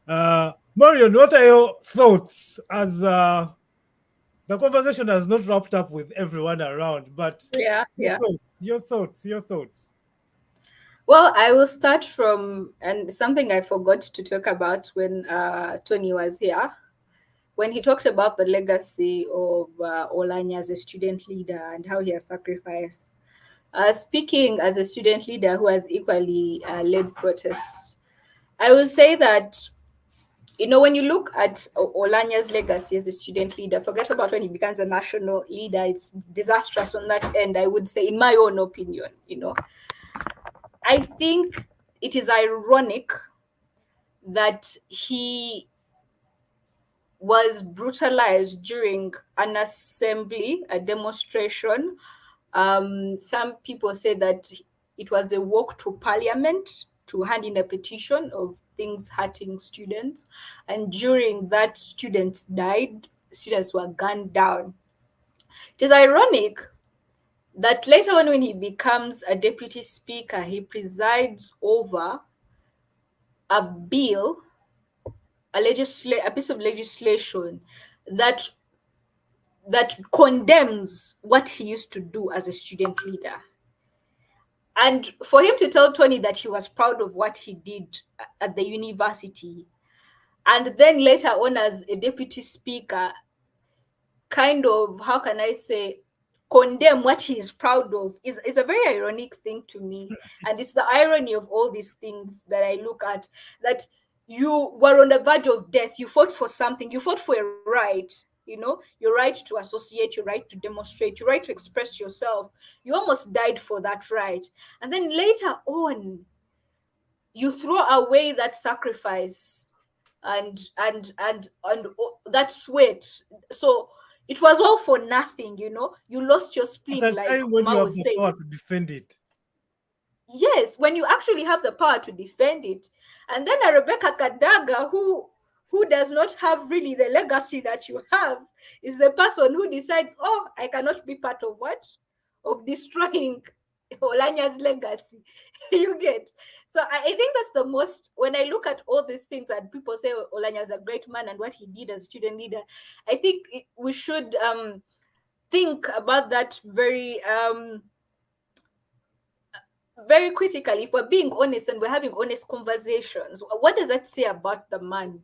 Marion, what are your thoughts as the conversation has not wrapped up with everyone around, but your thoughts. Well, I will start from, and something I forgot to talk about when Tony was here, when he talked about the legacy of Oulanya as a student leader and how he has sacrificed. Speaking as a student leader who has equally led protests, I will say that, you know, when you look at Oulanya's legacy as a student leader, forget about when he becomes a national leader, it's disastrous on that end, I would say, in my own opinion, you know. I think it is ironic that he was brutalized during an assembly, a demonstration. Some people say that it was a walk to parliament to hand in a petition of things hurting students. And during that, students died, students were gunned down. It is ironic that later on, when he becomes a deputy speaker, he presides over a bill, a piece of legislation that condemns what he used to do as a student leader. And for him to tell Tony that he was proud of what he did at the university, and then later on as a deputy speaker, kind of, how can I say, condemn what he is proud of is a very ironic thing to me. And it's the irony of all these things that I look at, that you were on the verge of death, you fought for something, you fought for a right, you know, your right to associate, your right to demonstrate, your right to express yourself. You almost died for that right. And then later on, you throw away that sacrifice and that sweat. So it was all for nothing, you know. You lost your spleen, at like time when you Mao have the said. power to defend it. Yes, when you actually have the power to defend it. And then a Rebecca Kadaga, who who does not have really the legacy that you have is the person who decides, oh, I cannot be part of what? Of destroying Oulanyah's legacy. You get? So I think that's the most, when I look at all these things and people say Oulanyah is a great man and what he did as student leader, I think we should think about that very very critically. If we're being honest and we're having honest conversations, what does that say about the man?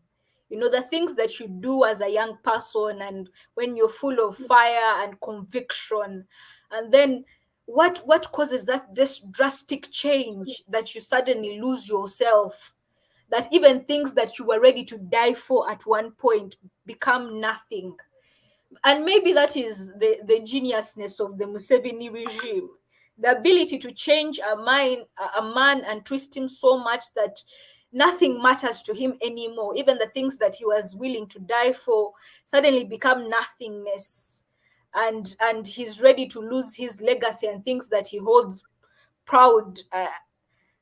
You know, the things that you do as a young person and when you're full of fire and conviction, and then what causes that this drastic change that you suddenly lose yourself, that even things that you were ready to die for at one point become nothing. And maybe that is the geniusness of the Museveni regime, the ability to change a man and twist him so much that nothing matters to him anymore. Even the things that he was willing to die for suddenly become nothingness, and he's ready to lose his legacy and things that he holds proud,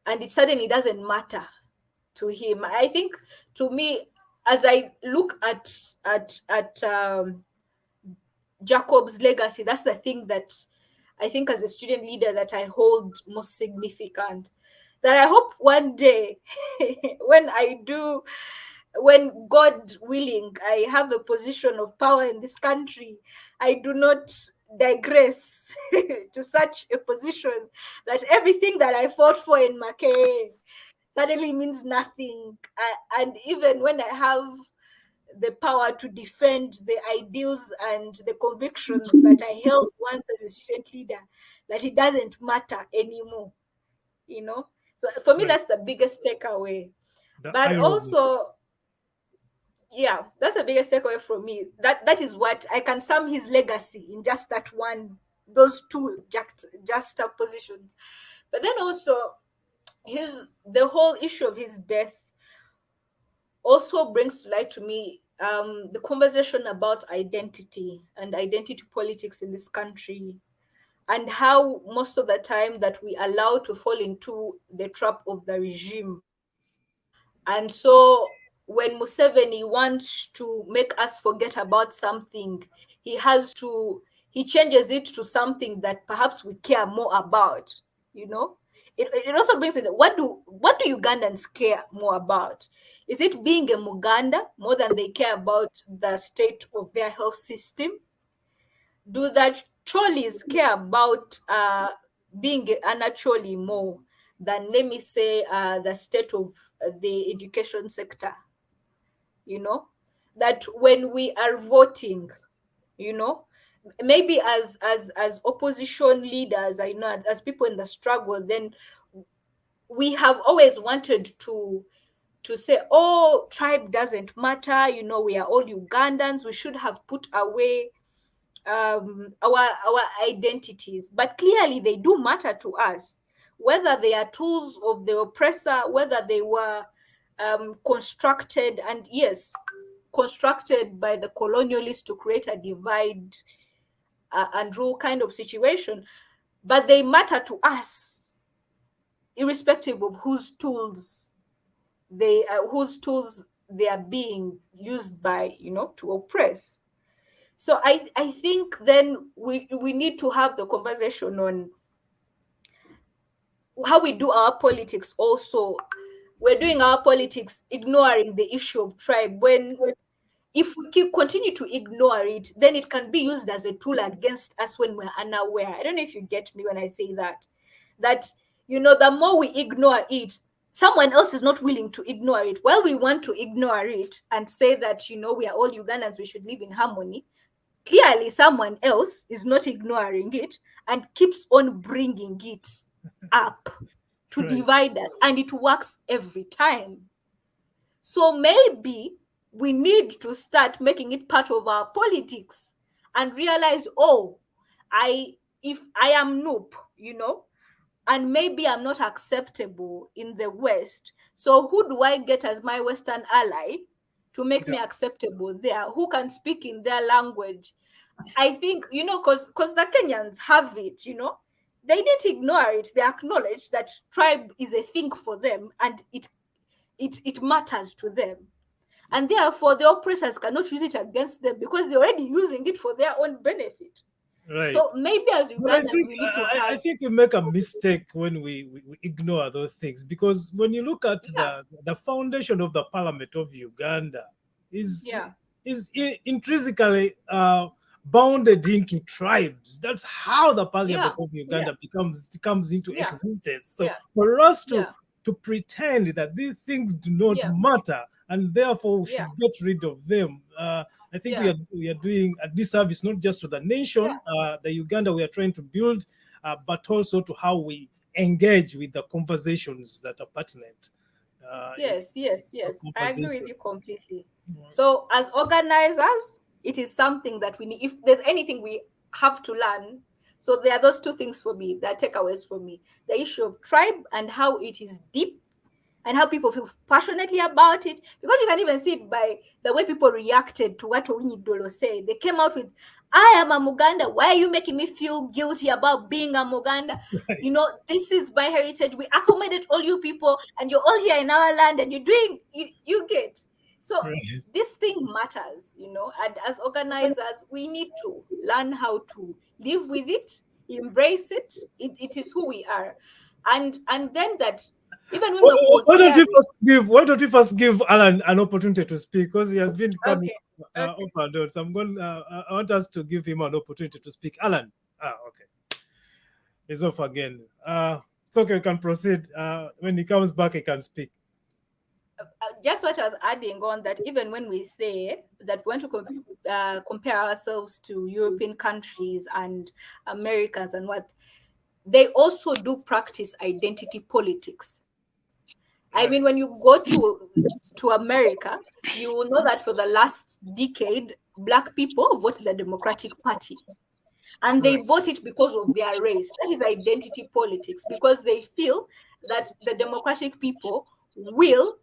and it suddenly doesn't matter to him. I think, to me, as I look at Jacob's legacy, that's the thing that I think as a student leader that I hold most significant. That I hope one day when God willing, I have a position of power in this country, I do not digress to such a position that everything that I fought for in Makerere suddenly means nothing. And even when I have the power to defend the ideals and the convictions that I held once as a student leader, that it doesn't matter anymore, you know? So for me, Right. that's the biggest takeaway. The But irony. also, yeah, that's the biggest takeaway from me. That is what I can sum his legacy in just that one, those two juxtapositions. But then also, the whole issue of his death also brings to light to me the conversation about identity and identity politics in this country, and how most of the time that we allow to fall into the trap of the regime. And so when Museveni wants to make us forget about something, he changes it to something that perhaps we care more about, you know? It also brings in, what do Ugandans care more about? Is it being a Muganda more than they care about the state of their health system? Do the trolleys care about being an Acholi more than, let me say, the state of the education sector? You know, that when we are voting, you know, maybe as opposition leaders, I know, as people in the struggle, then we have always wanted to say, oh, tribe doesn't matter, you know, we are all Ugandans, we should have put away our identities. But clearly they do matter to us, whether they are tools of the oppressor, whether they were constructed by the colonialists to create a divide and rule kind of situation. But they matter to us, irrespective of whose tools they are being used by, you know, to oppress. So I think then we need to have the conversation on how we do our politics. Also, we're doing our politics ignoring the issue of tribe. When if we continue to ignore it, then it can be used as a tool against us when we're unaware. I don't know if you get me when I say that. That, you know, the more we ignore it, someone else is not willing to ignore it. While we want to ignore it and say that, you know, we are all Ugandans, we should live in harmony, clearly someone else is not ignoring it and keeps on bringing it up to Right. divide us, and it works every time. So maybe we need to start making it part of our politics and realize, oh, if I am Noop, you know, and maybe I'm not acceptable in the West, so who do I get as my Western ally to make me acceptable there? Who can speak in their language? I think, you know, because the Kenyans have it, you know, they didn't ignore it. They acknowledge that tribe is a thing for them, and it matters to them. And therefore, the oppressors cannot use it against them because they're already using it for their own benefit. Right. So maybe as But I Ugandans, think we need to have. I think we make a mistake when we ignore those things, because when you look at the foundation of the Parliament of Uganda is intrinsically bounded into tribes. That's how the Parliament of Uganda comes into existence. So for us to pretend that these things do not matter and therefore we should get rid of them, I think we are doing a disservice not just to the nation, the Uganda we are trying to build, but also to how we engage with the conversations that are pertinent. Yes. I agree with you completely. So as organizers, it is something that we need. If there's anything we have to learn, so there are those two things for me, that takeaways for me: the issue of tribe and how it is deep, and how people feel passionately about it. Because you can even see it by the way people reacted to what Owini Dolo said. They came out with, "I am a Muganda. Why are you making me feel guilty about being a Muganda? Right. You know, this is my heritage. We accommodate all you people, and you're all here in our land, and you're doing, you get." So this thing matters, you know, and as organizers, we need to learn how to live with it, embrace it. It is who we are. And then that, even when why don't we first give Allan an opportunity to speak, because he has been coming off and on. So I want us to give him an opportunity to speak. Allan, okay, he's off again. It's okay, you can proceed. When he comes back, he can speak. Just what I was adding on, that even when we say that we want to compare ourselves to European countries and Americans and what, they also do practice identity politics. I mean, when you go to America, you will know that for the last decade, Black people vote the Democratic Party. And they vote it because of their race. That is identity politics, because they feel that the Democratic people will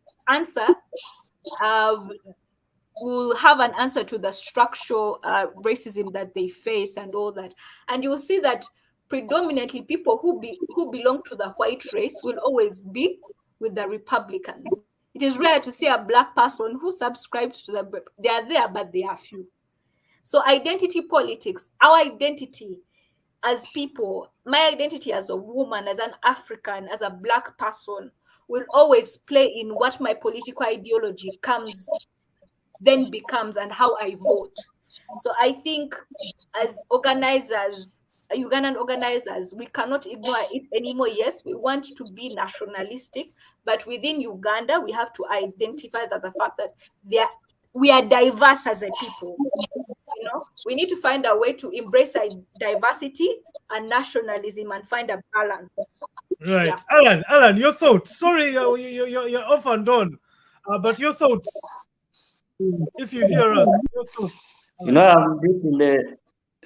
will have an answer to the structural racism that they face and all that. And you'll see that predominantly people who belong to the white race will always be with the Republicans. It is rare to see a Black person who subscribes to they are there, but they are few. So identity politics, our identity as people, my identity as a woman, as an African, as a Black person, will always play in what my political ideology becomes and how I vote. So I think as organizers, Ugandan organizers, we cannot ignore it anymore. Yes, we want to be nationalistic, but within Uganda, we have to identify the fact that we are diverse as a people. You know, we need to find a way to embrace diversity and nationalism and find a balance. Right. Yeah. Allan, your thoughts. Sorry, you're off and on, but your thoughts. If you hear us, your thoughts. You know, I'm deep in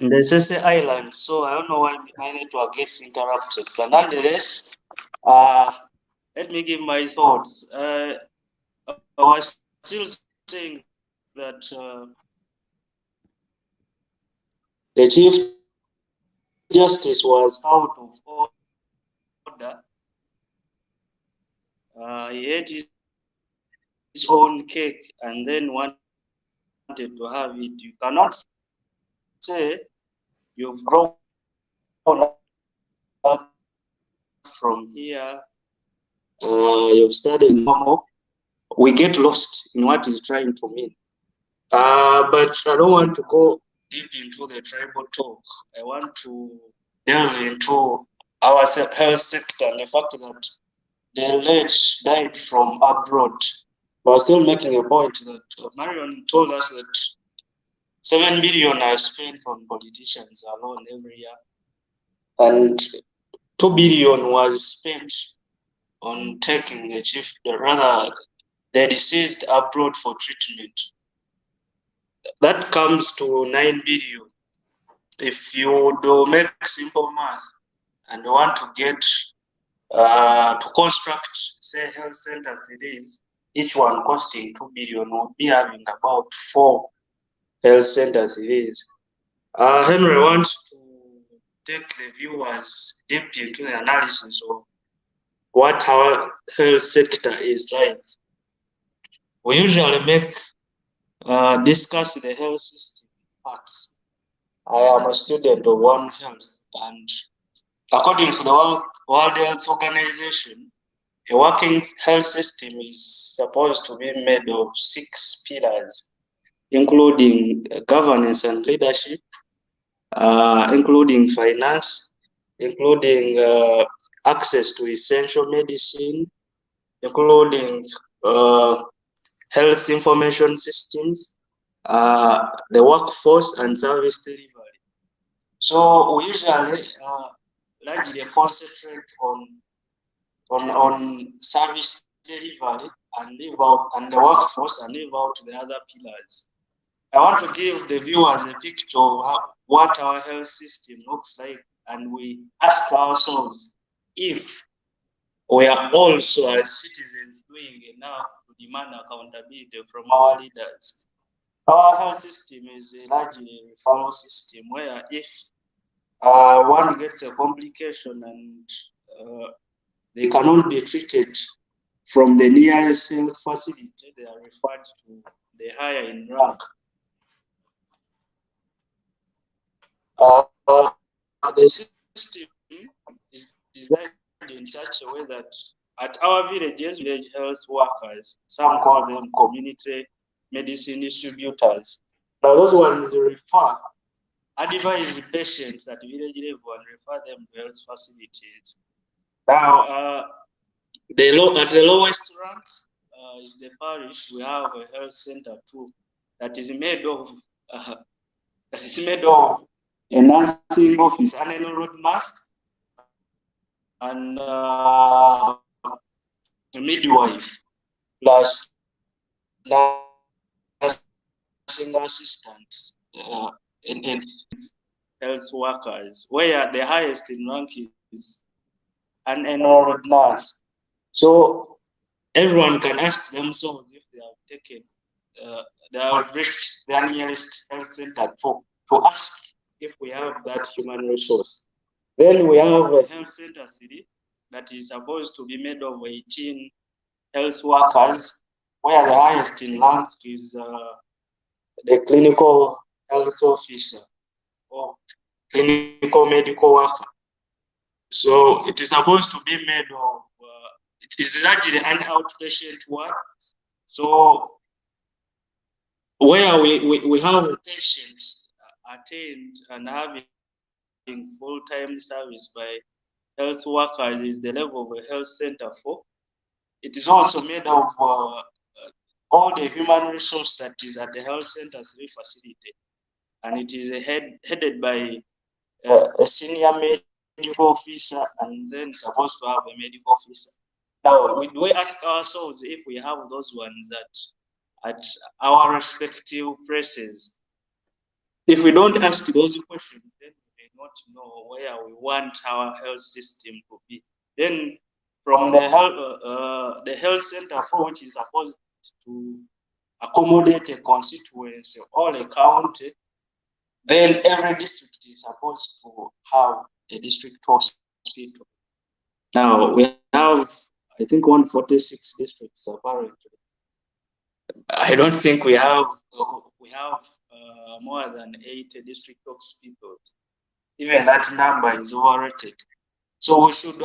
the Ssali Island, so I don't know why my network gets interrupted. But nonetheless, let me give my thoughts. I was still saying that the Chief Justice was out of order. He ate his own cake and then wanted to have it. You cannot say you've grown up from here, you've studied normal. We get lost in what he's trying to mean. But I don't want to go deep into the tribal talk. I want to delve into our health sector and the fact that the late died from abroad. But I was still making a point that Marion told us that 7 billion are spent on politicians alone every year, and 2 billion was spent on taking the deceased abroad for treatment. That comes to 9 billion. If you do make simple math and you want to get to construct, say, health centers, each one costing 2 billion, will be having about 4 health centers. Henry wants to take the viewers deep into the analysis of what our health sector is like. We usually make discuss the health system parts. I am a student of One Health, and according to the World Health Organization, a working health system is supposed to be made of 6 pillars, including governance and leadership, including finance, including access to essential medicine, including health information systems, the workforce, and service delivery. So we usually largely concentrate on service delivery and leave out, and the workforce, and leave out the other pillars. I want to give the viewers a picture of what our health system looks like, and we ask ourselves if we are also as citizens doing enough to demand accountability from our leaders. Our health system is a largely referral system where if one gets a complication and they cannot be treated from the nearest health facility, they are referred to the higher in rank. The system is designed in such a way that at our villages, village health workers, some call them community medicine distributors. Now those ones refer, advise patients at village level and refer them to health facilities. Now, at the lowest rank is the parish. We have a health center too that is made of a nursing office, an enrolled nurse, and a midwife, plus nursing assistants and health workers, where the highest in rank is an enrolled nurse. So everyone can ask themselves if they have taken, they have reached their nearest health center to ask if we have that human resource. Then we have a health center 3 that is supposed to be made of 18 health workers, where the highest in rank is the clinical health officer or clinical medical worker. So it is supposed to be made of, it is largely an outpatient work. So where we have patients attend and having full-time service by health workers is the level of a health center 4. It is also made of all the human resource that is at the health center 3 facility, and it is headed by a senior medical officer, and then supposed to have a medical officer. Now, we ask ourselves if we have those ones at our respective places. If we don't ask those questions, then we may not know where we want our health system to be. Then, from the health center 4, which is supposed to accommodate a constituency or a county, then every district is supposed to have a district hospital. Now we have, I think, 146 districts apparently. I don't think we have more than 80 district hospitals. Even that number is overrated. So we should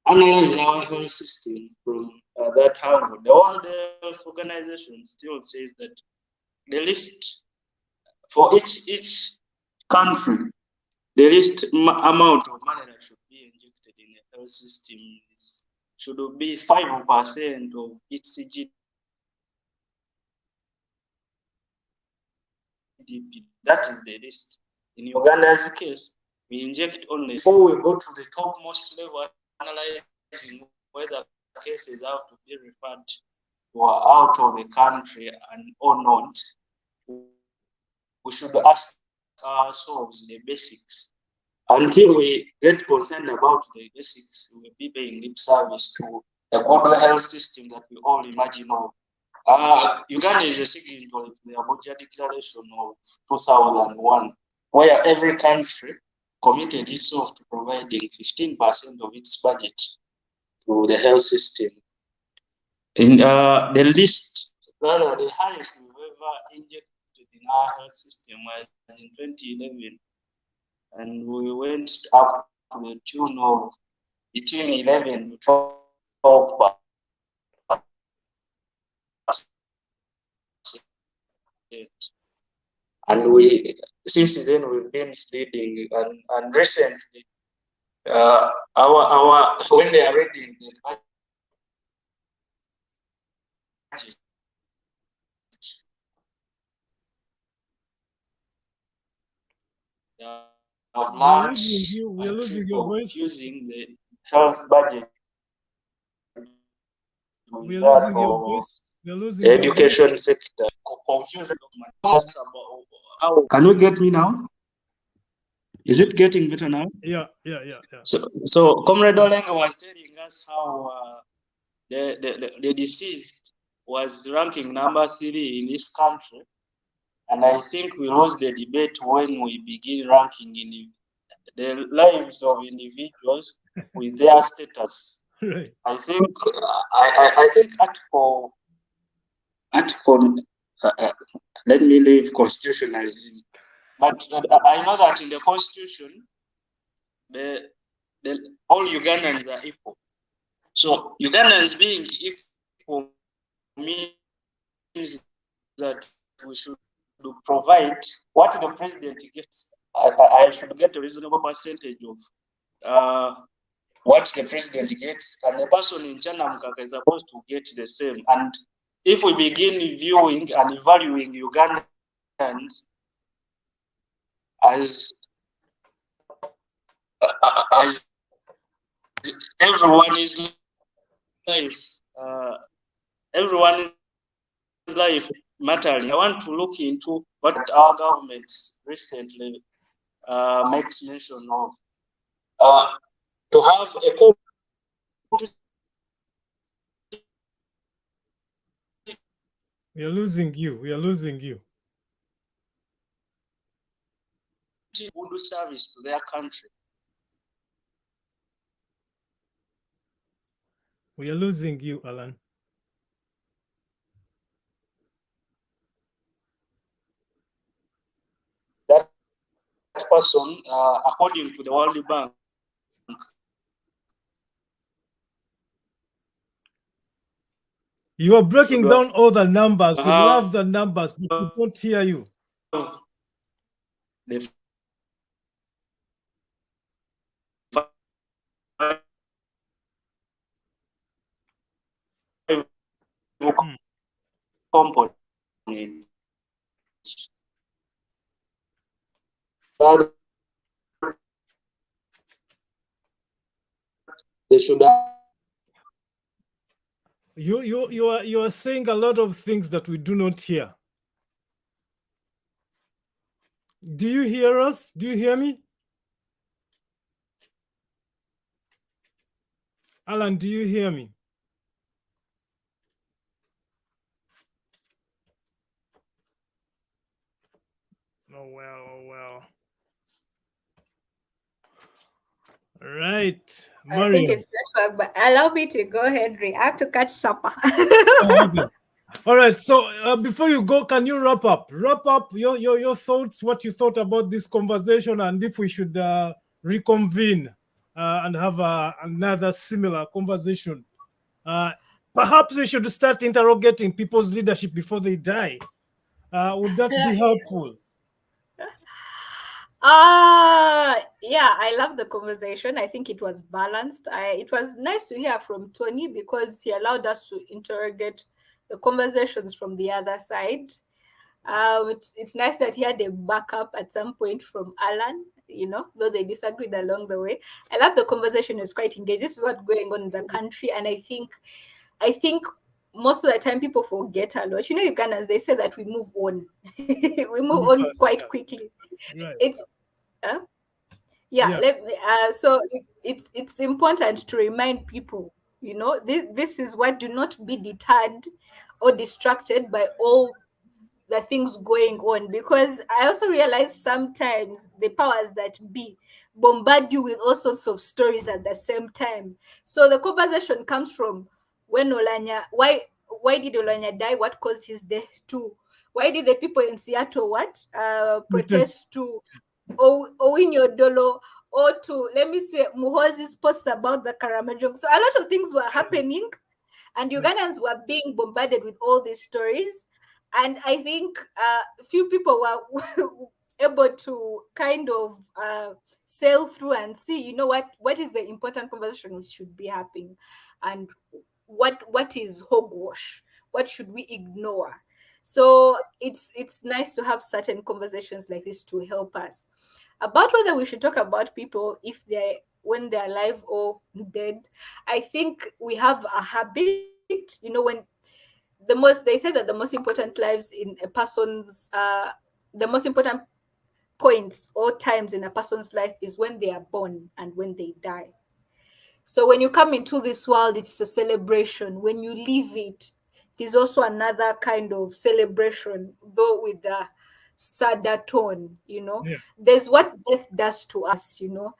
analyze our health system from that angle. The World Health Organization still says that the list for each country, the least amount of money that should be injected in the health system should be 5% of its GDP. That is the list. In Uganda's case, we inject only, before we go to the topmost level, analyzing whether cases have to be referred or out of the country and or not, we should ask ourselves the basics. Until we get concerned about the basics, we will be paying lip service to the global health system that we all imagine of. Uganda is a signatory to the Abuja Declaration of 2001, where every country committed itself to providing 15% of its budget to the health system. In the list, rather the highest we've ever injected in our health system was in 2011, and we went up to the tune of between 11 to 12%. And since then we've been sleeping, and recently, when they are reading the budget, I've learned We're losing your voice. confusing the health budget We're losing your voice. We're losing the education sector. Confusing. Can you get me now? Is it getting better now? Yeah. So Comrade Olenge was telling us how the deceased was ranking number 3 in this country, and I think we lost the debate when we begin ranking in the lives of individuals with their status. Right. I think article. Let me leave constitutionalism, but I know that in the constitution, all Ugandans are equal. So Ugandans being equal means that we should provide what the president gets. I should get a reasonable percentage of what the president gets, and the person in Chanamkaka is supposed to get the same. And if we begin viewing and evaluating Ugandans as everyone's life mattering, I want to look into what our governments recently makes mention of. To have a We are losing you. who do service to their country. We are losing you, Allan. That person, according to the World Bank, you are breaking down all the numbers. We love the numbers, but we don't hear you. The component. They should have. You are saying a lot of things that we do not hear. Do you hear us? Do you hear me? Allan, do you hear me? Oh well. Right, Marion. I think it's network, but allow me to go, Henry. I have to catch supper. Okay. All right. So before you go, can you wrap up your thoughts, what you thought about this conversation, and if we should reconvene and have another similar conversation? Perhaps we should start interrogating people's leadership before they die. Would that be helpful? Yeah, I love the conversation. I think it was balanced. It was nice to hear from Tony because he allowed us to interrogate the conversations from the other side. It's nice that he had a backup at some point from Allan, though they disagreed along the way. I love the conversation. It's quite engaged. This is what's going on in the country, and I think most of the time people forget a lot. Ugandans, they say that we move on. We move on quite quickly. Right. So it's important to remind people, this is what, do not be deterred or distracted by all the things going on, because I also realize sometimes the powers that be bombard you with all sorts of stories at the same time. So the conversation comes from when Oulanyah, why did Oulanyah die? What caused his death? To why did the people in Seattle protest to Owinyo Dolo, or to, let me say, Muhozi's posts about the Karamajong? So a lot of things were happening, and Ugandans were being bombarded with all these stories. And I think few people were able to kind of sail through and see, you know, what is the important conversation which should be happening, and what is hogwash, what should we ignore. So it's nice to have certain conversations like this to help us about whether we should talk about people if they're when they're alive or dead. I think we have a habit, you know, when they say that the most important lives in a person's the most important points or times in a person's life is when they are born and when they die. So when you come into this world, it's a celebration. When you leave it, it is also another kind of celebration, though with a sadder tone, you know. Yeah. There's what death does to us, you know.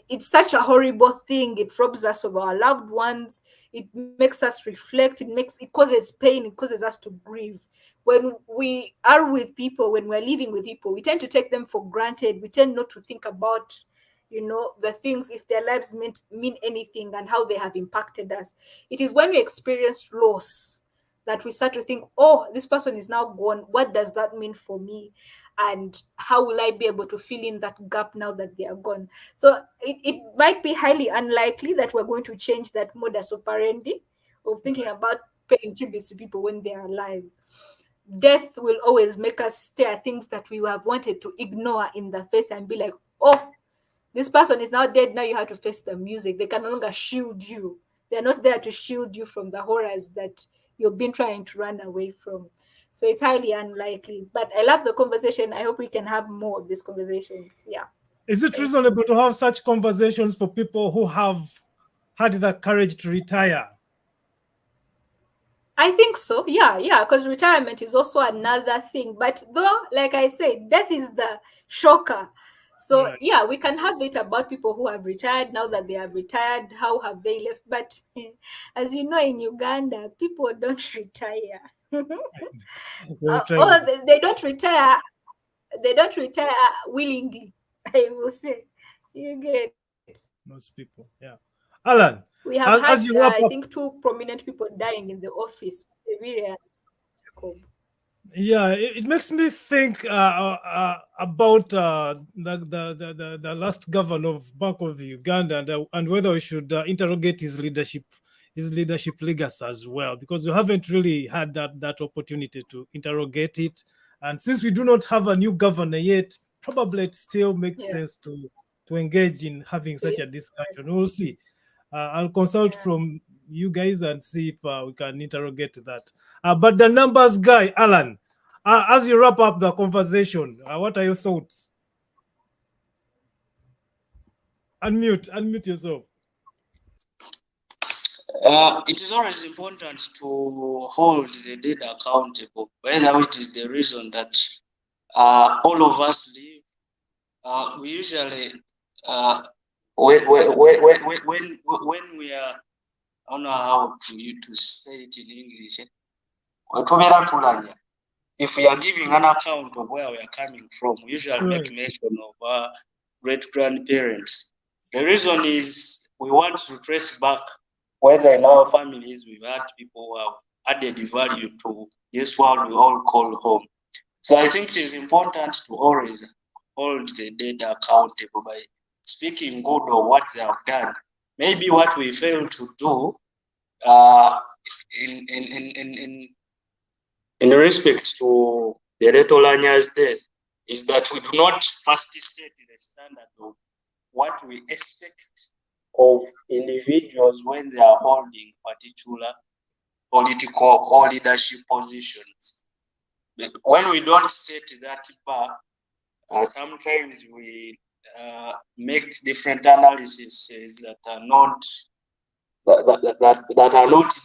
It's such a horrible thing. It robs us of our loved ones. It makes us reflect. It causes pain. It causes us to grieve. When we are with people, when we're living with people, we tend to take them for granted. We tend not to think about, you know, the things, if their lives mean anything and how they have impacted us. It is when we experience loss that we start to think, oh, this person is now gone. What does that mean for me? And how will I be able to fill in that gap now that they are gone? So it might be highly unlikely that we're going to change that modus operandi of thinking about paying tributes to people when they are alive. Death will always make us stare at things that we have wanted to ignore in the face and be like, oh, this person is now dead. Now you have to face the music. They can no longer shield you. They're not there to shield you from the horrors that you've been trying to run away from. So it's highly unlikely. But I love the conversation. I hope we can have more of these conversations. Yeah. Is it reasonable to have such conversations for people who have had the courage to retire? I think so. Yeah, because retirement is also another thing. But though, like I said, death is the shocker. So Right. yeah, we can have it about people who have retired. Now that they have retired, how have they left? But as you know, in Uganda, people don't retire. Or they don't retire. They don't retire willingly. I will say, you get Most people, yeah. Allan, we have as had, you wrap I up, think, 2 prominent people dying in the office. yeah, it makes me think about the last governor of Bank of Uganda, and whether we should interrogate his leadership legacy as well, because we haven't really had that opportunity to interrogate it. And since we do not have a new governor yet, probably it still makes sense to engage in having such a discussion. We'll see. I'll consult from you guys and see if we can interrogate that. But the numbers guy, Allan, as you wrap up the conversation, what are your thoughts? Unmute yourself. It is always important to hold the dead accountable, whether it is the reason that all of us live. We usually, when we are, I don't know how to say it in English. If we are giving an account of where we are coming from, we usually make mention of our great-grandparents. The reason is we want to trace back whether in our families we've had people who have added value to this world we all call home. So I think it is important to always hold the dead accountable by speaking good of what they have done. Maybe what we fail to do in respect to the late Oulanyah's death is that we do not first set the standard of what we expect of individuals when they are holding particular political or leadership positions. But when we don't set that bar, sometimes we make different analyses that are not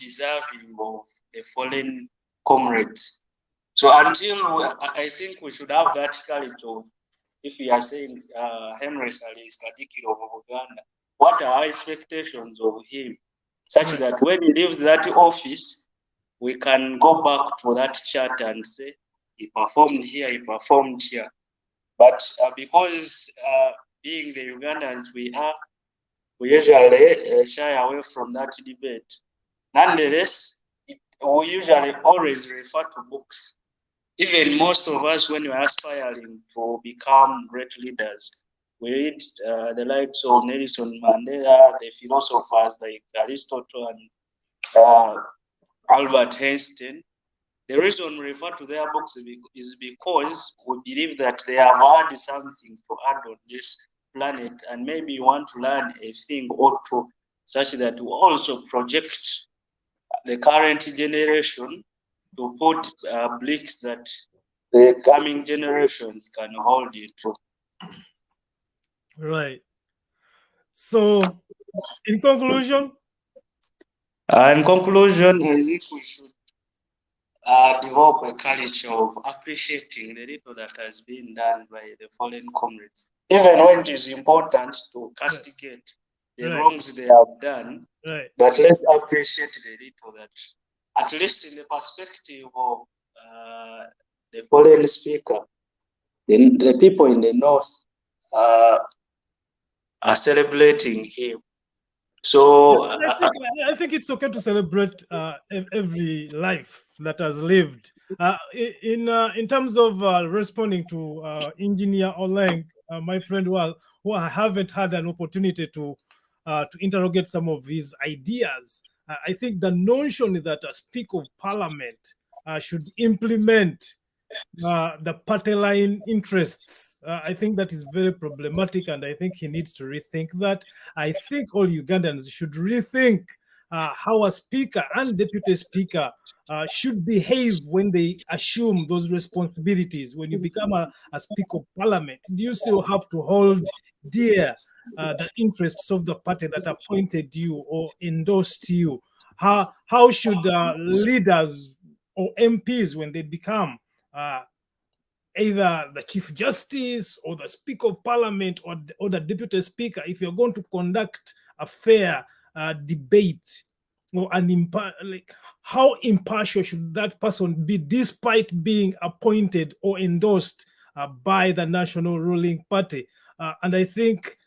deserving of the fallen comrades. So until I think we should have that courage of, if we are saying Henry Ssali is Speaker of Uganda, what are our expectations of him, such that when he leaves that office, we can go back to that chart and say, he performed here, he performed here. But because being the Ugandans we usually shy away from that debate. Nonetheless, we usually always refer to books. Even most of us, when we're aspiring to become great leaders, we read the likes of Nelson Mandela, the philosophers like Aristotle and Albert Einstein. The reason we refer to their books is because we believe that they have had something to add on this planet, and maybe you want to learn a thing or two, such that we also project the current generation to put bricks that the coming generations can hold it to. Right. So, in conclusion? In conclusion, I think we should develop a culture of appreciating the little that has been done by the fallen comrades. Even when it is important to castigate the wrongs they have done, but let's appreciate the little that, at least in the perspective of the fallen speaker, the people in the north are celebrating him. So I think it's okay to celebrate every life that has lived. In terms of responding to Engineer Oleng, my friend, who I haven't had an opportunity to interrogate some of his ideas. I think the notion that a Speaker of Parliament should implement the party line interests. I think that is very problematic, and I think he needs to rethink that. I think all Ugandans should rethink how a speaker and deputy speaker should behave when they assume those responsibilities. When you become a Speaker of Parliament, do you still have to hold dear the interests of the party that appointed you or endorsed you? How should leaders or MPs, when they become either the Chief Justice or the Speaker of Parliament or the Deputy Speaker, if you're going to conduct a fair debate, or how impartial should that person be, despite being appointed or endorsed by the national ruling party? And I think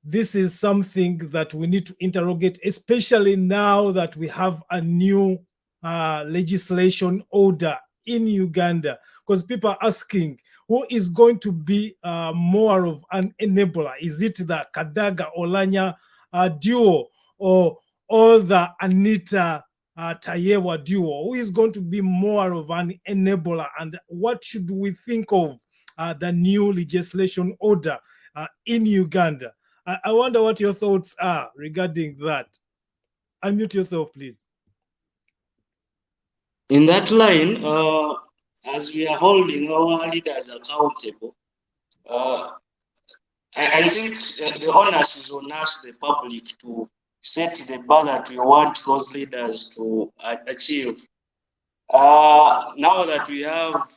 this is something that we need to interrogate, especially now that we have a new legislation order in Uganda, because people are asking who is going to be more of an enabler. Is it the Kadaga Oulanya duo or the Anita Tayewa duo? Who is going to be more of an enabler, and what should we think of the new legislation order in Uganda? I wonder what your thoughts are regarding that. Unmute yourself, please. In that line, as we are holding our leaders accountable, I think the onus is on us, the public, to set the bar that we want those leaders to achieve. Now that we have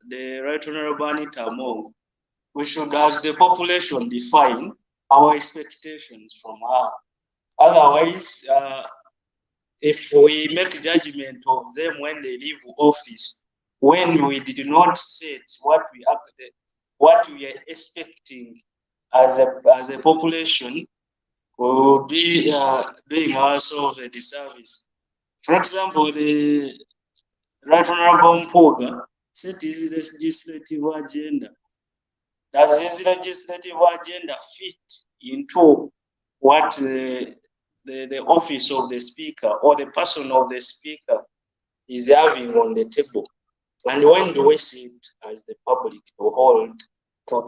the Right Honorable Anita Among, we should, as the population, define our expectations from her. Otherwise, if we make judgment of them when they leave office, when we did not set what we are expecting as a population, we will be doing ourselves a disservice. For example, the Right Honorable Mpuga set his legislative agenda. Does his legislative agenda fit into what the office of the speaker or the person of the speaker is having on the table? And when do we see it as the public to hold to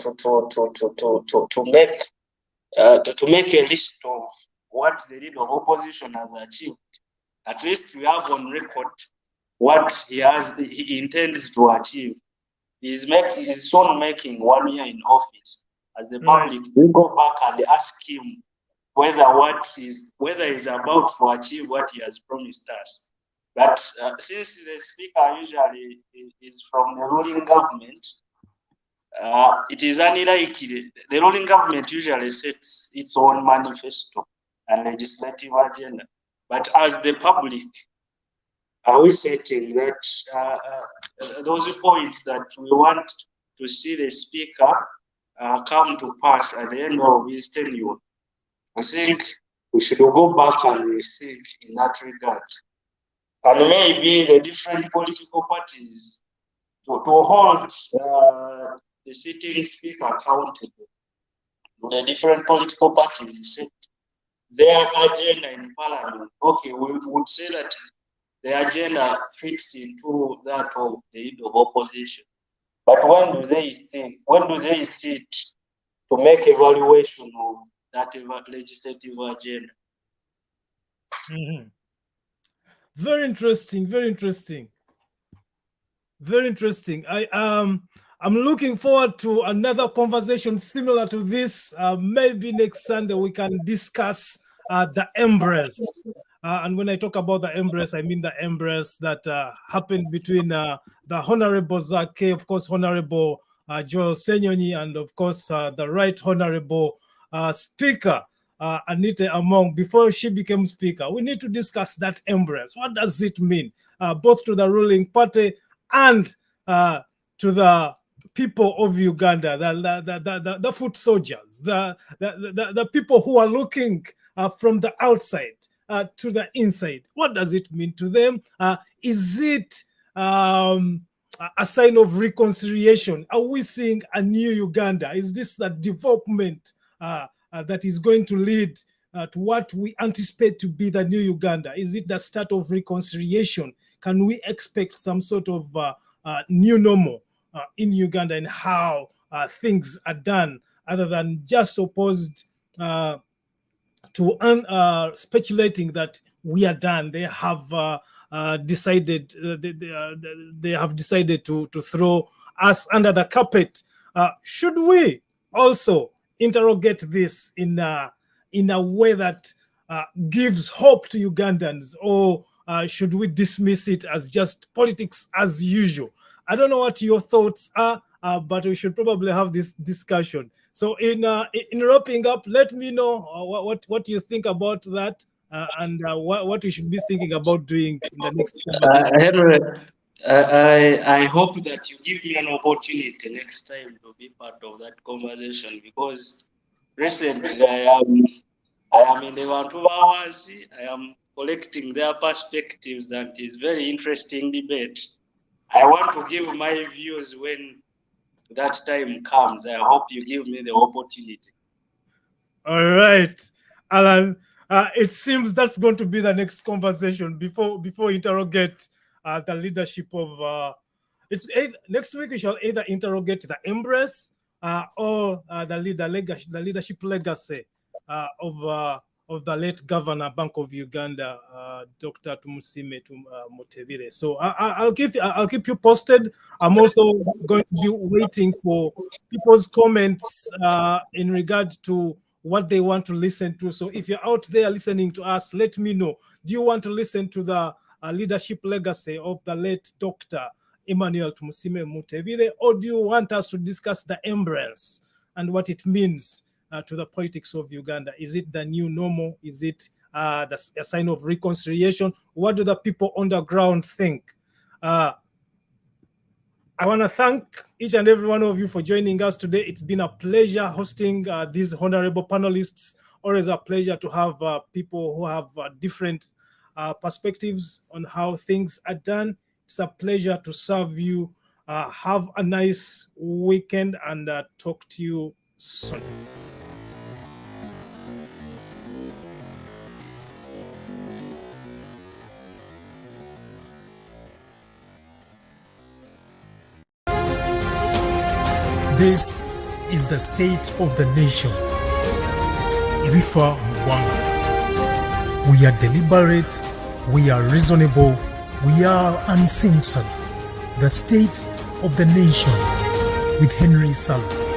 make a list of what the leader of opposition has achieved? At least we have on record what he intends to achieve. He's soon making 1 year in office. As the public, we go back and ask him whether he's about to achieve what he has promised us. But since the speaker usually is from the ruling government, it is unlikely. The ruling government usually sets its own manifesto and legislative agenda. But as the public, are we setting that those points that we want to see the speaker come to pass at the end of his tenure? I think we should go back and rethink in that regard. And maybe the different political parties to hold the sitting speaker accountable. The different political parties set their agenda in parliament. Okay, we would say that the agenda fits into that of the head of opposition. But when do they think? When do they sit to make evaluation of that legislative agenda? Mm-hmm. Very interesting. Very interesting. Very interesting. I'm looking forward to another conversation similar to this. Maybe next Sunday we can discuss the embrace. And when I talk about the embrace, I mean the embrace that happened between the Honorable Zake, of course, Honorable Joel Senyonyi, and of course, the Right Honorable Speaker, Anita Among, before she became Speaker. We need to discuss that embrace. What does it mean, both to the ruling party and to the people of Uganda, the foot soldiers, the people who are looking from the outside to the inside? What does it mean to them? Is it a sign of reconciliation? Are we seeing a new Uganda? Is this the development that is going to lead to what we anticipate to be the new Uganda? Is it the start of reconciliation? Can we expect some sort of new normal in Uganda and how things are done, other than just opposed to speculating that we are done? They have decided they have decided to throw us under the carpet. Should we also interrogate this in a way that gives hope to Ugandans, or should we dismiss it as just politics as usual? I don't know what your thoughts are, but we should probably have this discussion. So in wrapping up, let me know what you think about that, and what we should be thinking about doing in the next Henry, I hope that you give me an opportunity next time to be part of that conversation, because recently I am in the Bantu hours. I am collecting their perspectives, and it's very interesting debate. I want to give my views when that time comes. I hope you give me the opportunity. All right, Alan. It seems that's going to be the next conversation before interrogate the leadership of. Next week we shall either interrogate the embrace or the leadership legacy of the late Governor, Bank of Uganda, Dr. Tumusime Mutevile. So I'll keep you posted. I'm also going to be waiting for people's comments in regard to what they want to listen to. So if you're out there listening to us, let me know. Do you want to listen to the leadership legacy of the late Dr. Emmanuel Tumusime Mutevile, or do you want us to discuss the embrace and what it means to the politics of Uganda? Is it the new normal? Is it a sign of reconciliation? What do the people on the ground think? I want to thank each and every one of you for joining us today. It's been a pleasure hosting these honorable panelists. Always a pleasure to have people who have different perspectives on how things are done. It's a pleasure to serve you. Have a nice weekend, and talk to you soon. This is the state of the nation. Irifa Mwanga. We are deliberate, we are reasonable, we are uncensored. The state of the nation with Henry Ssali.